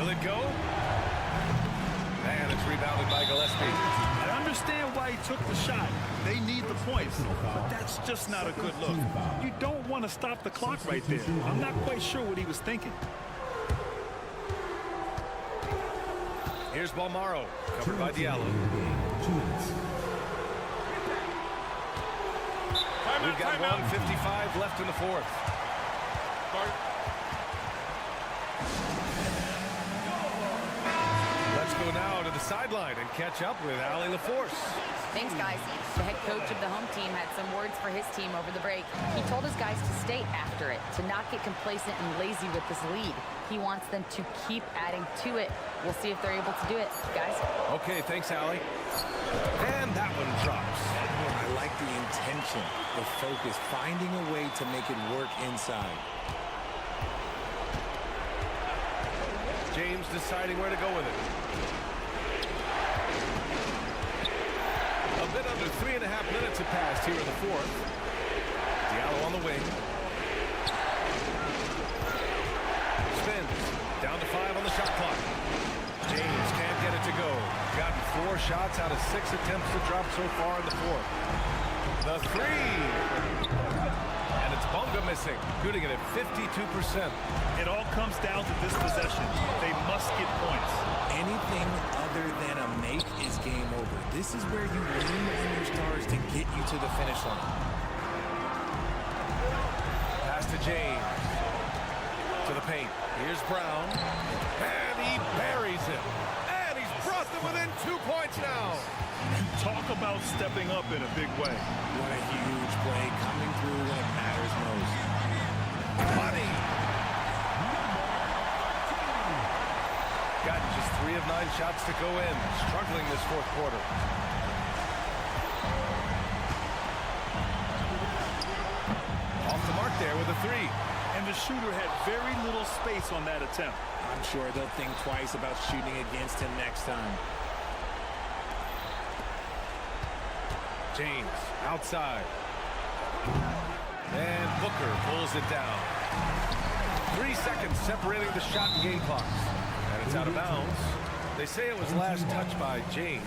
[SPEAKER 1] Will it go? And it's rebounded by Gillespie.
[SPEAKER 2] I understand why he took the shot. They need the points, but that's just not a good look. You don't want to stop the clock right there. I'm not quite sure what he was thinking.
[SPEAKER 1] Here's Balmaro, covered by Diallo. We've got 1:55 left in the fourth. Let's go now to the sideline and catch up with Allie LaForce.
[SPEAKER 13] Thanks, guys. The head coach of the home team had some words for his team over the break. He told his guys to stay after it, to not get complacent and lazy with this lead. He wants them to keep adding to it. We'll see if they're able to do it, guys.
[SPEAKER 1] Okay, thanks, Allie. And that one drops.
[SPEAKER 3] I like the intention, the focus, finding a way to make it work inside.
[SPEAKER 1] James deciding where to go with it. A bit under 3.5 minutes have passed here in the fourth. Diallo on the wing. Spins. Down to 5 on the shot clock. James can't get it to go. Gotten 4 shots out of 6 attempts to drop so far in the fourth. The 3. And it's Bunga missing. Shooting it at 52%.
[SPEAKER 2] It all comes down to this possession. They must get points.
[SPEAKER 3] Anything other than a make is game over. This is where you lean on your stars to get you to the finish line.
[SPEAKER 1] Pass to James. To the paint. Here's Brown. And he buries him. And he's brought them within 2 points now.
[SPEAKER 2] Talk about stepping up in a big way.
[SPEAKER 3] What a huge play, coming through when it matters most.
[SPEAKER 1] Money. Got just 3 of 9 shots to go in. Struggling this fourth quarter. Off the mark there with a 3.
[SPEAKER 2] And the shooter had very little space on that attempt.
[SPEAKER 3] I'm sure they'll think twice about shooting against him next time.
[SPEAKER 1] James outside. And Booker pulls it down. 3 seconds separating the shot and game clocks. And it's out of bounds. They say it was last touched by James.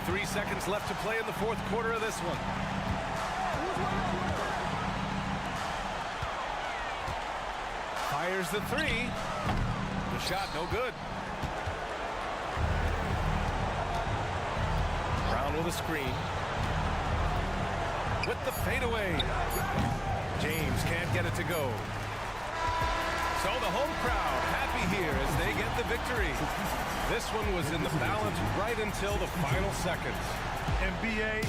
[SPEAKER 1] Three seconds left to play in the fourth quarter of this one. Fires the three. The shot no good. Brown with a screen. With the fadeaway. James can't get it to go. So the home crowd happy here as they get the victory. This one was in the balance right until the final seconds.
[SPEAKER 15] NBA.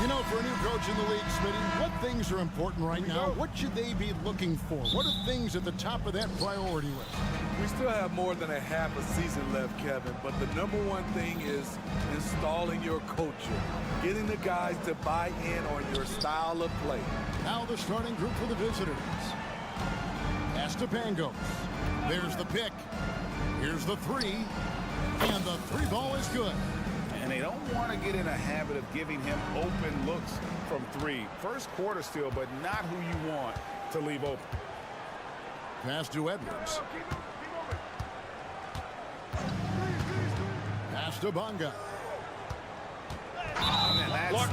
[SPEAKER 7] You know, for a new coach in the league, Smitty, what things are important right now? What should they be looking for? What are things at the top of that priority list?
[SPEAKER 15] We still have more than a half a season left, Kevin, but the number one thing is installing your culture, getting the guys to buy in on your style of play.
[SPEAKER 7] Now the starting group for the visitors. Pass to Pangos. There's the pick. Here's the three. And the three ball is good.
[SPEAKER 8] And they don't want to get in a habit of giving him open looks from three. First quarter still, but not who you want to leave open.
[SPEAKER 7] Pass to Edwards. Pass to Bonga.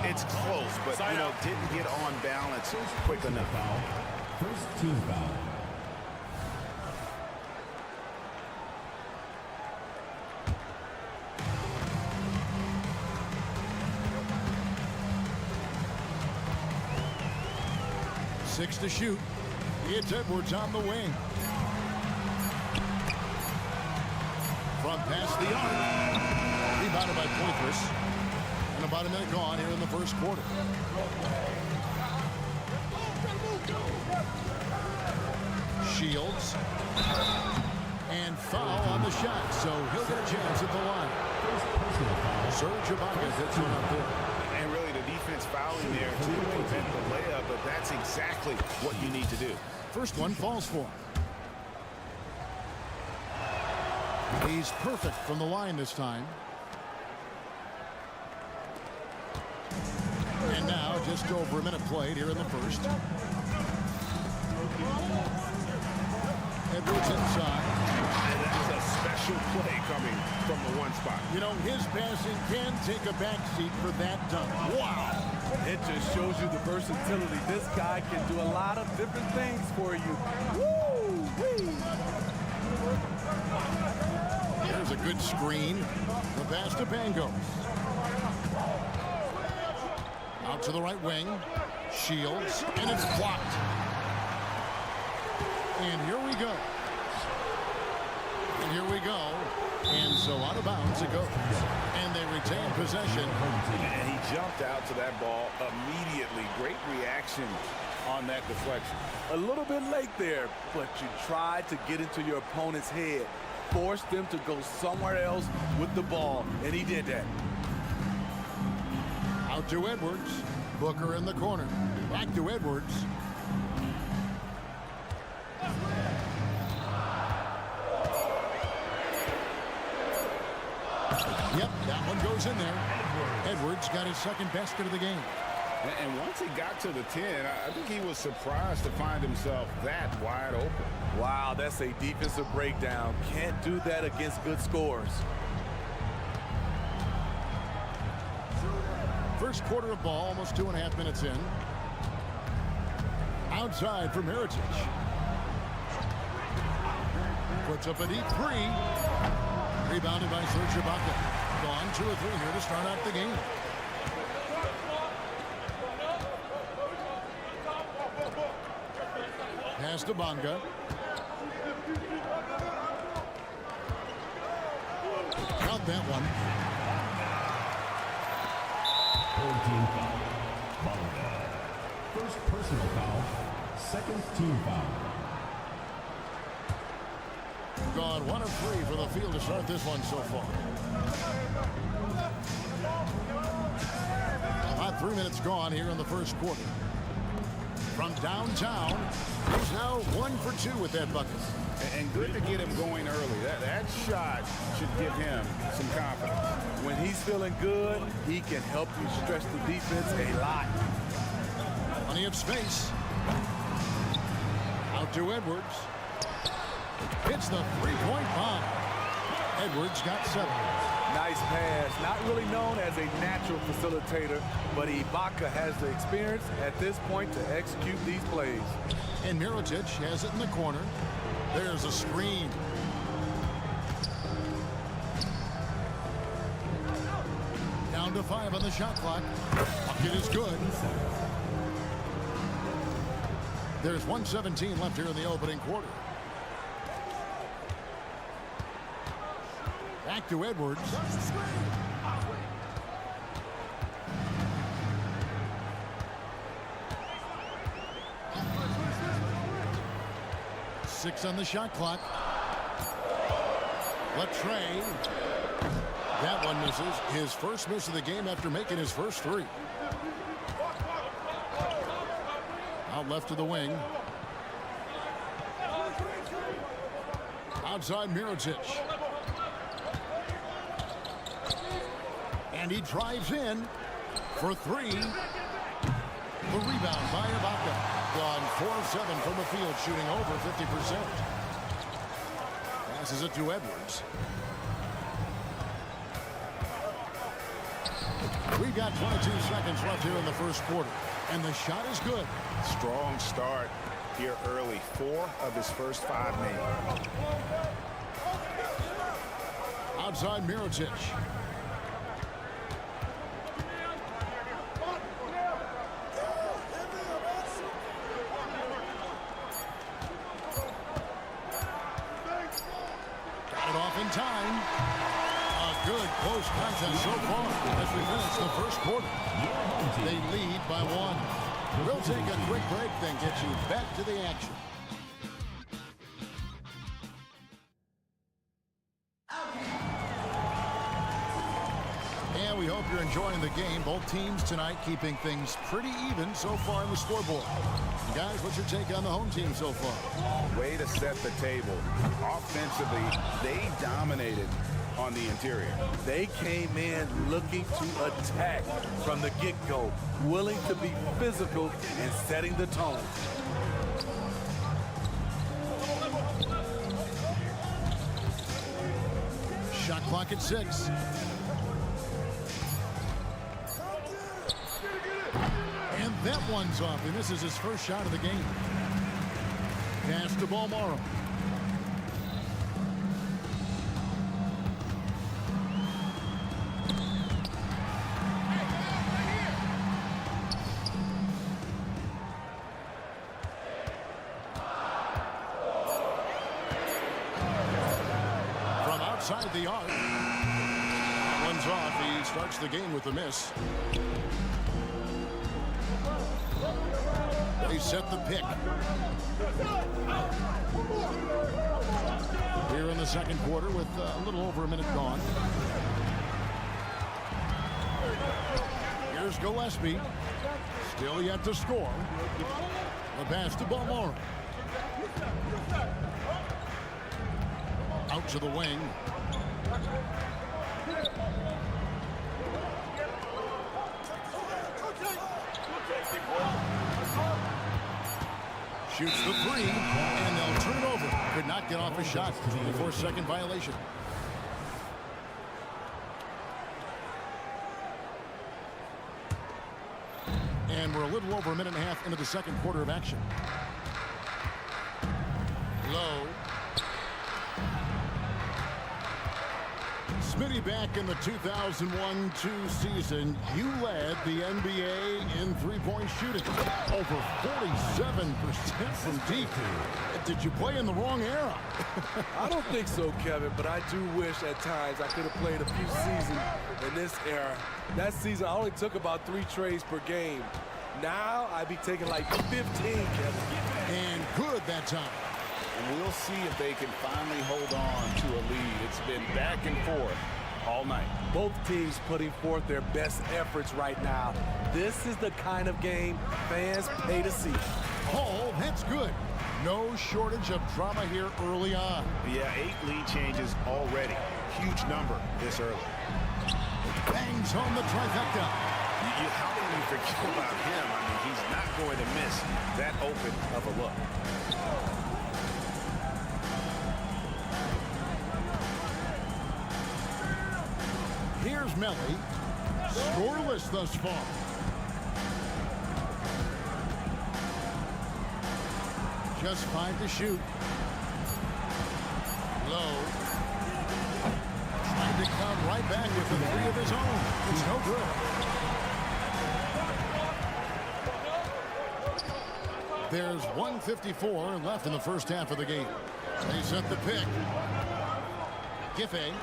[SPEAKER 8] It's close, but didn't get on balance quick enough.
[SPEAKER 4] First team foul.
[SPEAKER 7] 6 to shoot. It's Edwards on the wing. From past the arc. Rebounded by Poitras. And about a minute gone here in the first quarter. Shields. And foul on the shot, so he'll get a chance at the line. Serge Ibaka hits one up there.
[SPEAKER 8] And really the defense fouling there to prevent the layup, but that's exactly what you need to do.
[SPEAKER 7] First one falls for him. He's perfect from the line this time. And now just over a minute played here in the first. Edwards inside.
[SPEAKER 8] And that's a special play coming from the one spot.
[SPEAKER 7] You know, his passing can take a backseat for that dunk. Wow.
[SPEAKER 15] It just shows you the versatility. This guy can do a lot of different things for you. Woo-wee.
[SPEAKER 7] There's a good screen. The pass to Bangos. Out to the right wing. Shields. And it's blocked. And here we go. And here we go. And so out of bounds it goes. And they retain possession.
[SPEAKER 8] And he jumped out to that ball immediately. Great reaction on that deflection.
[SPEAKER 15] A little bit late there, but you tried to get into your opponent's head. Force them to go somewhere else with the ball, and he did that.
[SPEAKER 7] Out to Edwards. Booker in the corner. Back to Edwards. Yep, that one goes in there. Edwards got his second basket of the game.
[SPEAKER 8] And once he got to the 10, I think he was surprised to find himself that wide open.
[SPEAKER 15] Wow, that's a defensive breakdown. Can't do that against good scores.
[SPEAKER 7] First quarter of ball, almost 2.5 minutes in. Outside from Heritage. Puts up a deep three. Rebounded by Serge Ibaka. Gone 2 or 3 here to start out the game. Pass to Bonga. Got that one.
[SPEAKER 4] 14 foul. Bonga. First personal foul. Second team foul.
[SPEAKER 7] Gone 1 of 3 for the field to start this one so far. About 3 minutes gone here in the first quarter. From downtown, he's now 1 for 2 with that bucket.
[SPEAKER 8] And good to get him going early. That shot should give him some confidence.
[SPEAKER 15] When he's feeling good, he can help you stretch the defense a lot.
[SPEAKER 7] Plenty of space. Out to Edwards. Hits the three-point bomb. Edwards got 7.
[SPEAKER 15] Nice pass. Not really known as a natural facilitator, but Ibaka has the experience at this point to execute these plays.
[SPEAKER 7] And Mirotic has it in the corner. There's a screen. Down to 5 on the shot clock. Bucket is good. There's 1:17 left here in the opening quarter. Back to Edwards. Six on the shot clock. Latrey. That one misses. His first miss of the game after making his first 3. Out left to the wing. Outside Mirotic. And he drives in for 3. The rebound by Ibaka. Gone 4 of 7 from the field, shooting over 50%. Passes it to Edwards. We've got 22 seconds left here in the first quarter. And the shot is good.
[SPEAKER 8] Strong start here early. 4 of his first 5 made.
[SPEAKER 7] Outside Mirotic. time. A good close contest so far as we finish the first quarter. They lead by 1. We'll take a quick break, then get you back to the action. And we hope you're enjoying the game. Both teams tonight keeping things pretty even so far in the scoreboard. Guys, what's your take on the home team so far?
[SPEAKER 8] Way to set the table. Offensively, they dominated on the interior.
[SPEAKER 15] They came in looking to attack from the get-go, willing to be physical and setting the tone.
[SPEAKER 7] Shot clock at 6. And that one's off, and this is his first shot of the game. Pass to Balmaro. From outside the arc. That one's off. He starts the game with a miss. They set the pick. Here in the second quarter with a little over a minute gone. Here's Gillespie. Still yet to score. The pass to Balmaro. Out to the wing. Shoots the 3, and they'll turn it over. Could not get off a shot before second violation. And we're a little over a minute and a half into the second quarter of action. Low. Smitty, back in the 2001-2 season, you led the NBA in three-point shooting. Over 47% from deep. Did you play in the wrong era?
[SPEAKER 15] I don't think so, Kevin, but I do wish at times I could have played a few seasons in this era. That season, I only took about 3 trades per game. Now, I'd be taking like 15, Kevin.
[SPEAKER 7] And good that time.
[SPEAKER 8] And we'll see if they can finally hold on to a lead. It's been back and forth all night.
[SPEAKER 15] Both teams putting forth their best efforts right now. This is the kind of game fans pay to see.
[SPEAKER 7] Oh, that's good. No shortage of drama here early on.
[SPEAKER 8] Yeah, 8 lead changes already. Huge number this early.
[SPEAKER 7] Bangs home the trifecta.
[SPEAKER 8] How can you forget about him? I mean, he's not going to miss that open of a look.
[SPEAKER 7] Here's Melly. Scoreless thus far. Just 5 to shoot. Low. Trying to come right back with the 3 of his own. It's no good. There's 1:54 left in the first half of the game. They set the pick. Giffey.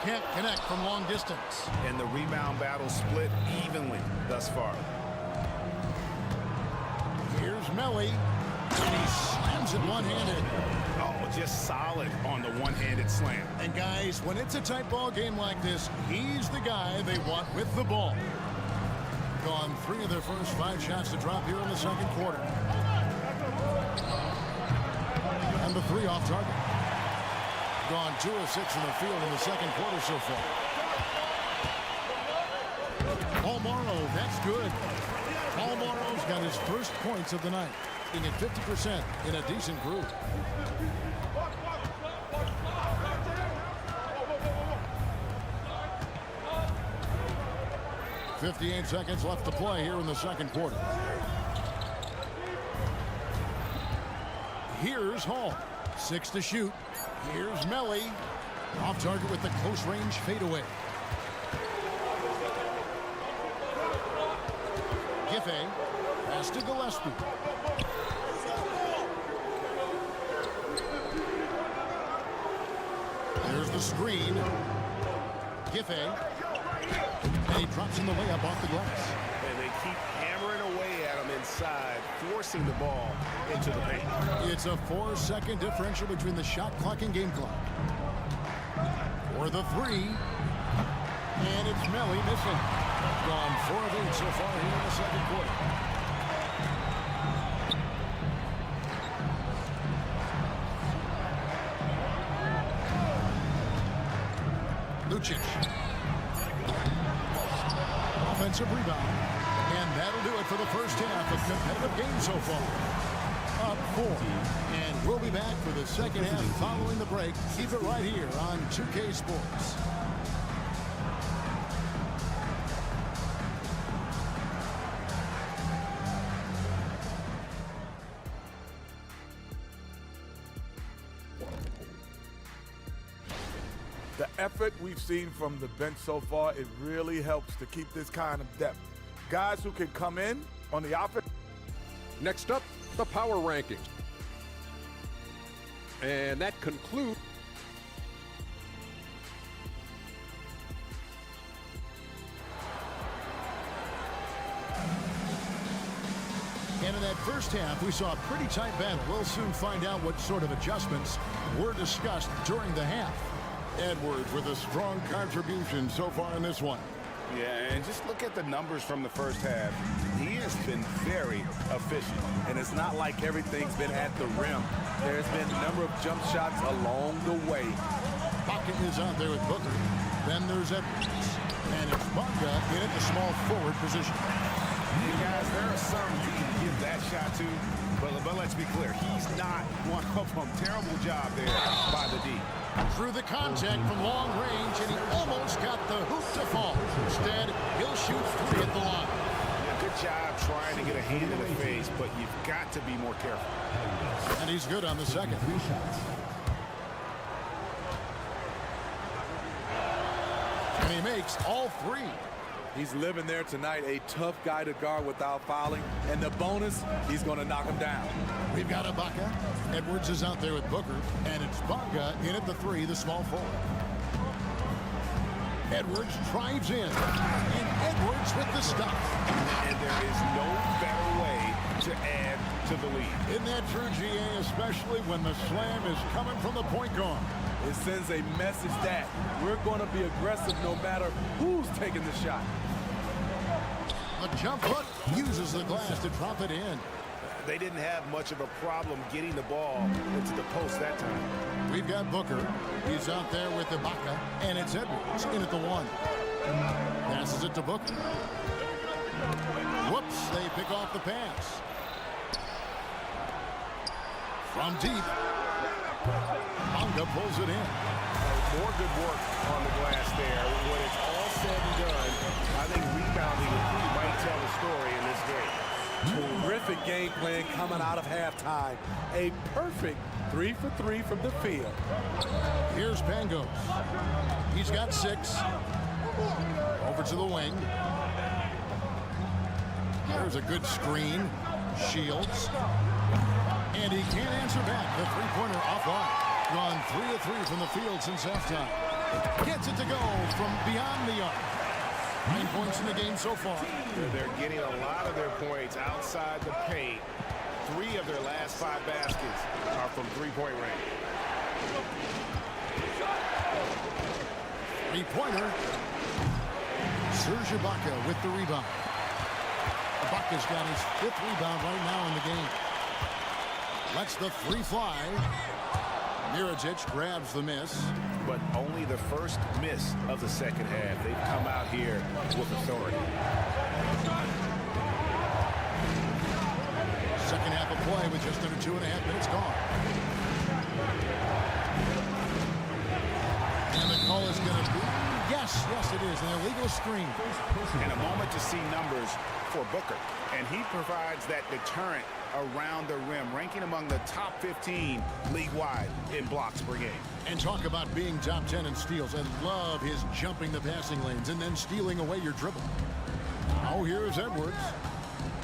[SPEAKER 7] Can't connect from long distance.
[SPEAKER 8] And the rebound battle split evenly thus far.
[SPEAKER 7] Here's Melly. And he slams it one-handed.
[SPEAKER 8] Oh, just solid on the one-handed slam.
[SPEAKER 7] And guys, when it's a tight ball game like this, he's the guy they want with the ball. Gone 3 of their first 5 shots to drop here in the second quarter. And the 3 off target. Gone 2 of 6 in the field in the second quarter so far. Balmaro, that's good. Balmaro's got his first points of the night. Being at 50% in a decent group. .58 seconds left to play here in the second quarter. Here's Hall. 6 to shoot. Here's Melly. Off target with the close range fadeaway. Giffey. Pass to Gillespie. Here's the screen. Giffey. And he drops in the layup off the glass.
[SPEAKER 10] And they keep hammering away at him inside, forcing the ball into the paint.
[SPEAKER 7] It's a 4-second differential between the shot clock and game clock. For the three. And it's Melly missing. Gone 4 of 8 so far here in the second quarter. Lucic. Offensive rebound. And that'll do it for the first half of competitive game so far. Up 4. And we'll be back for the second half following the break. Keep it right here on 2K Sports.
[SPEAKER 16] The effort we've seen from the bench so far, it really helps to keep this kind of depth. Guys who can come in on the offense.
[SPEAKER 5] Next up, the power rankings. And that concludes.
[SPEAKER 7] And in that first half, we saw a pretty tight battle. We'll soon find out what sort of adjustments were discussed during the half.
[SPEAKER 6] Edwards with a strong contribution so far in this one.
[SPEAKER 8] Yeah, and just look at the numbers from the first half. He has been very efficient.
[SPEAKER 15] And it's not like everything's been at the rim. There's been a number of jump shots along the way.
[SPEAKER 7] Pocket is out there with Booker. Then there's Edwards. And it's Bonga in at the small forward position.
[SPEAKER 8] Hey guys, there are some you can give that shot to, but let's be clear, he's not one of them. Terrible job there by the D.
[SPEAKER 7] Through the contact from long range, and he almost got the hoop to fall. Instead, he'll shoot 3 at the line.
[SPEAKER 8] Yeah, good job trying to get a hand in the face, but you've got to be more careful.
[SPEAKER 7] And he's good on the second.
[SPEAKER 4] 3 shots.
[SPEAKER 7] And he makes all 3.
[SPEAKER 15] He's living there tonight, a tough guy to guard without fouling. And the bonus, he's going to knock him down.
[SPEAKER 7] We've got Ibaka. Edwards is out there with Booker. And it's Bonga in at the 3, the small forward. Edwards drives in. And Edwards with the stop.
[SPEAKER 8] And there is no better way to add to the lead.
[SPEAKER 7] In that true GA, especially when the slam is coming from the point guard.
[SPEAKER 15] It sends a message that we're going to be aggressive no matter who's taking the shot.
[SPEAKER 7] The jump hook uses the glass to drop it in.
[SPEAKER 10] They didn't have much of a problem getting the ball into the post that time.
[SPEAKER 7] We've got Booker. He's out there with Ibaka, and it's Edwards in at the 1. Passes it to Booker. Whoops, they pick off the pass. From deep. Bonga pulls it in.
[SPEAKER 10] More good work on the glass there. When it's all said and done, I think rebounding might tell the story in this game.
[SPEAKER 15] Terrific game plan coming out of halftime. A perfect 3 for 3 from the field.
[SPEAKER 7] Here's Pangos. He's got 6. Over to the wing. There's a good screen. Shields. And he can't answer back. The three-pointer offline. Gone 3 of 3 from the field since halftime. Gets it to go from beyond the arc. 9 points in the game so far.
[SPEAKER 10] They're getting a lot of their points outside the paint. 3 of their last 5 baskets are from three-point range.
[SPEAKER 7] Three-pointer. Serge Ibaka with the rebound. Ibaka's got his 5th rebound right now in the game. Lets the 3 fly. Mirotic grabs the miss.
[SPEAKER 10] But only the first miss of the second half. They've come out here with authority.
[SPEAKER 7] Second half of play with just under 2.5 minutes gone. And the call is going to be, yes, it is, an illegal screen.
[SPEAKER 8] And a moment to see numbers for Booker. And he provides that deterrent around the rim, ranking among the top 15 league-wide in blocks per game.
[SPEAKER 7] And talk about being top 10 in steals. I love his jumping the passing lanes and then stealing away your dribble. Now here's Edwards.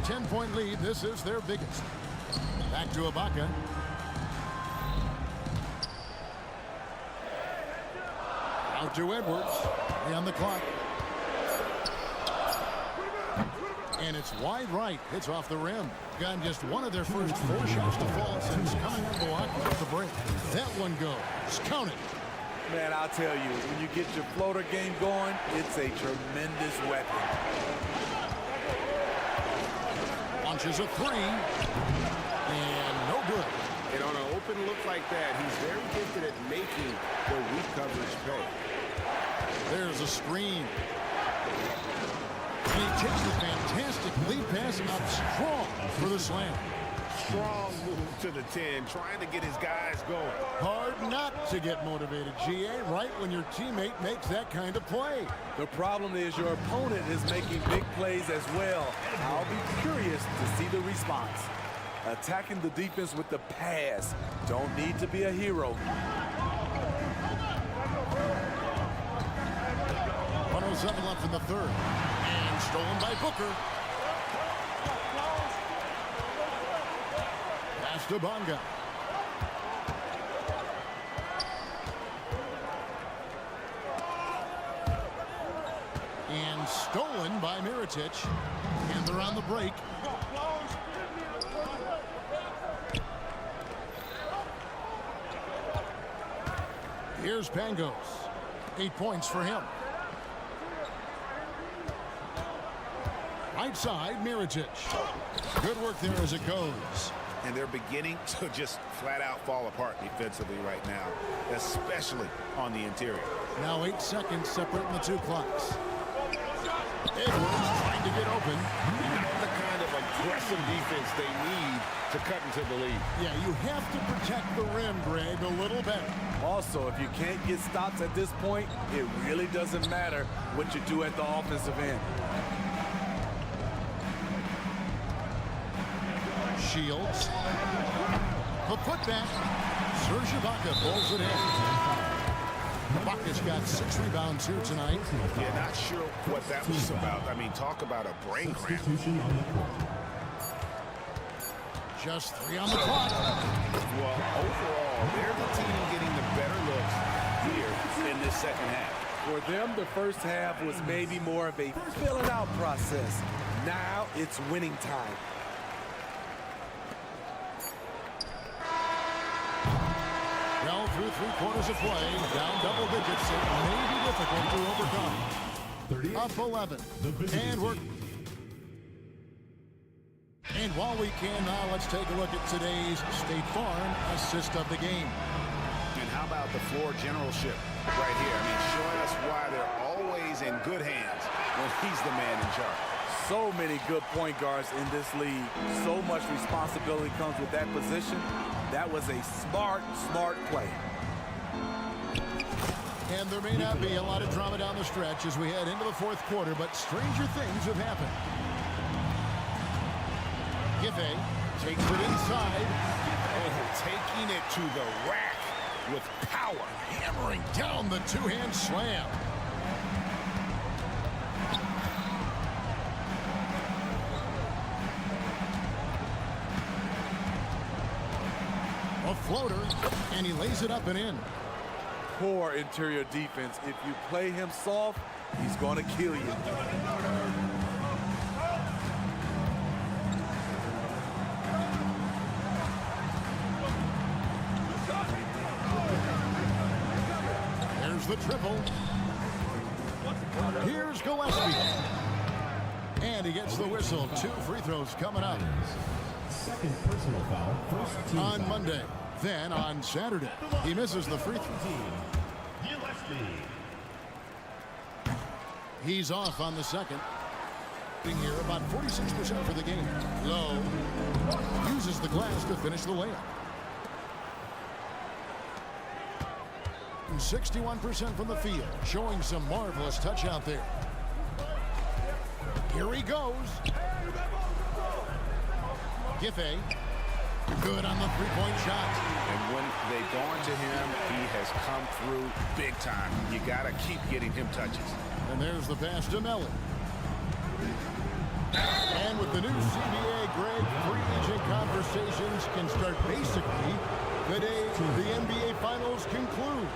[SPEAKER 7] 10-point lead. This is their biggest. Back to Ibaka. Out to Edwards. 3 on the clock. And it's wide right. Hits off the rim. Gotten just one of their first 4 shots to fall since coming on the block off the break. That one goes. Count it.
[SPEAKER 15] Man, I'll tell you, when you get your floater game going, it's a tremendous weapon.
[SPEAKER 7] Launches a 3. And no good.
[SPEAKER 8] And on an open look like that, he's very gifted at making the weak coverage pay.
[SPEAKER 7] There's a screen. And he takes the fantastic lead pass up strong for the slam.
[SPEAKER 8] Strong move to the 10, trying to get his guys going.
[SPEAKER 7] Hard not to get motivated, GA, right when your teammate makes that kind of play.
[SPEAKER 15] The problem is your opponent is making big plays as well. I'll be curious to see the response. Attacking the defense with the pass. Don't need to be a hero.
[SPEAKER 7] 107 left in the third. And stolen by Booker. Pass to Bonga. And stolen by Mirotic. And they're on the break. Here's Pangos. 8 points for him. Right side, Mirotic. Good work there as it goes.
[SPEAKER 8] And they're beginning to just flat out fall apart defensively right now, especially on the interior.
[SPEAKER 7] Now 8 seconds separating the 2 clocks. Edwards trying to get open.
[SPEAKER 8] Not the kind of aggressive defense they need to cut into the lead.
[SPEAKER 7] Yeah, you have to protect the rim, Greg, a little better.
[SPEAKER 15] Also, if you can't get stops at this point, it really doesn't matter what you do at the offensive end.
[SPEAKER 7] Shields. The putback. Serge Ibaka pulls it in. Ibaka's got 6 rebounds here tonight.
[SPEAKER 8] Yeah, not sure what that was about. I mean, talk about a brain cramp.
[SPEAKER 7] Just 3 on the clock.
[SPEAKER 8] Well, overall, they're the team getting the better looks here in this second half.
[SPEAKER 15] For them, the first half was maybe more of a filling out process. Now it's winning time.
[SPEAKER 7] Well, through 3 quarters of play, down double digits, it may be difficult to overcome. Up 11. And we're... And while we can now, let's take a look at today's State Farm assist of the game.
[SPEAKER 8] And how about the floor generalship right here? I mean, showing us why they're always in good hands when he's the man in charge.
[SPEAKER 15] So many good point guards in this league. So much responsibility comes with that position. That was a smart play.
[SPEAKER 7] And there may not be a lot of drama down the stretch as we head into the 4th quarter, but stranger things have happened. Giffey takes it inside.
[SPEAKER 8] Oh, taking it to the rack with power.
[SPEAKER 7] Hammering down the 2-hand slam. A floater, and he lays it up and in.
[SPEAKER 15] Poor interior defense. If you play him soft, he's going to kill you.
[SPEAKER 7] There's the triple. Here's Gillespie. And he gets the whistle. 2 free throws coming up.
[SPEAKER 4] Second personal foul, first team
[SPEAKER 7] on
[SPEAKER 4] foul.
[SPEAKER 7] Monday. Then on Saturday, he misses the free throw. He's off on the second. Here about 46% for the game. Low uses the glass to finish the layup. 61% from the field, showing some marvelous touch out there. Here he goes. Giffey. Good on the 3-point shot.
[SPEAKER 8] And when they've gone to him, he has come through big time. You got to keep getting him touches.
[SPEAKER 7] And there's the pass to Mellon. And with the new CBA, Greg, free agent conversations can start basically The day the NBA Finals conclude.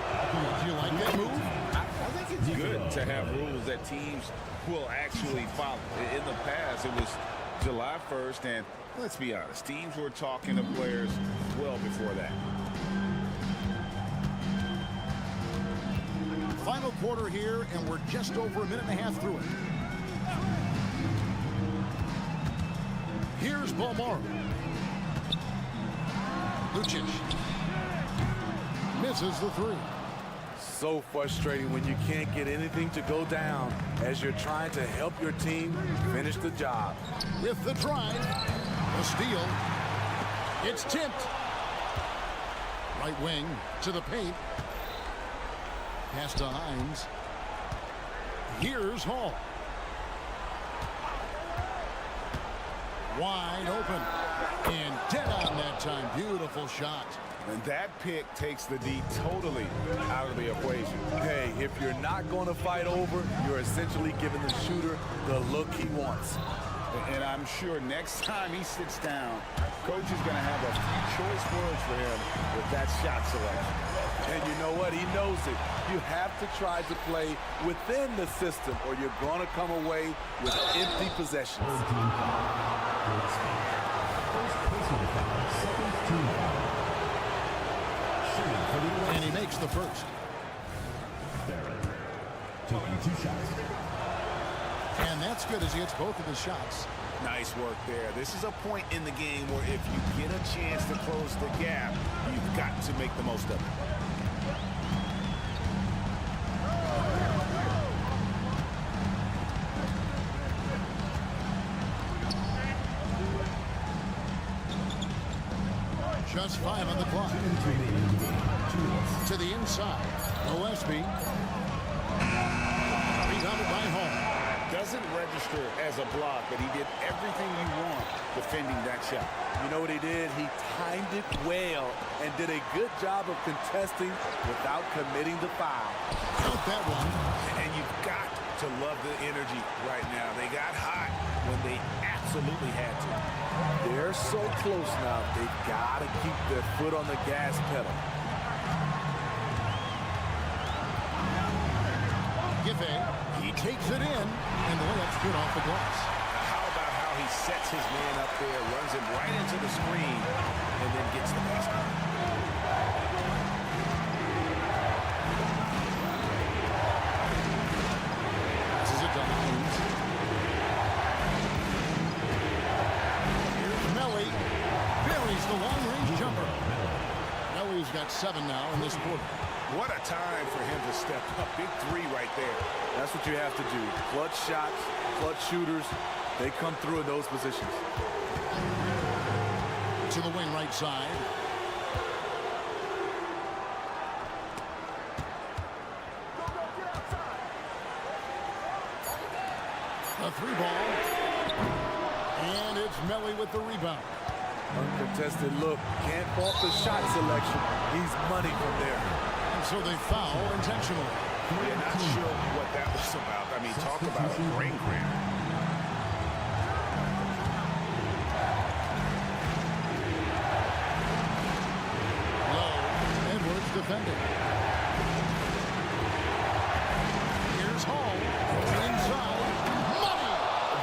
[SPEAKER 7] Do you like that move?
[SPEAKER 8] I think it's good to have rules that teams will actually follow. In the past, it was July 1st, and let's be honest, teams were talking to players well before that.
[SPEAKER 7] Final quarter here, and we're just over a minute and a half through it. Here's Balmora. Lucic misses the three.
[SPEAKER 15] So frustrating when you can't get anything to go down as you're trying to help your team finish the job.
[SPEAKER 7] With the drive, the steal. It's tipped. Right wing to the paint. Pass to Hines. Here's Hall. Wide open. And dead on that time. Beautiful shot.
[SPEAKER 8] And that pick takes the D totally out of the equation.
[SPEAKER 15] Hey, if you're not going to fight over, you're essentially giving the shooter the look he wants.
[SPEAKER 8] And I'm sure next time he sits down, coach is going to have a few choice words for him with that shot selection.
[SPEAKER 15] And you know what? He knows it. You have to try to play within the system or you're going to come away with empty possessions.
[SPEAKER 7] And he makes the first.
[SPEAKER 4] Taking 2 shots.
[SPEAKER 7] And that's good as he hits both of his shots.
[SPEAKER 8] Nice work there. This is a point in the game where if you get a chance to close the gap, you've got to make the most of it.
[SPEAKER 7] Just 5 on the clock. To the inside. Gillespie. Rebounded by Hall.
[SPEAKER 8] Doesn't register as a block, but he did everything you want defending that shot.
[SPEAKER 15] You know what he did? He timed it well and did a good job of contesting without committing the foul.
[SPEAKER 7] Count that one.
[SPEAKER 8] And you've got to love the energy right now. They got hot when they absolutely had to.
[SPEAKER 15] They're so close now. They've got to keep their foot on the gas pedal.
[SPEAKER 7] He takes it in, and the layup's good off the glass.
[SPEAKER 8] How about how he sets his man up there, runs him right into the screen, and then gets the basket.
[SPEAKER 7] This is a double teams. Here's Melly. Buries the long-range jumper. Melly's got 7 now in this quarter.
[SPEAKER 8] What a time for him to step up. Big 3 right there.
[SPEAKER 15] That's what you have to do. Clutch shots, clutch shooters, they come through in those positions.
[SPEAKER 7] To the wing right side. A 3 ball. And it's Melly with the rebound.
[SPEAKER 15] Uncontested look. Can't fault the shot selection. He's money from there.
[SPEAKER 7] And so they foul intentionally.
[SPEAKER 8] Yeah, not sure what that was about. I mean, talk about a brain cramp.
[SPEAKER 7] Low. Edwards defending. Here's Hall. Inside. Money!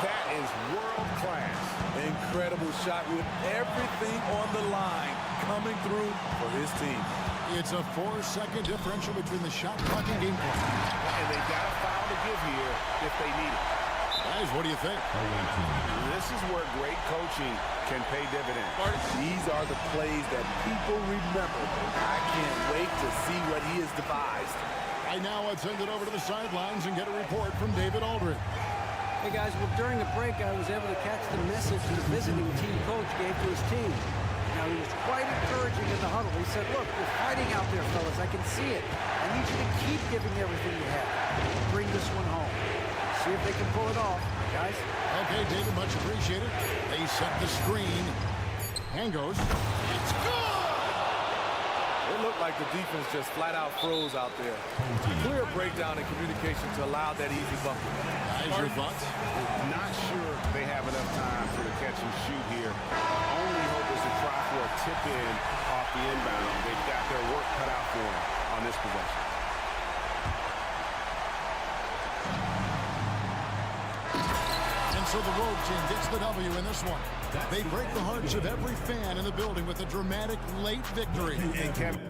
[SPEAKER 8] That is world class.
[SPEAKER 15] Incredible shot with everything on the line coming through for his team.
[SPEAKER 7] It's a 4-second differential between the shot clock and game clock.
[SPEAKER 8] And they got a foul to give here if they need it.
[SPEAKER 7] Guys, what do you think?
[SPEAKER 8] This is where great coaching can pay dividends.
[SPEAKER 15] These are the plays that people remember. I can't wait to see what he has devised.
[SPEAKER 7] Right now, let's send it over to the sidelines and get a report from David Aldridge.
[SPEAKER 11] Hey, guys, well, during the break, I was able to catch the message the visiting team coach gave to his team. Now, he was quite encouraging in the huddle. He said, look, we're fighting out there, fellas. I can see it. I need you to keep giving everything you have. Bring this one home. See if they can pull it off, guys.
[SPEAKER 7] Okay, David, much appreciated. They set the screen. Hand goes. It's good!
[SPEAKER 15] it looked like the defense just flat out froze out there. Clear breakdown in communication to allow that easy bucket.
[SPEAKER 7] Your thoughts?
[SPEAKER 8] Not sure they have enough time for the catch and shoot here. Only hope is to try for a tip in off the inbound. They've got their work cut out for them on this possession.
[SPEAKER 7] And so the road team gets the W in this one. They break the hearts of every fan in the building with a dramatic late victory.
[SPEAKER 8] And Kevin,